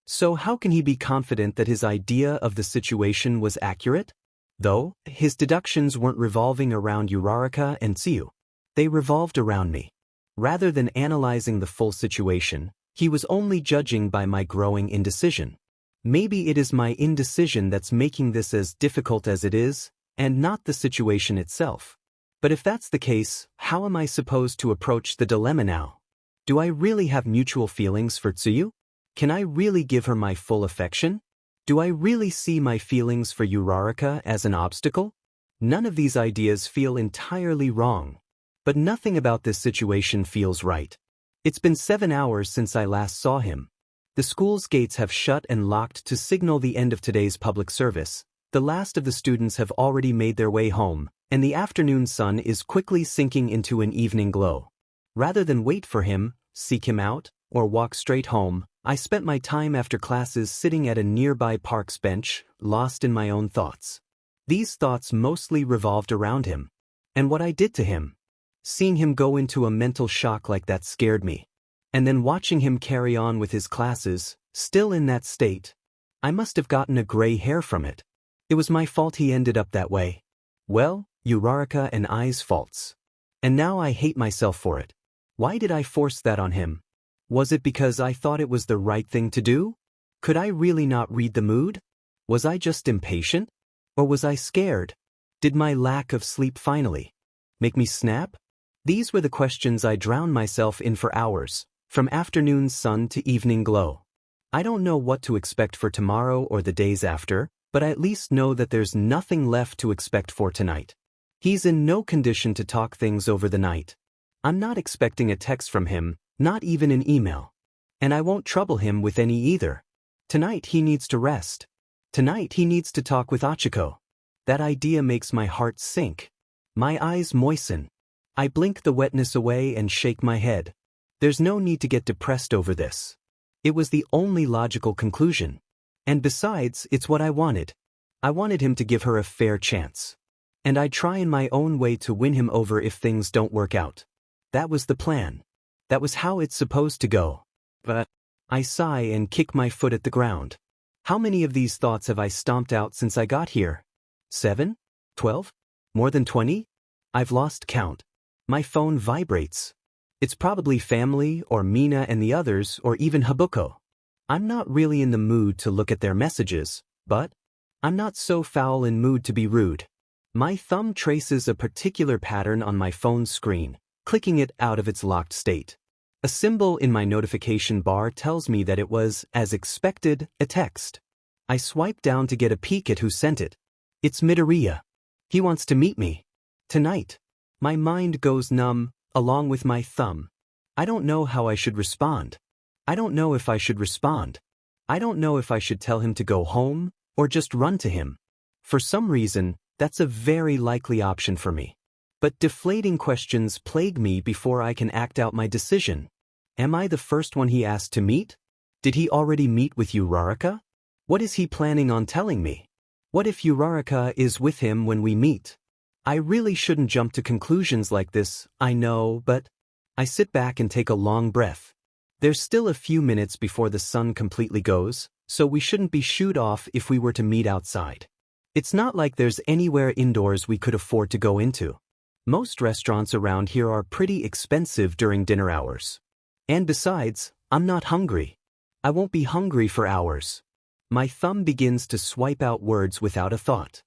A: So how can he be confident that his idea of the situation was accurate? Though, his deductions weren't revolving around Uraraka and Tsuyu. They revolved around me. Rather than analyzing the full situation, he was only judging by my growing indecision. Maybe it is my indecision that's making this as difficult as it is, and not the situation itself. But if that's the case, how am I supposed to approach the dilemma now? Do I really have mutual feelings for Tsuyu? Can I really give her my full affection? Do I really see my feelings for Uraraka as an obstacle? None of these ideas feel entirely wrong. But nothing about this situation feels right. It's been 7 hours since I last saw him. The school's gates have shut and locked to signal the end of today's public service. The last of the students have already made their way home, and the afternoon sun is quickly sinking into an evening glow. Rather than wait for him, seek him out, or walk straight home, I spent my time after classes sitting at a nearby park's bench, lost in my own thoughts. These thoughts mostly revolved around him. And what I did to him. Seeing him go into a mental shock like that scared me. And then watching him carry on with his classes, still in that state. I must have gotten a gray hair from it. It was my fault he ended up that way. Well, Uraraka and I's faults. And now I hate myself for it. Why did I force that on him? Was it because I thought it was the right thing to do? Could I really not read the mood? Was I just impatient? Or was I scared? Did my lack of sleep finally make me snap? These were the questions I drowned myself in for hours, from afternoon sun to evening glow. I don't know what to expect for tomorrow or the days after, but I at least know that there's nothing left to expect for tonight. He's in no condition to talk things over the night. I'm not expecting a text from him, not even an email. And I won't trouble him with any either. Tonight he needs to rest. Tonight he needs to talk with Achiko. That idea makes my heart sink. My eyes moisten. I blink the wetness away and shake my head. There's no need to get depressed over this. It was the only logical conclusion. And besides, it's what I wanted. I wanted him to give her a fair chance. And I'd try in my own way to win him over if things don't work out. That was the plan. That was how it's supposed to go. But I sigh and kick my foot at the ground. How many of these thoughts have I stomped out since I got here? 7? 12? More than 20? I've lost count. My phone vibrates. It's probably family or Mina and the others or even Habuko. I'm not really in the mood to look at their messages, but I'm not so foul in mood to be rude. My thumb traces a particular pattern on my phone's screen, clicking it out of its locked state. A symbol in my notification bar tells me that it was, as expected, a text. I swipe down to get a peek at who sent it. It's Midoriya. He wants to meet me. Tonight. My mind goes numb, along with my thumb. I don't know how I should respond. I don't know if I should respond. I don't know if I should tell him to go home, or just run to him. For some reason, that's a very likely option for me. But deflating questions plague me before I can act out my decision. Am I the first one he asked to meet? Did he already meet with Uraraka? What is he planning on telling me? What if Uraraka is with him when we meet? I really shouldn't jump to conclusions like this, I know, but I sit back and take a long breath. There's still a few minutes before the sun completely goes, so we shouldn't be shooed off if we were to meet outside. It's not like there's anywhere indoors we could afford to go into. Most restaurants around here are pretty expensive during dinner hours. And besides, I'm not hungry. I won't be hungry for hours. My thumb begins to swipe out words without a thought.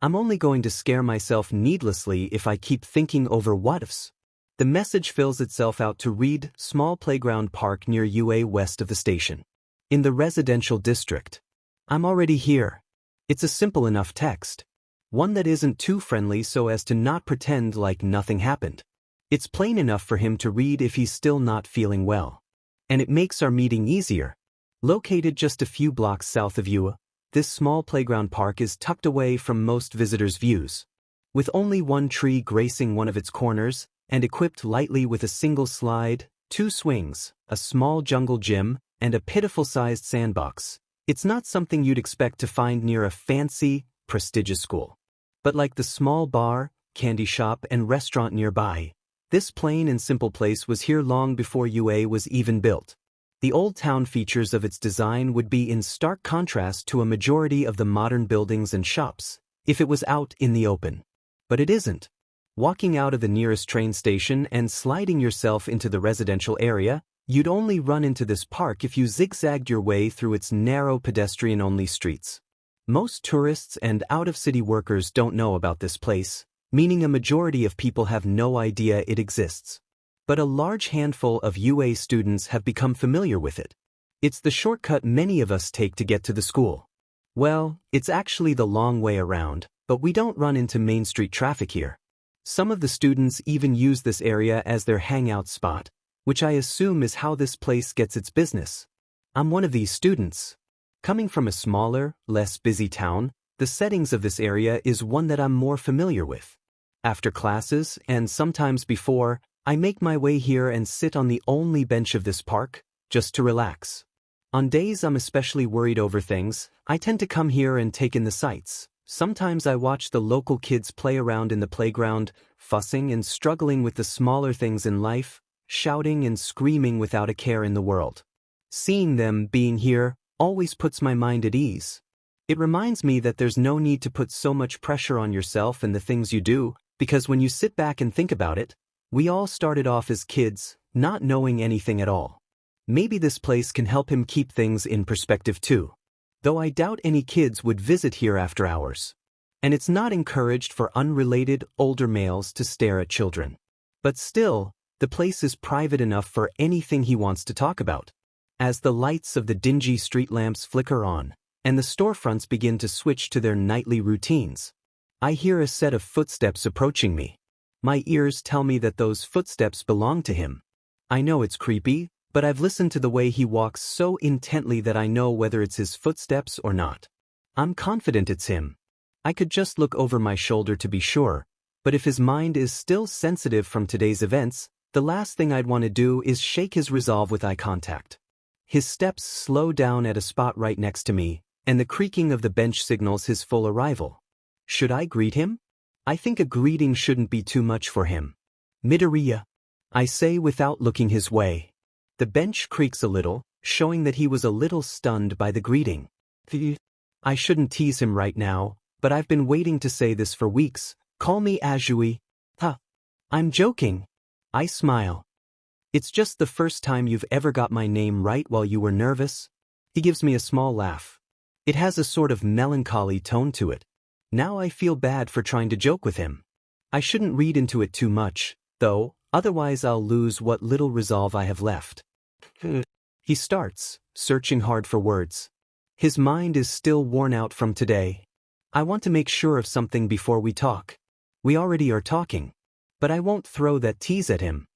A: I'm only going to scare myself needlessly if I keep thinking over what-ifs. The message fills itself out to read, small playground park near UA west of the station. In the residential district. I'm already here. It's a simple enough text. One that isn't too friendly so as to not pretend like nothing happened. It's plain enough for him to read if he's still not feeling well. And it makes our meeting easier. Located just a few blocks south of UA, this small playground park is tucked away from most visitors' views. With only one tree gracing one of its corners, and equipped lightly with a single slide, 2 swings, a small jungle gym, and a pitiful-sized sandbox, it's not something you'd expect to find near a fancy, prestigious school. But like the small bar, candy shop, and restaurant nearby, this plain and simple place was here long before UA was even built. The old town features of its design would be in stark contrast to a majority of the modern buildings and shops, if it was out in the open. But it isn't. Walking out of the nearest train station and sliding yourself into the residential area, you'd only run into this park if you zigzagged your way through its narrow pedestrian-only streets. Most tourists and out-of-city workers don't know about this place, meaning a majority of people have no idea it exists. But a large handful of UA students have become familiar with it. It's the shortcut many of us take to get to the school. Well, it's actually the long way around, but we don't run into Main Street traffic here. Some of the students even use this area as their hangout spot, which I assume is how this place gets its business. I'm one of these students. Coming from a smaller, less busy town, the settings of this area is one that I'm more familiar with. After classes, and sometimes before, I make my way here and sit on the only bench of this park, just to relax. On days I'm especially worried over things, I tend to come here and take in the sights. Sometimes I watch the local kids play around in the playground, fussing and struggling with the smaller things in life, shouting and screaming without a care in the world. Seeing them being here always puts my mind at ease. It reminds me that there's no need to put so much pressure on yourself and the things you do, because when you sit back and think about it, we all started off as kids, not knowing anything at all. Maybe this place can help him keep things in perspective too. Though I doubt any kids would visit here after hours. And it's not encouraged for unrelated, older males to stare at children. But still, the place is private enough for anything he wants to talk about. As the lights of the dingy street lamps flicker on, and the storefronts begin to switch to their nightly routines, I hear a set of footsteps approaching me. My ears tell me that those footsteps belong to him. I know it's creepy, but I've listened to the way he walks so intently that I know whether it's his footsteps or not. I'm confident it's him. I could just look over my shoulder to be sure, but if his mind is still sensitive from today's events, the last thing I'd want to do is shake his resolve with eye contact. His steps slow down at a spot right next to me, and the creaking of the bench signals his full arrival. Should I greet him? I think a greeting shouldn't be too much for him. Midoriya, I say without looking his way. The bench creaks a little, showing that he was a little stunned by the greeting. I shouldn't tease him right now, but I've been waiting to say this for weeks. Call me Asui. Huh. I'm joking. I smile. It's just the first time you've ever got my name right while you were nervous. He gives me a small laugh. It has a sort of melancholy tone to it. Now I feel bad for trying to joke with him. I shouldn't read into it too much, though, otherwise I'll lose what little resolve I have left. He starts, searching hard for words. His mind is still worn out from today. I want to make sure of something before we talk. We already are talking. But I won't throw that tease at him.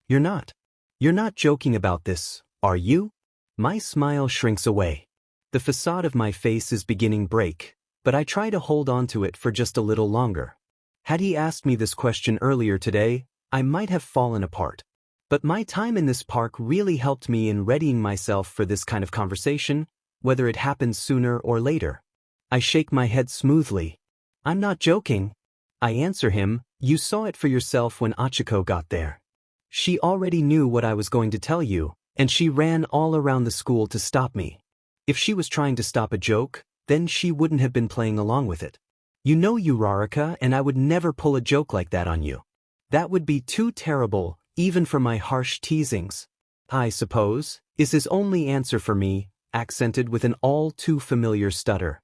A: You're not. You're not joking about this, are you? My smile shrinks away. The facade of my face is beginning break, but I try to hold on to it for just a little longer. Had he asked me this question earlier today, I might have fallen apart. But my time in this park really helped me in readying myself for this kind of conversation, whether it happens sooner or later. I shake my head smoothly. I'm not joking. I answer him, you saw it for yourself when Achiko got there. She already knew what I was going to tell you, and she ran all around the school to stop me. If she was trying to stop a joke, then she wouldn't have been playing along with it. You know you, Rarika, and I would never pull a joke like that on you. That would be too terrible, even for my harsh teasings. I suppose, is his only answer for me, accented with an all-too-familiar stutter.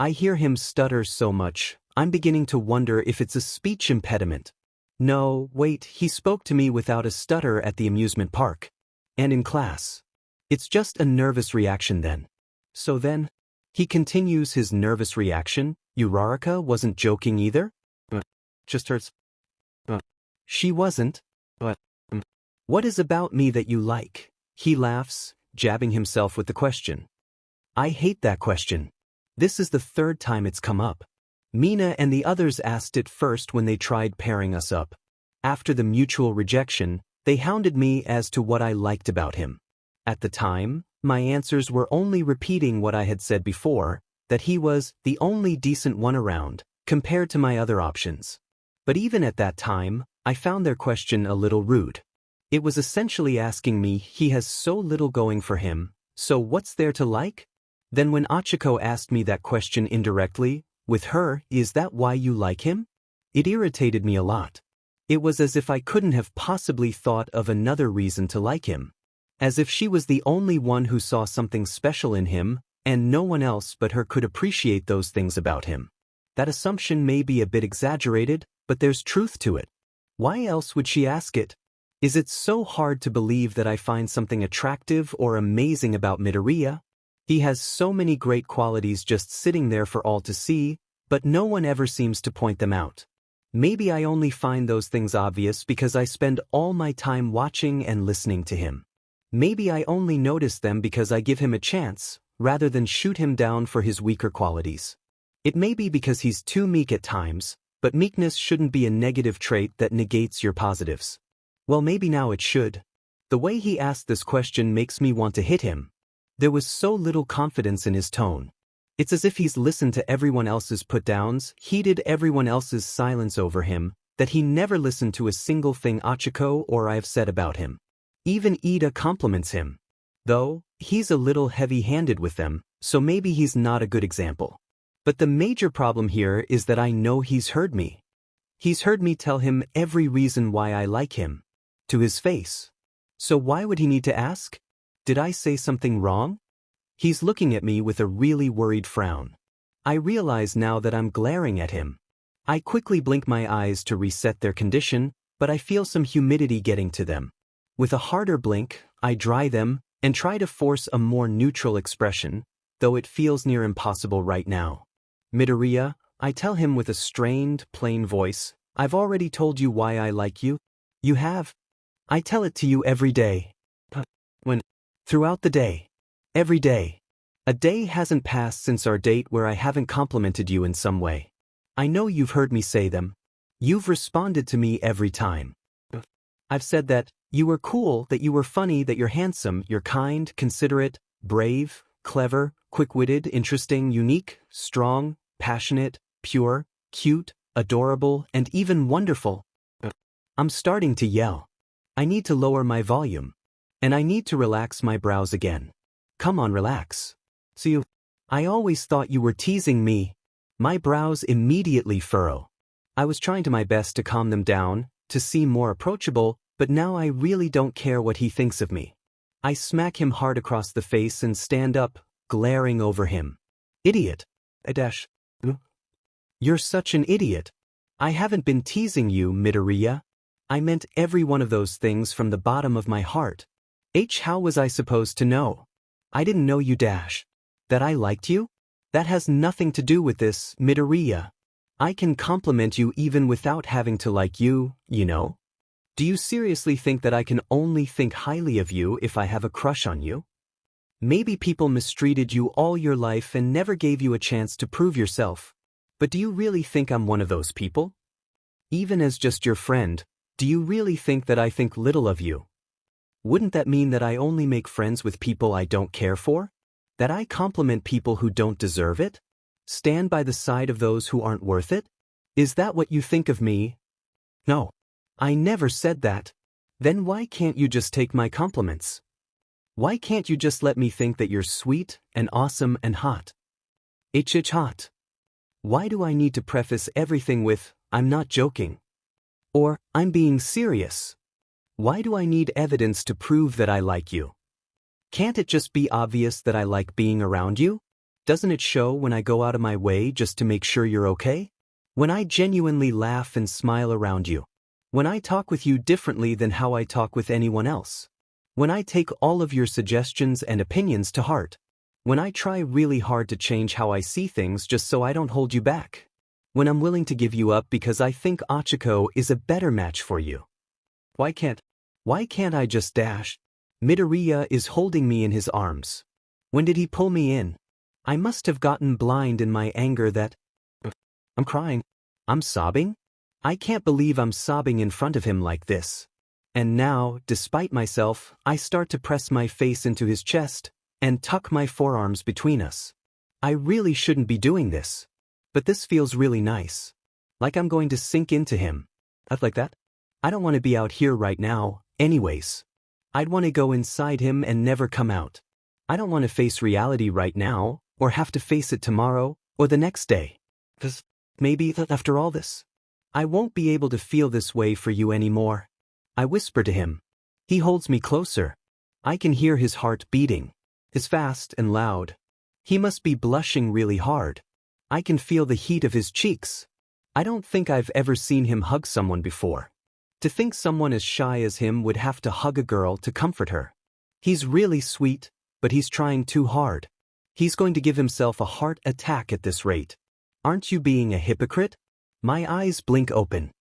A: I hear him stutter so much, I'm beginning to wonder if it's a speech impediment. No, wait, he spoke to me without a stutter at the amusement park. And in class. It's just a nervous reaction then. So then, he continues his nervous reaction. Uraraka wasn't joking either? Just hurts. She wasn't. What is about me that you like? He laughs, jabbing himself with the question. I hate that question. This is the third time it's come up. Mina and the others asked it first when they tried pairing us up. After the mutual rejection, they hounded me as to what I liked about him. At the time, my answers were only repeating what I had said before, that he was the only decent one around, compared to my other options. But even at that time, I found their question a little rude. It was essentially asking me, he has so little going for him, so what's there to like? Then when Achiko asked me that question indirectly, with her, is that why you like him? It irritated me a lot. It was as if I couldn't have possibly thought of another reason to like him. As if she was the only one who saw something special in him, and no one else but her could appreciate those things about him. That assumption may be a bit exaggerated, but there's truth to it. Why else would she ask it? Is it so hard to believe that I find something attractive or amazing about Midoriya? He has so many great qualities just sitting there for all to see, but no one ever seems to point them out. Maybe I only find those things obvious because I spend all my time watching and listening to him. Maybe I only notice them because I give him a chance, rather than shoot him down for his weaker qualities. It may be because he's too meek at times, but meekness shouldn't be a negative trait that negates your positives. Well, maybe now it should. The way he asked this question makes me want to hit him. There was so little confidence in his tone. It's as if he's listened to everyone else's put-downs, heeded everyone else's silence over him, that he never listened to a single thing Achiko or I have said about him. Even Ida compliments him. Though, he's a little heavy-handed with them, so maybe he's not a good example. But the major problem here is that I know he's heard me. He's heard me tell him every reason why I like him. To his face. So why would he need to ask? Did I say something wrong? He's looking at me with a really worried frown. I realize now that I'm glaring at him. I quickly blink my eyes to reset their condition, but I feel some humidity getting to them. With a harder blink, I dry them and try to force a more neutral expression, though it feels near impossible right now. Midoriya, I tell him with a strained, plain voice, I've already told you why I like you. You have? I tell it to you every day. When? Throughout the day. Every day. A day hasn't passed since our date where I haven't complimented you in some way. I know you've heard me say them. You've responded to me every time. I've said that you were cool, that you were funny, that you're handsome, you're kind, considerate, brave, clever, quick-witted, interesting, unique, strong, passionate, pure, cute, adorable, and even wonderful. I'm starting to yell. I need to lower my volume. And I need to relax my brows again. Come on, relax. So I always thought you were teasing me. My brows immediately furrow. I was trying to my best to calm them down, to seem more approachable, but now I really don't care what he thinks of me. I smack him hard across the face and stand up, glaring over him. Idiot. You're such an idiot. I haven't been teasing you, Midoriya. I meant every one of those things from the bottom of my heart. How was I supposed to know? I didn't know you that I liked you? That has nothing to do with this, Midoriya. I can compliment you even without having to like you, you know? Do you seriously think that I can only think highly of you if I have a crush on you? Maybe people mistreated you all your life and never gave you a chance to prove yourself. But do you really think I'm one of those people? Even as just your friend, do you really think that I think little of you? Wouldn't that mean that I only make friends with people I don't care for? That I compliment people who don't deserve it? Stand by the side of those who aren't worth it? Is that what you think of me? No. I never said that. Then why can't you just take my compliments? Why can't you just let me think that you're sweet and awesome and hot? Hot. Why do I need to preface everything with, I'm not joking? Or, I'm being serious? Why do I need evidence to prove that I like you? Can't it just be obvious that I like being around you? Doesn't it show when I go out of my way just to make sure you're okay? When I genuinely laugh and smile around you. When I talk with you differently than how I talk with anyone else. When I take all of your suggestions and opinions to heart. When I try really hard to change how I see things just so I don't hold you back. When I'm willing to give you up because I think Achiko is a better match for you. Why can't I just dash? Midoriya is holding me in his arms. When did he pull me in? I must have gotten blind in my anger that... I'm crying. I'm sobbing? I can't believe I'm sobbing in front of him like this. And now, despite myself, I start to press my face into his chest and tuck my forearms between us. I really shouldn't be doing this. But this feels really nice. Like I'm going to sink into him. Like that? I don't want to be out here right now, anyways. I'd want to go inside him and never come out. I don't want to face reality right now, or have to face it tomorrow, or the next day. 'Cause maybe after all this, I won't be able to feel this way for you anymore. I whisper to him. He holds me closer. I can hear his heart beating. It's fast and loud. He must be blushing really hard. I can feel the heat of his cheeks. I don't think I've ever seen him hug someone before. To think someone as shy as him would have to hug a girl to comfort her. He's really sweet, but he's trying too hard. He's going to give himself a heart attack at this rate. Aren't you being a hypocrite? My eyes blink open.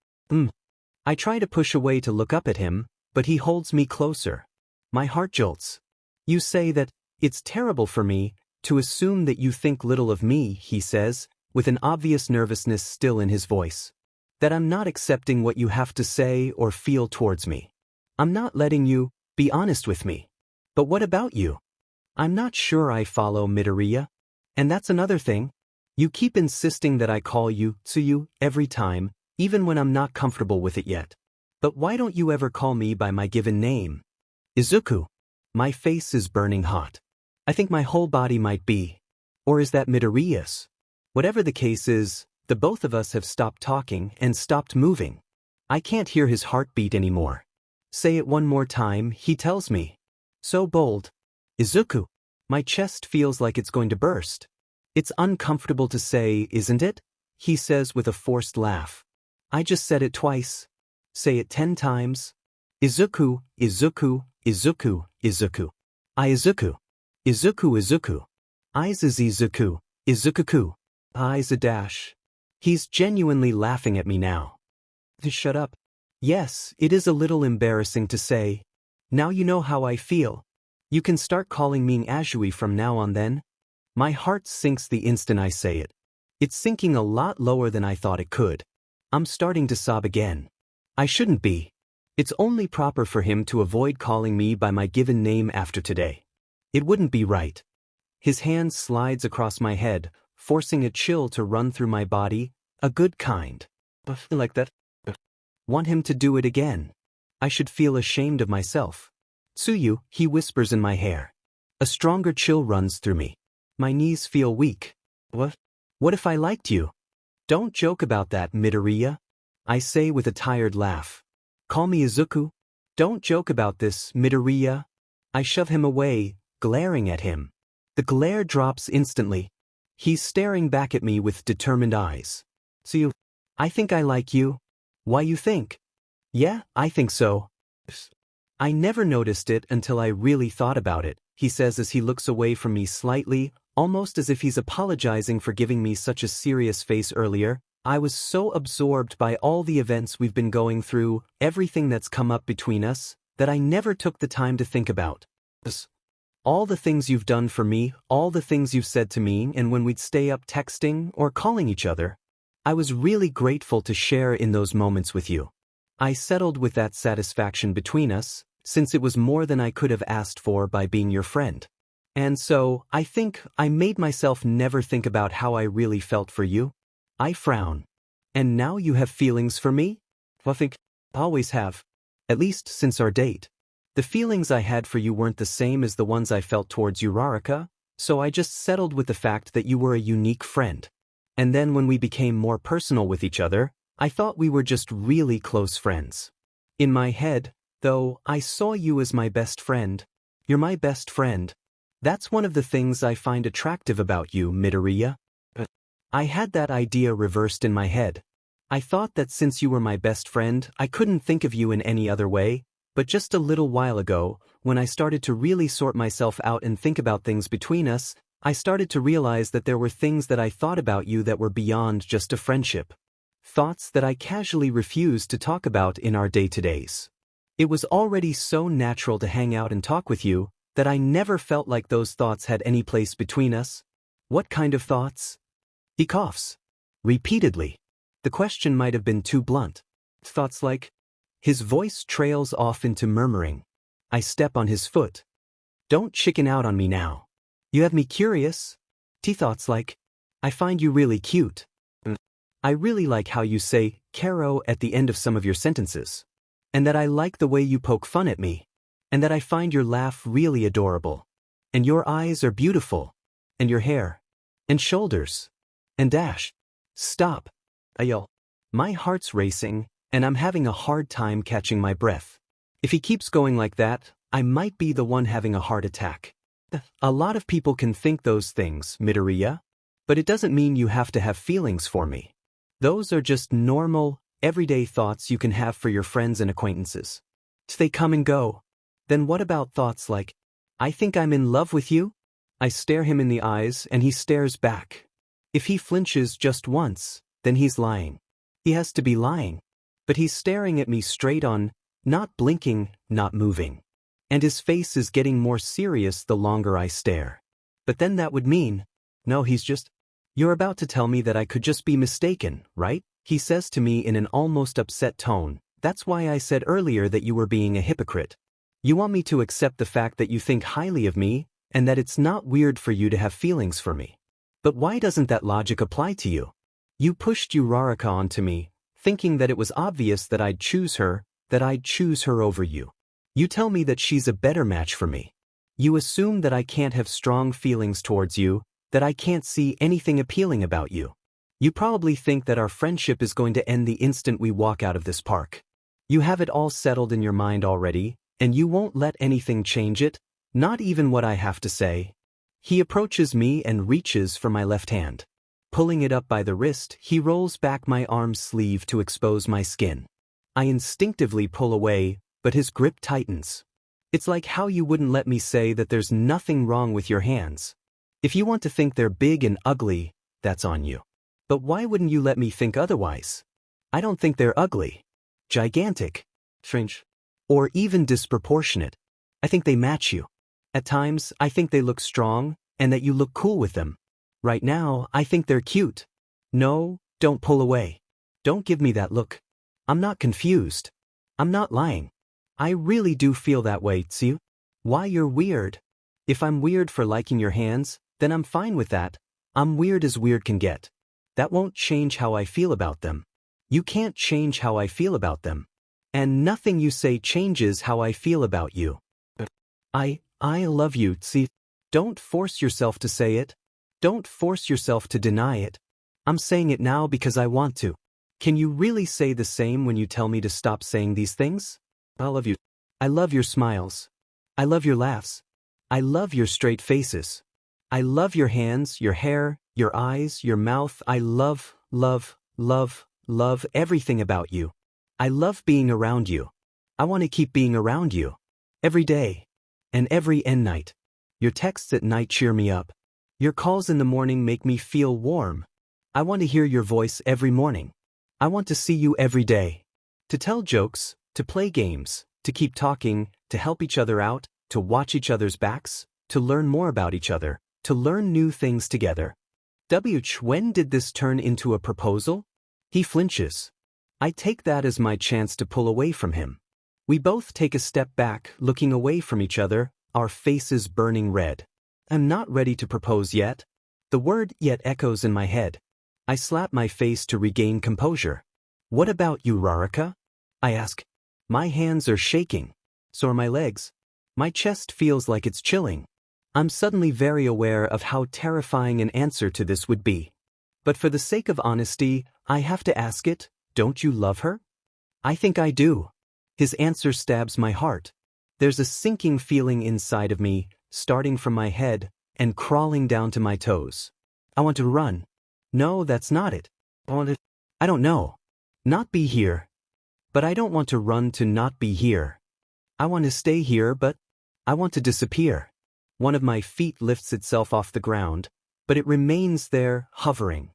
A: I try to push away to look up at him, but he holds me closer. My heart jolts. You say that it's terrible for me to assume that you think little of me, he says, with an obvious nervousness still in his voice. That I'm not accepting what you have to say or feel towards me. I'm not letting you be honest with me. But what about you? I'm not sure I follow Midoriya. And that's another thing. You keep insisting that I call you Tsuyu every time, even when I'm not comfortable with it yet. But why don't you ever call me by my given name? Izuku. My face is burning hot. I think my whole body might be. Or is that Midoriya's? Whatever the case is, the both of us have stopped talking and stopped moving. I can't hear his heartbeat anymore. Say it one more time, he tells me. So bold. Izuku. My chest feels like it's going to burst. It's uncomfortable to say, isn't it? He says with a forced laugh. I just said it twice. Say it 10 times. Izuku, Izuku, Izuku, Izuku. Izuku. Izuku, Izuku. Izuku, Izuku. Dash. He's genuinely laughing at me now. Shut up. Yes, it is a little embarrassing to say. Now you know how I feel. You can start calling me Asui from now on then. My heart sinks the instant I say it. It's sinking a lot lower than I thought it could. I'm starting to sob again. I shouldn't be. It's only proper for him to avoid calling me by my given name after today. It wouldn't be right. His hand slides across my head, forcing a chill to run through my body, a good kind. Like that. Want him to do it again. I should feel ashamed of myself. Tsuyu, he whispers in my hair. A stronger chill runs through me. My knees feel weak. What if I liked you? Don't joke about that, Midoriya. I say with a tired laugh. Call me Izuku. Don't joke about this, Midoriya. I shove him away, glaring at him. The glare drops instantly. He's staring back at me with determined eyes. So I think I like you. Why you think? Yeah, I think so. I never noticed it until I really thought about it, he says as he looks away from me slightly, almost as if he's apologizing for giving me such a serious face earlier. I was so absorbed by all the events we've been going through, everything that's come up between us, that I never took the time to think about. All the things you've done for me, all the things you've said to me, and when we'd stay up texting or calling each other. I was really grateful to share in those moments with you. I settled with that satisfaction between us, since it was more than I could have asked for by being your friend. And so, I think I made myself never think about how I really felt for you. I frown. And now you have feelings for me? I think always have. At least since our date. The feelings I had for you weren't the same as the ones I felt towards you, Raraka, so I just settled with the fact that you were a unique friend. And then when we became more personal with each other, I thought we were just really close friends. In my head, though, I saw you as my best friend. You're my best friend. That's one of the things I find attractive about you, Midoriya. I had that idea reversed in my head. I thought that since you were my best friend, I couldn't think of you in any other way, but just a little while ago, when I started to really sort myself out and think about things between us, I started to realize that there were things that I thought about you that were beyond just a friendship. Thoughts that I casually refused to talk about in our day-to-days. It was already so natural to hang out and talk with you, that I never felt like those thoughts had any place between us. What kind of thoughts? He coughs. Repeatedly. The question might have been too blunt. Thoughts like... His voice trails off into murmuring. I step on his foot. Don't chicken out on me now. You have me curious. Thoughts like... I find you really cute. I really like how you say, Caro, at the end of some of your sentences. And that I like the way you poke fun at me. And that I find your laugh really adorable. And your eyes are beautiful. And your hair. And shoulders. And dash. Stop. I yell. My heart's racing, and I'm having a hard time catching my breath. If he keeps going like that, I might be the one having a heart attack. A lot of people can think those things, Midoriya. But it doesn't mean you have to have feelings for me. Those are just normal, everyday thoughts you can have for your friends and acquaintances. They come and go. Then what about thoughts like, I think I'm in love with you? I stare him in the eyes and he stares back. If he flinches just once, then he's lying. He has to be lying. But he's staring at me straight on, not blinking, not moving. And his face is getting more serious the longer I stare. But then that would mean, no, he's just... You're about to tell me that I could just be mistaken, right? He says to me in an almost upset tone. That's why I said earlier that you were being a hypocrite. You want me to accept the fact that you think highly of me, and that it's not weird for you to have feelings for me. But why doesn't that logic apply to you? You pushed Uraraka onto me, thinking that it was obvious that I'd choose her over you. You tell me that she's a better match for me. You assume that I can't have strong feelings towards you, that I can't see anything appealing about you. You probably think that our friendship is going to end the instant we walk out of this park. You have it all settled in your mind already, and you won't let anything change it, not even what I have to say. He approaches me and reaches for my left hand. Pulling it up by the wrist, he rolls back my arm sleeve to expose my skin. I instinctively pull away, but his grip tightens. It's like how you wouldn't let me say that there's nothing wrong with your hands. If you want to think they're big and ugly, that's on you. But why wouldn't you let me think otherwise? I don't think they're ugly, gigantic, strange, or even disproportionate. I think they match you. At times, I think they look strong, and that you look cool with them. Right now, I think they're cute. No, don't pull away. Don't give me that look. I'm not confused. I'm not lying. I really do feel that way, Tsu. Why you're weird? If I'm weird for liking your hands, then I'm fine with that. I'm weird as weird can get. That won't change how I feel about them. You can't change how I feel about them. And nothing you say changes how I feel about you. I love you, Tsu. Don't force yourself to say it. Don't force yourself to deny it. I'm saying it now because I want to. Can you really say the same when you tell me to stop saying these things? I love you. I love your smiles. I love your laughs. I love your straight faces. I love your hands, your hair, your eyes, your mouth. I love everything about you. I love being around you. I want to keep being around you. Every day. And every night. Your texts at night cheer me up. Your calls in the morning make me feel warm. I want to hear your voice every morning. I want to see you every day. To tell jokes, to play games, to keep talking, to help each other out, to watch each other's backs, to learn more about each other, to learn new things together. When did this turn into a proposal? He flinches. I take that as my chance to pull away from him. We both take a step back, looking away from each other, our faces burning red. I'm not ready to propose yet. The word yet echoes in my head. I slap my face to regain composure. What about you, Raraka? I ask. My hands are shaking. So are my legs. My chest feels like it's chilling. I'm suddenly very aware of how terrifying an answer to this would be. But for the sake of honesty, I have to ask it, don't you love her? I think I do. His answer stabs my heart. There's a sinking feeling inside of me, starting from my head and crawling down to my toes. I want to run. No, that's not it. I don't know. Not be here. But I don't want to run to not be here. I want to stay here, but I want to disappear. One of my feet lifts itself off the ground, but it remains there, hovering.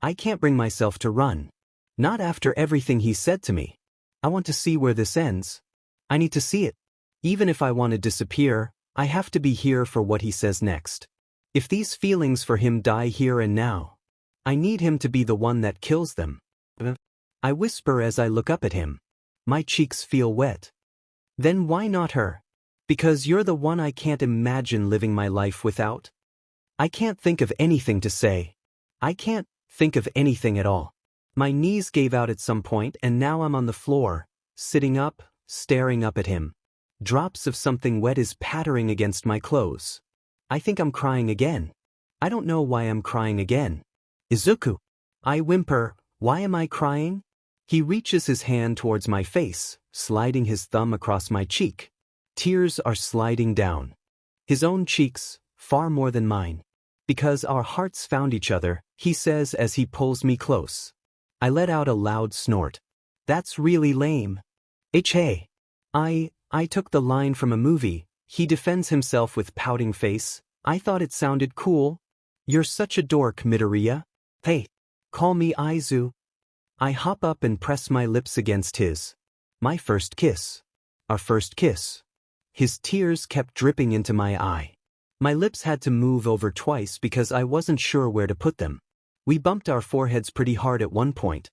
A: I can't bring myself to run. Not after everything he said to me. I want to see where this ends. I need to see it. Even if I want to disappear, I have to be here for what he says next. If these feelings for him die here and now, I need him to be the one that kills them. I whisper as I look up at him. My cheeks feel wet. Then why not her? Because you're the one I can't imagine living my life without. I can't think of anything to say. I can't think of anything at all. My knees gave out at some point and now I'm on the floor, sitting up, staring up at him. Drops of something wet is pattering against my clothes. I think I'm crying again. I don't know why I'm crying again. Izuku. I whimper, why am I crying? He reaches his hand towards my face, sliding his thumb across my cheek. Tears are sliding down. His own cheeks, far more than mine. Because our hearts found each other, he says as he pulls me close. I let out a loud snort. That's really lame. Hey. I took the line from a movie. He defends himself with pouting face. I thought it sounded cool. You're such a dork, Midoriya. Hey. Call me Aizu. I hop up and press my lips against his. My first kiss. Our first kiss. His tears kept dripping into my eye. My lips had to move over twice because I wasn't sure where to put them. We bumped our foreheads pretty hard at one point.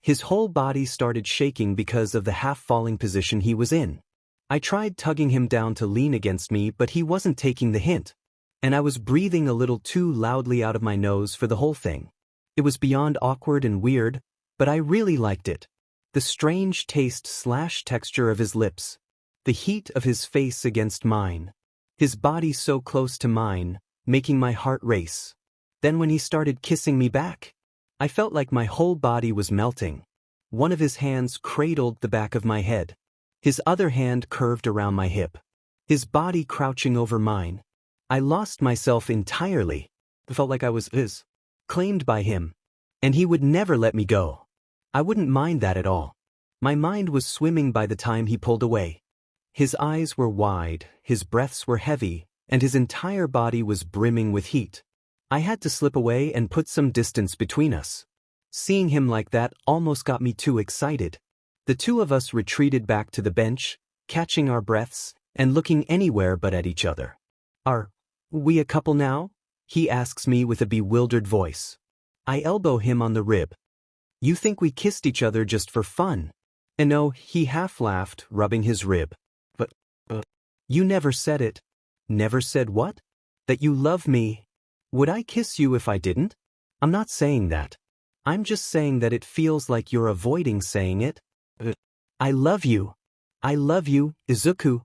A: His whole body started shaking because of the half-falling position he was in. I tried tugging him down to lean against me, but he wasn't taking the hint. And I was breathing a little too loudly out of my nose for the whole thing. It was beyond awkward and weird, but I really liked it. The strange taste/texture of his lips. The heat of his face against mine. His body so close to mine, making my heart race. Then when he started kissing me back, I felt like my whole body was melting. One of his hands cradled the back of my head. His other hand curved around my hip. His body crouching over mine. I lost myself entirely. It felt like I was claimed by him. And he would never let me go. I wouldn't mind that at all. My mind was swimming by the time he pulled away. His eyes were wide, his breaths were heavy, and his entire body was brimming with heat. I had to slip away and put some distance between us. Seeing him like that almost got me too excited. The two of us retreated back to the bench, catching our breaths, and looking anywhere but at each other. Are we a couple now? He asks me with a bewildered voice. I elbow him on the rib. You think we kissed each other just for fun? And no, he half laughed, rubbing his rib. But you never said it. Never said what? That you love me. Would I kiss you if I didn't? I'm not saying that. I'm just saying that it feels like you're avoiding saying it. I love you. I love you, Izuku.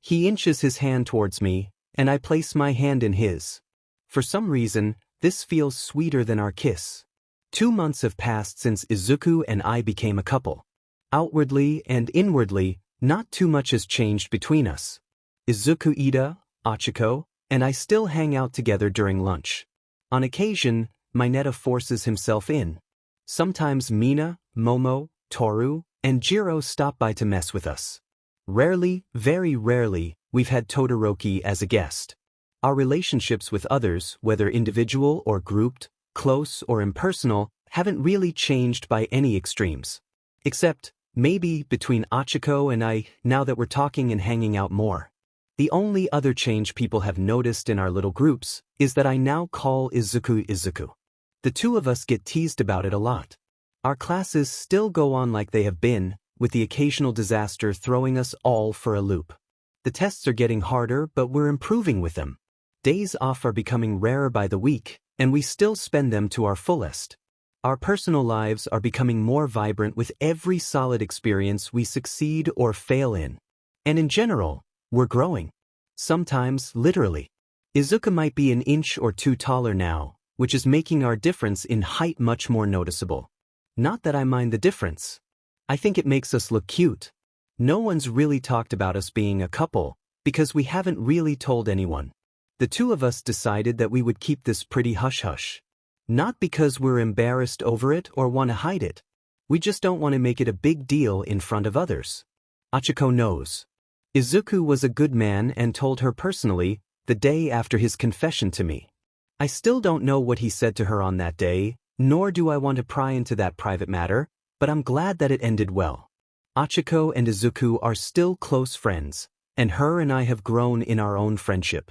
A: He inches his hand towards me, and I place my hand in his. For some reason, this feels sweeter than our kiss. 2 months have passed since Izuku and I became a couple. Outwardly and inwardly, not too much has changed between us. Izuku, Ida, Achiko, and I still hang out together during lunch. On occasion, Mineta forces himself in. Sometimes Mina, Momo, Toru, and Jiro stop by to mess with us. Rarely, very rarely, we've had Todoroki as a guest. Our relationships with others, whether individual or grouped, close or impersonal, haven't really changed by any extremes. Except, maybe, between Achiko and I, now that we're talking and hanging out more. The only other change people have noticed in our little groups is that I now call Izuku Izuku. The two of us get teased about it a lot. Our classes still go on like they have been, with the occasional disaster throwing us all for a loop. The tests are getting harder, but we're improving with them. Days off are becoming rarer by the week, and we still spend them to our fullest. Our personal lives are becoming more vibrant with every solid experience we succeed or fail in. And in general, we're growing. Sometimes, literally. Izuku might be an inch or two taller now, which is making our difference in height much more noticeable. Not that I mind the difference. I think it makes us look cute. No one's really talked about us being a couple, because we haven't really told anyone. The two of us decided that we would keep this pretty hush-hush. Not because we're embarrassed over it or want to hide it. We just don't want to make it a big deal in front of others. Achiko knows. Izuku was a good man and told her personally, the day after his confession to me. I still don't know what he said to her on that day, nor do I want to pry into that private matter, but I'm glad that it ended well. Achiko and Izuku are still close friends, and her and I have grown in our own friendship.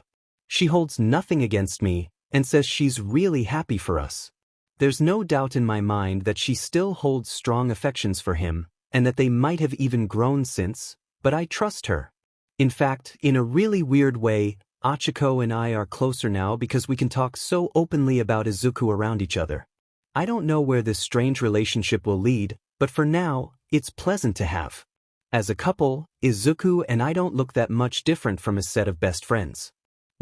A: She holds nothing against me, and says she's really happy for us. There's no doubt in my mind that she still holds strong affections for him, and that they might have even grown since, but I trust her. In fact, in a really weird way, Achiko and I are closer now because we can talk so openly about Izuku around each other. I don't know where this strange relationship will lead, but for now, it's pleasant to have. As a couple, Izuku and I don't look that much different from a set of best friends.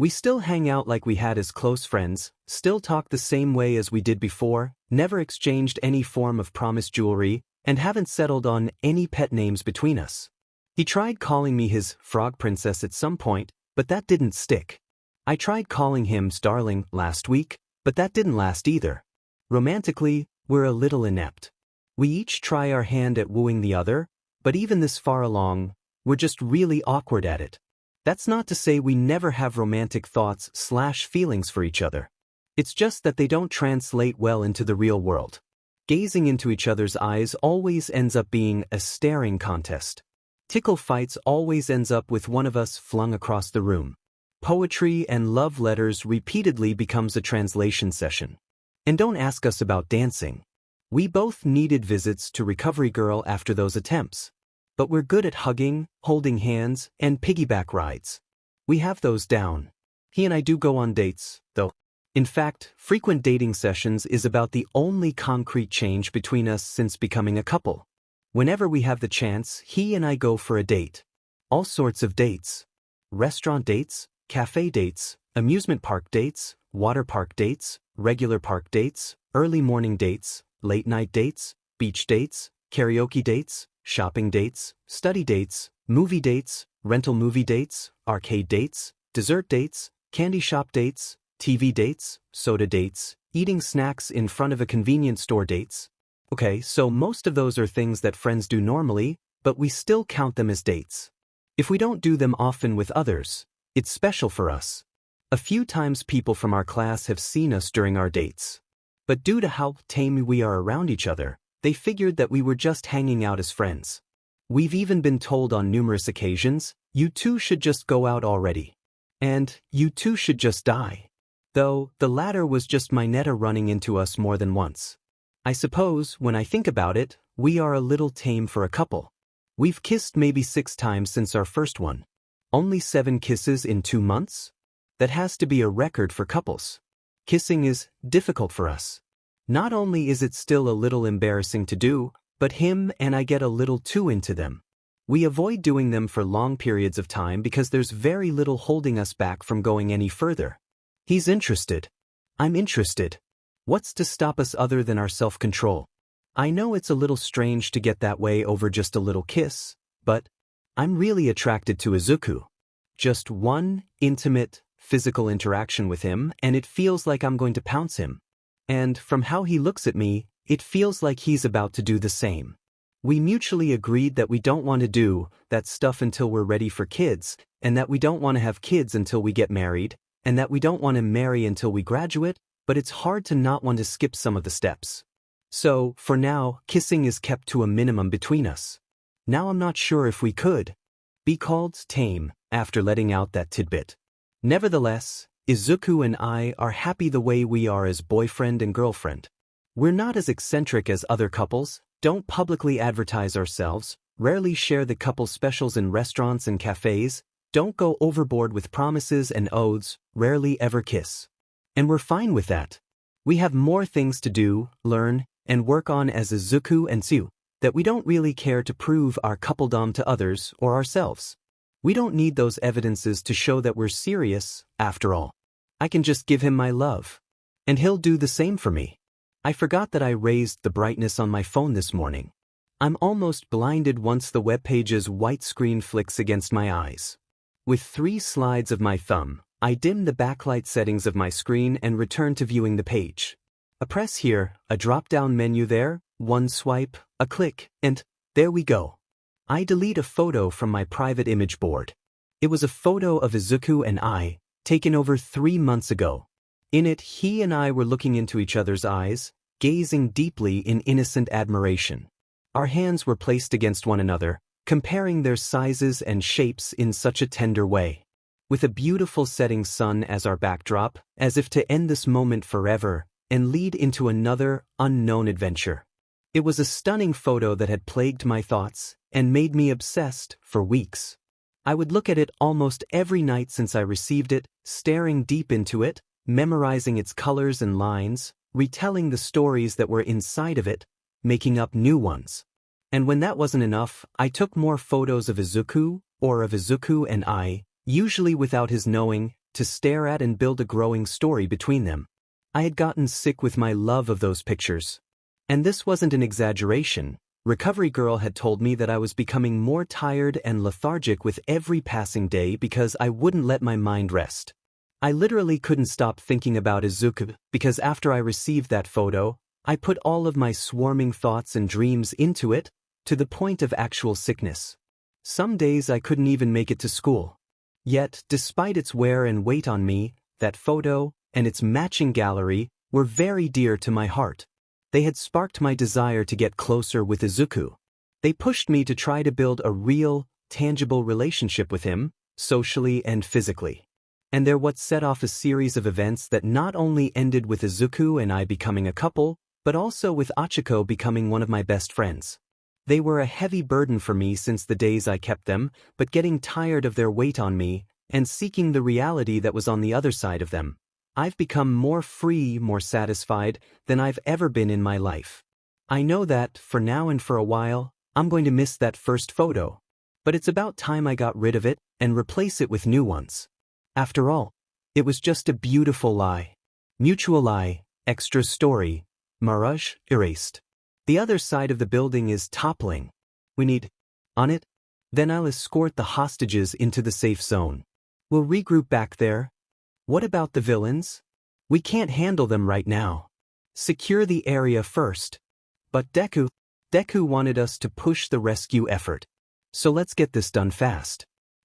A: We still hang out like we had as close friends, still talk the same way as we did before, never exchanged any form of promised jewelry, and haven't settled on any pet names between us. He tried calling me his frog princess at some point, but that didn't stick. I tried calling him darling last week, but that didn't last either. Romantically, we're a little inept. We each try our hand at wooing the other, but even this far along, we're just really awkward at it. That's not to say we never have romantic thoughts/feelings for each other. It's just that they don't translate well into the real world. Gazing into each other's eyes always ends up being a staring contest. Tickle fights always ends up with one of us flung across the room. Poetry and love letters repeatedly becomes a translation session. And don't ask us about dancing. We both needed visits to Recovery Girl after those attempts. But we're good at hugging, holding hands, and piggyback rides. We have those down. He and I do go on dates, though. In fact, frequent dating sessions is about the only concrete change between us since becoming a couple. Whenever we have the chance, he and I go for a date. All sorts of dates. Restaurant dates, cafe dates, amusement park dates, water park dates, regular park dates, early morning dates, late night dates, beach dates, karaoke dates, shopping dates, study dates, movie dates, rental movie dates, arcade dates, dessert dates, candy shop dates, TV dates, soda dates, eating snacks in front of a convenience store dates. Okay, so most of those are things that friends do normally, but we still count them as dates. If we don't do them often with others, it's special for us. A few times people from our class have seen us during our dates. But due to how tame we are around each other, they figured that we were just hanging out as friends. We've even been told on numerous occasions, you two should just go out already. And, you two should just die. Though, the latter was just my Netta running into us more than once. I suppose, when I think about it, we are a little tame for a couple. We've kissed maybe 6 times since our first one. Only 7 kisses in 2 months? That has to be a record for couples. Kissing is difficult for us. Not only is it still a little embarrassing to do, but him and I get a little too into them. We avoid doing them for long periods of time because there's very little holding us back from going any further. He's interested. I'm interested. What's to stop us other than our self-control? I know it's a little strange to get that way over just a little kiss, but I'm really attracted to Izuku. Just one intimate, physical interaction with him and it feels like I'm going to pounce him. And from how he looks at me, it feels like he's about to do the same. We mutually agreed that we don't want to do that stuff until we're ready for kids, and that we don't want to have kids until we get married, and that we don't want to marry until we graduate, but it's hard to not want to skip some of the steps. So, for now, kissing is kept to a minimum between us. Now I'm not sure if we could be called tame after letting out that tidbit. Nevertheless, Izuku and I are happy the way we are as boyfriend and girlfriend. We're not as eccentric as other couples, don't publicly advertise ourselves, rarely share the couple specials in restaurants and cafes, don't go overboard with promises and oaths, rarely ever kiss. And we're fine with that. We have more things to do, learn, and work on as Izuku and Tsu, that we don't really care to prove our coupledom to others or ourselves. We don't need those evidences to show that we're serious, after all. I can just give him my love. And he'll do the same for me. I forgot that I raised the brightness on my phone this morning. I'm almost blinded once the web page's white screen flicks against my eyes. With 3 slides of my thumb, I dim the backlight settings of my screen and return to viewing the page. A press here, a drop-down menu there, one swipe, a click, and there we go. I delete a photo from my private image board. It was a photo of Izuku and I, taken over 3 months ago. In it, he and I were looking into each other's eyes, gazing deeply in innocent admiration. Our hands were placed against one another, comparing their sizes and shapes in such a tender way. With a beautiful setting sun as our backdrop, as if to end this moment forever and lead into another, unknown adventure. It was a stunning photo that had plagued my thoughts and made me obsessed for weeks. I would look at it almost every night since I received it, staring deep into it, memorizing its colors and lines, retelling the stories that were inside of it, making up new ones. And when that wasn't enough, I took more photos of Izuku, or of Izuku and I, usually without his knowing, to stare at and build a growing story between them. I had gotten sick with my love of those pictures. And this wasn't an exaggeration. Recovery Girl had told me that I was becoming more tired and lethargic with every passing day because I wouldn't let my mind rest. I literally couldn't stop thinking about Izuku because after I received that photo, I put all of my swarming thoughts and dreams into it, to the point of actual sickness. Some days I couldn't even make it to school. Yet, despite its wear and weight on me, that photo, and its matching gallery, were very dear to my heart. They had sparked my desire to get closer with Izuku. They pushed me to try to build a real, tangible relationship with him, socially and physically. And they're what set off a series of events that not only ended with Izuku and I becoming a couple, but also with Achiko becoming one of my best friends. They were a heavy burden for me since the days I kept them, but getting tired of their weight on me, and seeking the reality that was on the other side of them, I've become more free, more satisfied than I've ever been in my life. I know that, for now and for a while, I'm going to miss that first photo. But it's about time I got rid of it and replace it with new ones. After all, it was just a beautiful lie. Mutual lie, extra story, mirage erased. The other side of the building is toppling. We need on it? Then I'll escort the hostages into the safe zone. We'll regroup back there. What about the villains? We can't handle them right now. Secure the area first. But Deku wanted us to push the rescue effort. So let's get this done fast.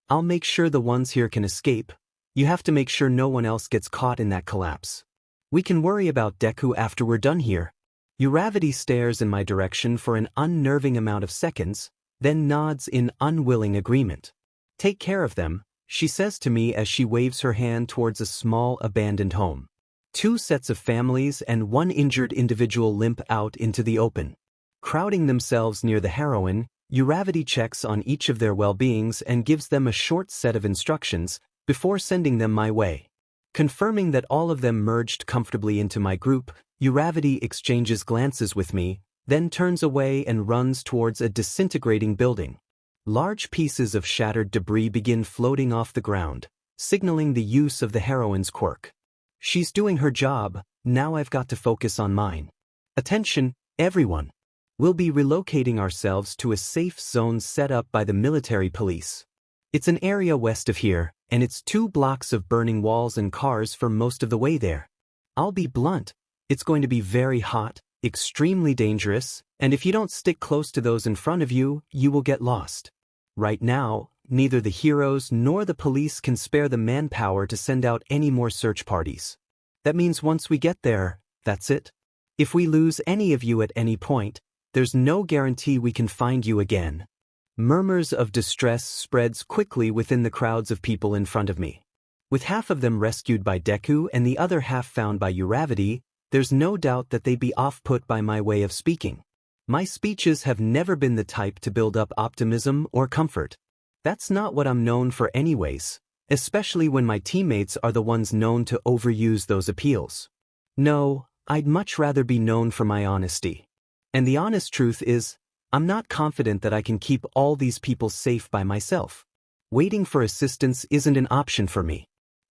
A: I'll make sure the ones here can escape. You have to make sure no one else gets caught in that collapse. We can worry about Deku after we're done here. Uravity stares in my direction for an unnerving amount of seconds, then nods in unwilling agreement. Take care of them, she says to me as she waves her hand towards a small abandoned home. 2 sets of families and 1 injured individual limp out into the open. Crowding themselves near the heroine, Uravity checks on each of their well-beings and gives them a short set of instructions before sending them my way. Confirming that all of them merged comfortably into my group, Uravity exchanges glances with me, then turns away and runs towards a disintegrating building. Large pieces of shattered debris begin floating off the ground, signaling the use of the heroine's quirk. She's doing her job, now I've got to focus on mine. Attention, everyone. We'll be relocating ourselves to a safe zone set up by the military police. It's an area west of here, and it's 2 blocks of burning walls and cars for most of the way there. I'll be blunt. It's going to be very hot, extremely dangerous, and if you don't stick close to those in front of you, you will get lost. Right now, neither the heroes nor the police can spare the manpower to send out any more search parties. That means once we get there, that's it. If we lose any of you at any point, there's no guarantee we can find you again. Murmurs of distress spreads quickly within the crowds of people in front of me. With half of them rescued by Deku and the other half found by Uravity, there's no doubt that they'd be off-put by my way of speaking. My speeches have never been the type to build up optimism or comfort. That's not what I'm known for anyways, especially when my teammates are the ones known to overuse those appeals. No, I'd much rather be known for my honesty. And the honest truth is, I'm not confident that I can keep all these people safe by myself. Waiting for assistance isn't an option for me.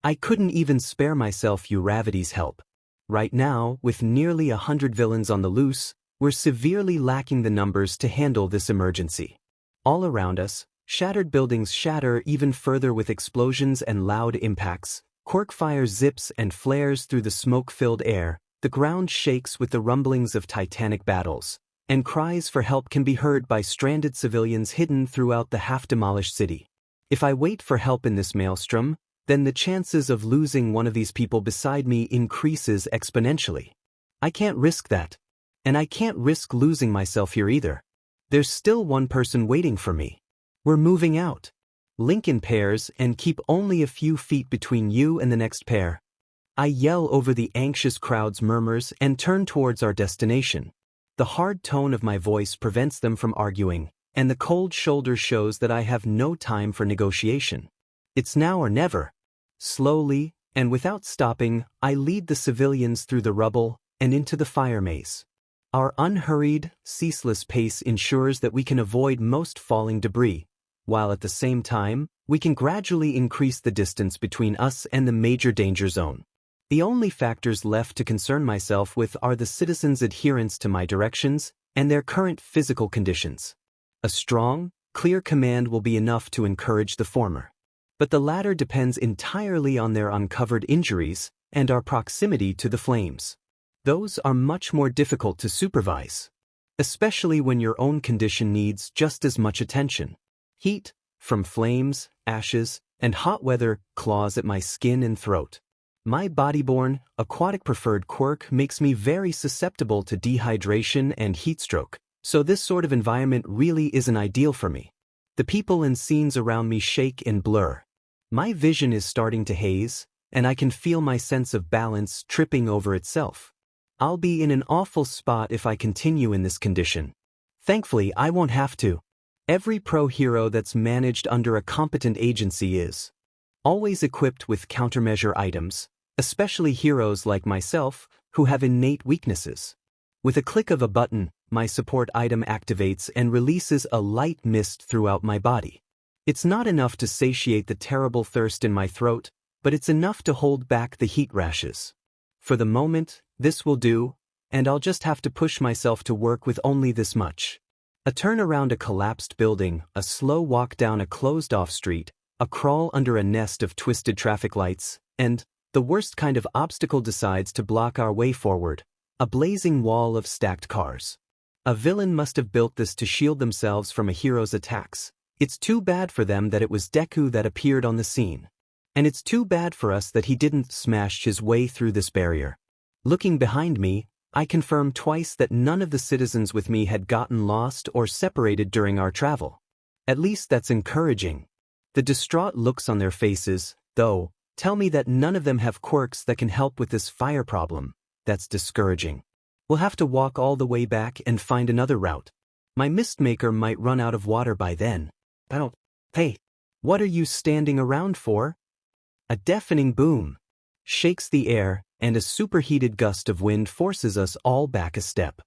A: I couldn't even spare myself Uravity's help. Right now, with nearly 100 villains on the loose, we're severely lacking the numbers to handle this emergency. All around us, shattered buildings shatter even further with explosions and loud impacts, Quirk fire zips and flares through the smoke-filled air, the ground shakes with the rumblings of titanic battles, and cries for help can be heard by stranded civilians hidden throughout the half-demolished city. If I wait for help in this maelstrom, then the chances of losing one of these people beside me increases exponentially. I can't risk that. And I can't risk losing myself here either. There's still one person waiting for me. We're moving out. Link in pairs and keep only a few feet between you and the next pair. I yell over the anxious crowd's murmurs and turn towards our destination. The hard tone of my voice prevents them from arguing, and the cold shoulder shows that I have no time for negotiation. It's now or never. Slowly, and without stopping, I lead the civilians through the rubble and into the fire maze. Our unhurried, ceaseless pace ensures that we can avoid most falling debris, while at the same time, we can gradually increase the distance between us and the major danger zone. The only factors left to concern myself with are the citizens' adherence to my directions and their current physical conditions. A strong, clear command will be enough to encourage the former. But the latter depends entirely on their uncovered injuries and our proximity to the flames. Those are much more difficult to supervise, especially when your own condition needs just as much attention. Heat, from flames, ashes, and hot weather claws at my skin and throat. My body-born, aquatic-preferred quirk makes me very susceptible to dehydration and heatstroke, so this sort of environment really isn't ideal for me. The people and scenes around me shake and blur. My vision is starting to haze, and I can feel my sense of balance tripping over itself. I'll be in an awful spot if I continue in this condition. Thankfully, I won't have to. Every pro hero that's managed under a competent agency is always equipped with countermeasure items, especially heroes like myself who have innate weaknesses. With a click of a button, my support item activates and releases a light mist throughout my body. It's not enough to satiate the terrible thirst in my throat, but it's enough to hold back the heat rashes. For the moment, this will do, and I'll just have to push myself to work with only this much. A turn around a collapsed building, a slow walk down a closed-off street, a crawl under a nest of twisted traffic lights, and, the worst kind of obstacle decides to block our way forward, a blazing wall of stacked cars. A villain must have built this to shield themselves from a hero's attacks. It's too bad for them that it was Deku that appeared on the scene. And it's too bad for us that he didn't smash his way through this barrier. Looking behind me, I confirmed twice that none of the citizens with me had gotten lost or separated during our travel. At least that's encouraging. The distraught looks on their faces, though, tell me that none of them have quirks that can help with this fire problem. That's discouraging. We'll have to walk all the way back and find another route. My mistmaker might run out of water by then. Hey, what are you standing around for? A deafening boom shakes the air, and a superheated gust of wind forces us all back a step.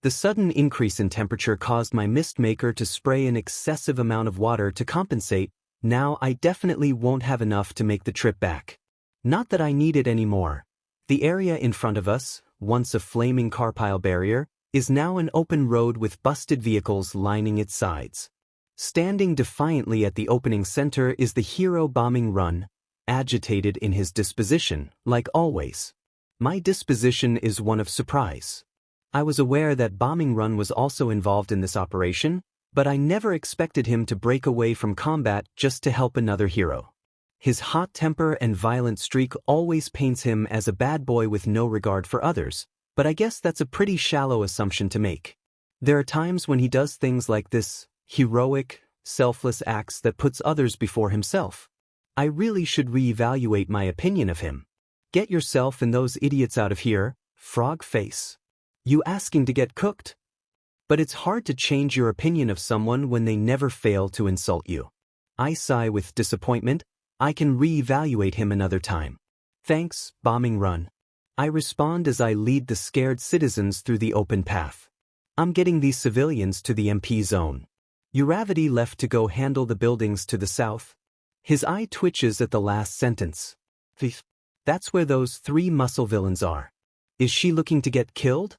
A: The sudden increase in temperature caused my mistmaker to spray an excessive amount of water to compensate. Now I definitely won't have enough to make the trip back. Not that I need it anymore. The area in front of us, once a flaming car pile barrier, is now an open road with busted vehicles lining its sides. Standing defiantly at the opening center is the hero Bombing Run, agitated in his disposition, like always. My disposition is one of surprise. I was aware that Bombing Run was also involved in this operation, but I never expected him to break away from combat just to help another hero. His hot temper and violent streak always paints him as a bad boy with no regard for others, but I guess that's a pretty shallow assumption to make. There are times when he does things like this, heroic, selfless acts that puts others before himself. I really should reevaluate my opinion of him. Get yourself and those idiots out of here, frog face. You asking to get cooked? But it's hard to change your opinion of someone when they never fail to insult you. I sigh with disappointment. I can reevaluate him another time. Thanks, Bombing Run. I respond as I lead the scared citizens through the open path. I'm getting these civilians to the MP zone. Uravity left to go handle the buildings to the south. His eye twitches at the last sentence. That's where those 3 muscle villains are. Is she looking to get killed?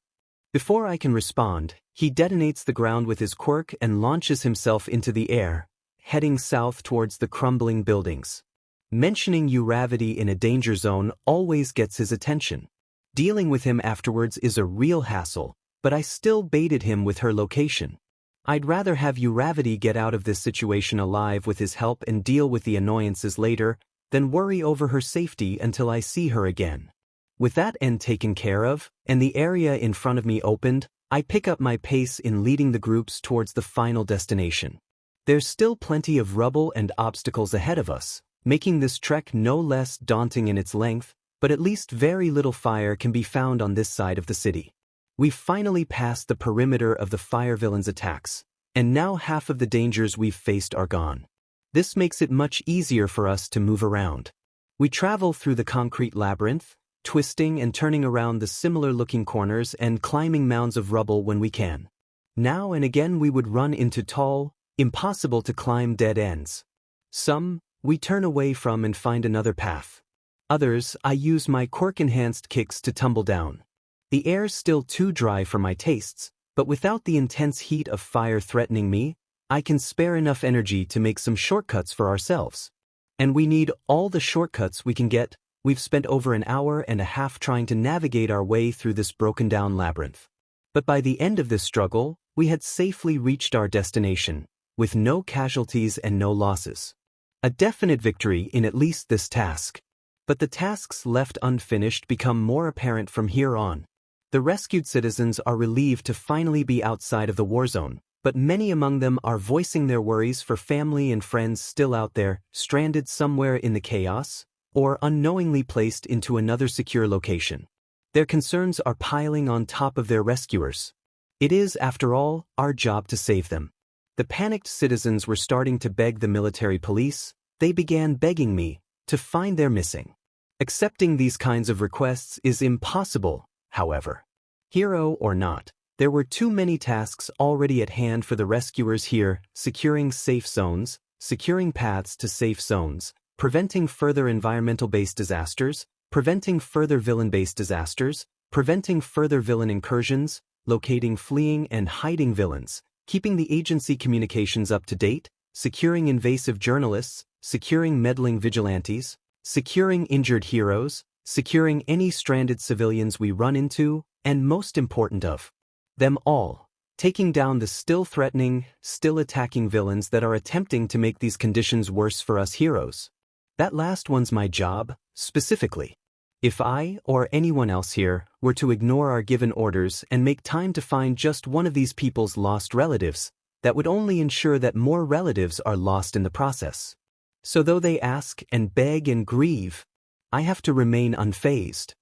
A: Before I can respond, he detonates the ground with his quirk and launches himself into the air, heading south towards the crumbling buildings. Mentioning Uravity in a danger zone always gets his attention. Dealing with him afterwards is a real hassle, but I still baited him with her location. I'd rather have Uravity get out of this situation alive with his help and deal with the annoyances later than worry over her safety until I see her again. With that end taken care of, and the area in front of me opened, I pick up my pace in leading the groups towards the final destination. There's still plenty of rubble and obstacles ahead of us, making this trek no less daunting in its length, but at least very little fire can be found on this side of the city. We've finally passed the perimeter of the fire villain's attacks, and now half of the dangers we've faced are gone. This makes it much easier for us to move around. We travel through the concrete labyrinth, twisting and turning around the similar-looking corners and climbing mounds of rubble when we can. Now and again we would run into tall, impossible-to-climb dead ends. Some, we turn away from and find another path. Others, I use my quirk-enhanced kicks to tumble down. The air's still too dry for my tastes, but without the intense heat of fire threatening me, I can spare enough energy to make some shortcuts for ourselves. And we need all the shortcuts we can get. We've spent over an hour and a half trying to navigate our way through this broken-down labyrinth. But by the end of this struggle, we had safely reached our destination, with no casualties and no losses. A definite victory in at least this task. But the tasks left unfinished become more apparent from here on. The rescued citizens are relieved to finally be outside of the war zone, but many among them are voicing their worries for family and friends still out there, stranded somewhere in the chaos, or unknowingly placed into another secure location. Their concerns are piling on top of their rescuers. It is, after all, our job to save them. The panicked citizens were starting to beg the military police. They began begging me to find their missing. Accepting these kinds of requests is impossible, however. Hero or not, there were too many tasks already at hand for the rescuers here: securing safe zones, securing paths to safe zones, preventing further environmental-based disasters, preventing further villain-based disasters, preventing further villain incursions, locating fleeing and hiding villains, keeping the agency communications up to date, securing invasive journalists, securing meddling vigilantes, securing injured heroes, securing any stranded civilians we run into, and most important of them all, taking down the still threatening, still attacking villains that are attempting to make these conditions worse for us heroes. That last one's my job, specifically. If I, or anyone else here, were to ignore our given orders and make time to find just one of these people's lost relatives, that would only ensure that more relatives are lost in the process. So though they ask and beg and grieve, I have to remain unfazed.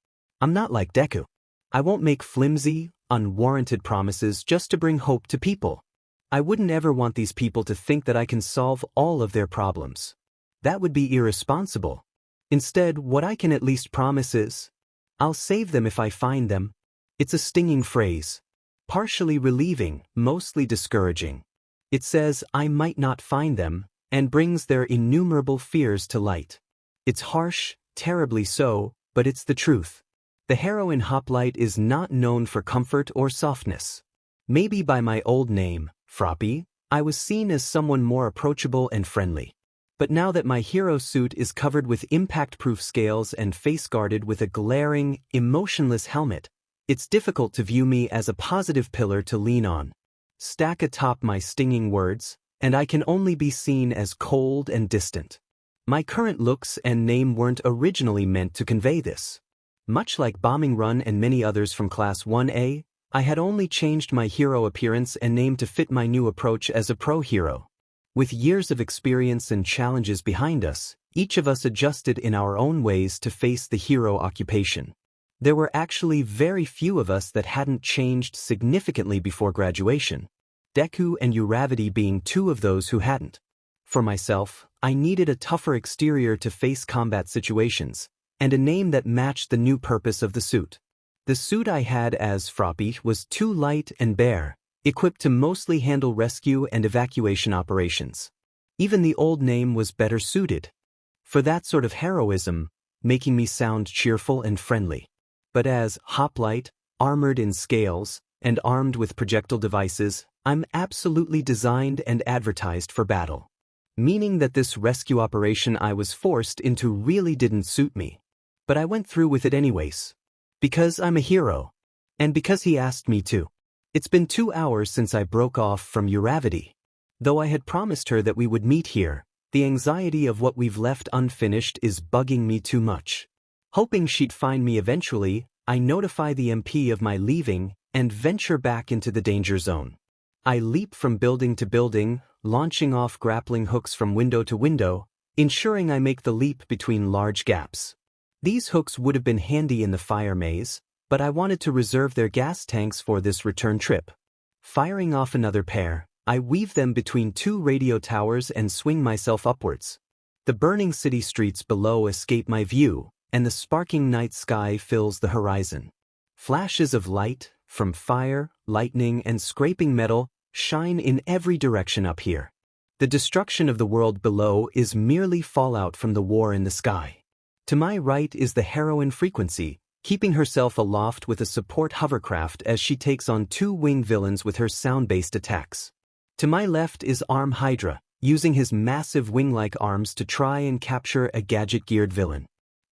A: I'm not like Deku. I won't make flimsy, unwarranted promises just to bring hope to people. I wouldn't ever want these people to think that I can solve all of their problems. That would be irresponsible. Instead, what I can at least promise is, I'll save them if I find them. It's a stinging phrase. Partially relieving, mostly discouraging. It says I might not find them, and brings their innumerable fears to light. It's harsh, terribly so, but it's the truth. The heroine Hoplite is not known for comfort or softness. Maybe by my old name, Froppy, I was seen as someone more approachable and friendly. But now that my hero suit is covered with impact-proof scales and face-guarded with a glaring, emotionless helmet, it's difficult to view me as a positive pillar to lean on. Stack atop my stinging words, and I can only be seen as cold and distant. My current looks and name weren't originally meant to convey this. Much like Bombing Run and many others from Class 1A, I had only changed my hero appearance and name to fit my new approach as a pro hero. With years of experience and challenges behind us, each of us adjusted in our own ways to face the hero occupation. There were actually very few of us that hadn't changed significantly before graduation, Deku and Uravity being two of those who hadn't. For myself, I needed a tougher exterior to face combat situations, and a name that matched the new purpose of the suit. The suit I had as Froppy was too light and bare, equipped to mostly handle rescue and evacuation operations. Even the old name was better suited for that sort of heroism, making me sound cheerful and friendly. But as Hoplite, armored in scales, and armed with projectile devices, I'm absolutely designed and advertised for battle. meaning that this rescue operation I was forced into really didn't suit me. But I went through with it anyways. Because I'm a hero. And because he asked me to. It's been 2 hours since I broke off from Uravity. Though I had promised her that we would meet here, the anxiety of what we've left unfinished is bugging me too much. Hoping she'd find me eventually, I notify the MP of my leaving and venture back into the danger zone. I leap from building to building, launching off grappling hooks from window to window, ensuring I make the leap between large gaps. These hooks would have been handy in the fire maze, but I wanted to reserve their gas tanks for this return trip. Firing off another pair, I weave them between 2 radio towers and swing myself upwards. The burning city streets below escape my view, and the sparking night sky fills the horizon. Flashes of light, from fire, lightning, and scraping metal, shine in every direction up here. The destruction of the world below is merely fallout from the war in the sky. To my right is the heroine Frequency, keeping herself aloft with a support hovercraft as she takes on 2 winged villains with her sound-based attacks. To my left is Arm Hydra, using his massive wing-like arms to try and capture a gadget-geared villain.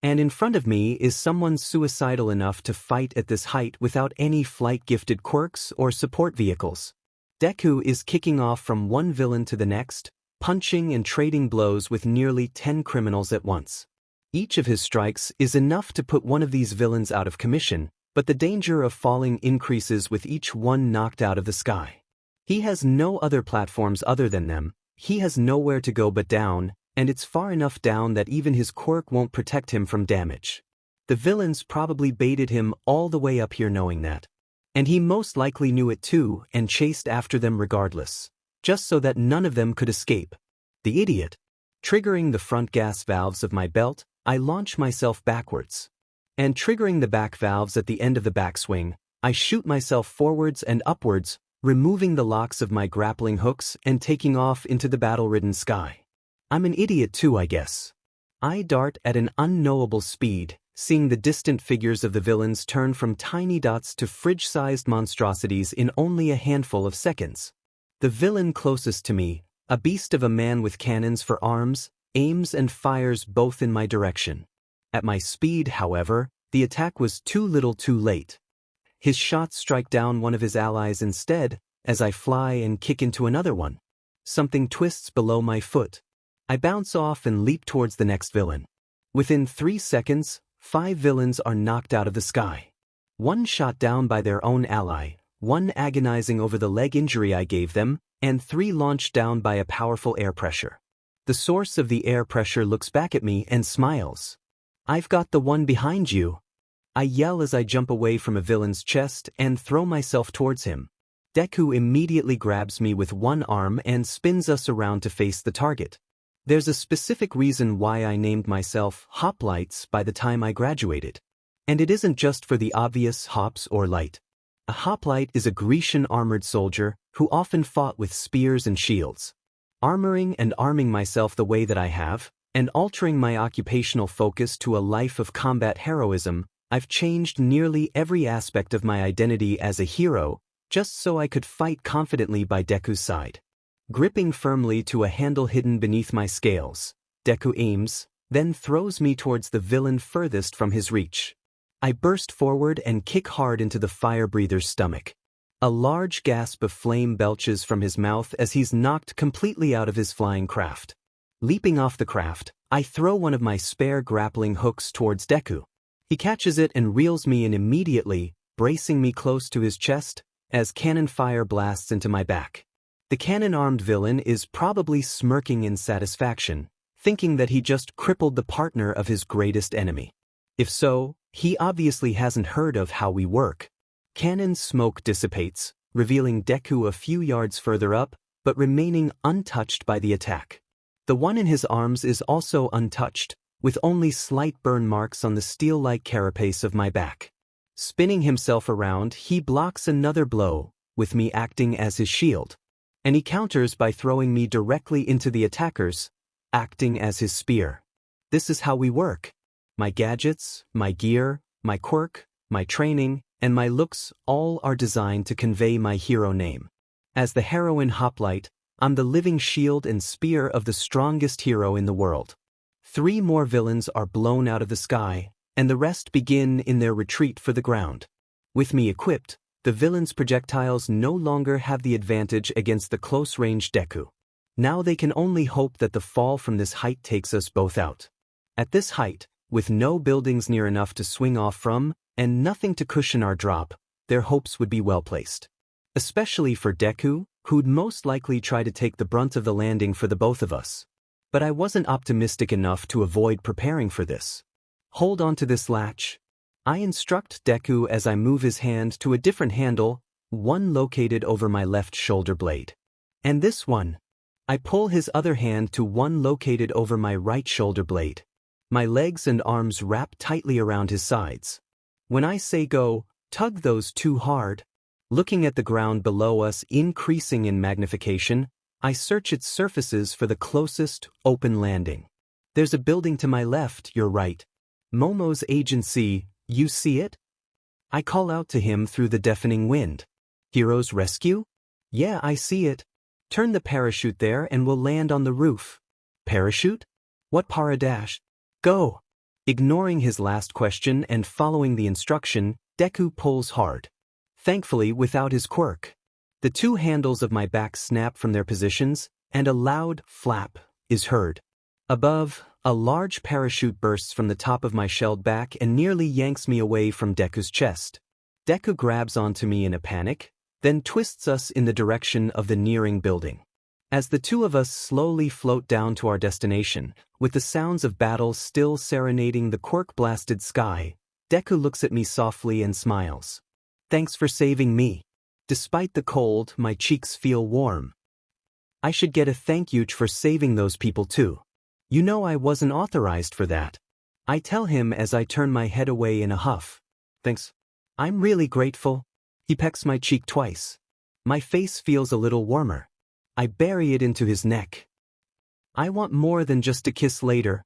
A: And in front of me is someone suicidal enough to fight at this height without any flight-gifted quirks or support vehicles. Deku is kicking off from one villain to the next, punching and trading blows with nearly 10 criminals at once. Each of his strikes is enough to put one of these villains out of commission, but the danger of falling increases with each one knocked out of the sky. He has no other platforms other than them, he has nowhere to go but down, and it's far enough down that even his quirk won't protect him from damage. The villains probably baited him all the way up here knowing that. And he most likely knew it too and chased after them regardless, just so that none of them could escape. The idiot. Triggering the front gas valves of my belt, I launch myself backwards. And triggering the back valves at the end of the backswing, I shoot myself forwards and upwards, removing the locks of my grappling hooks and taking off into the battle-ridden sky. I'm an idiot too, I guess. I dart at an unknowable speed, seeing the distant figures of the villains turn from tiny dots to fridge-sized monstrosities in only a handful of seconds. The villain closest to me, a beast of a man with cannons for arms, aims and fires both in my direction. At my speed, however, the attack was too little too late. His shots strike down one of his allies instead, as I fly and kick into another one. Something twists below my foot. I bounce off and leap towards the next villain. Within 3 seconds, 5 villains are knocked out of the sky. 1 shot down by their own ally, 1 agonizing over the leg injury I gave them, and 3 launched down by a powerful air pressure. The source of the air pressure looks back at me and smiles. "I've got the one behind you." I yell as I jump away from a villain's chest and throw myself towards him. Deku immediately grabs me with one arm and spins us around to face the target. There's a specific reason why I named myself Hoplites by the time I graduated. And it isn't just for the obvious hops or light. A hoplite is a Grecian armored soldier who often fought with spears and shields. Armoring and arming myself the way that I have, and altering my occupational focus to a life of combat heroism, I've changed nearly every aspect of my identity as a hero, just so I could fight confidently by Deku's side. Gripping firmly to a handle hidden beneath my scales, Deku aims, then throws me towards the villain furthest from his reach. I burst forward and kick hard into the fire breather's stomach. A large gasp of flame belches from his mouth as he's knocked completely out of his flying craft. Leaping off the craft, I throw one of my spare grappling hooks towards Deku. He catches it and reels me in immediately, bracing me close to his chest, as cannon fire blasts into my back. The cannon-armed villain is probably smirking in satisfaction, thinking that he just crippled the partner of his greatest enemy. If so, he obviously hasn't heard of how we work. Cannon smoke dissipates, revealing Deku a few yards further up, but remaining untouched by the attack. The one in his arms is also untouched, with only slight burn marks on the steel-like carapace of my back. Spinning himself around, he blocks another blow, with me acting as his shield. And he counters by throwing me directly into the attackers, acting as his spear. This is how we work. My gadgets, my gear, my quirk, my training, and my looks all are designed to convey my hero name. As the heroine Hoplite, I'm the living shield and spear of the strongest hero in the world. 3 more villains are blown out of the sky, and the rest begin in their retreat for the ground. With me equipped, the villains' projectiles no longer have the advantage against the close-range Deku. Now they can only hope that the fall from this height takes us both out. At this height, with no buildings near enough to swing off from, and nothing to cushion our drop, their hopes would be well placed. Especially for Deku, who'd most likely try to take the brunt of the landing for the both of us. But I wasn't optimistic enough to avoid preparing for this. Hold on to this latch. I instruct Deku as I move his hand to a different handle, one located over my left shoulder blade. And this one. I pull his other hand to one located over my right shoulder blade. My legs and arms wrap tightly around his sides. When I say go, tug those 2 hard. Looking at the ground below us increasing in magnification, I search its surfaces for the closest, open landing. There's a building to my left, you're right. Momo's agency, you see it? I call out to him through the deafening wind. Heroes rescue? Yeah, I see it. Turn the parachute there and we'll land on the roof. Parachute? What paradash? Go! Ignoring his last question and following the instruction, Deku pulls hard. Thankfully without his quirk. The 2 handles of my back snap from their positions, and a loud flap is heard. Above, a large parachute bursts from the top of my shelled back and nearly yanks me away from Deku's chest. Deku grabs onto me in a panic, then twists us in the direction of the nearing building. As the 2 of us slowly float down to our destination, with the sounds of battle still serenading the quirk-blasted sky, Deku looks at me softly and smiles. Thanks for saving me. Despite the cold, my cheeks feel warm. I should get a thank you for saving those people too. You know I wasn't authorized for that. I tell him as I turn my head away in a huff. Thanks. I'm really grateful. He pecks my cheek twice. My face feels a little warmer. I bury it into his neck. I want more than just a kiss later.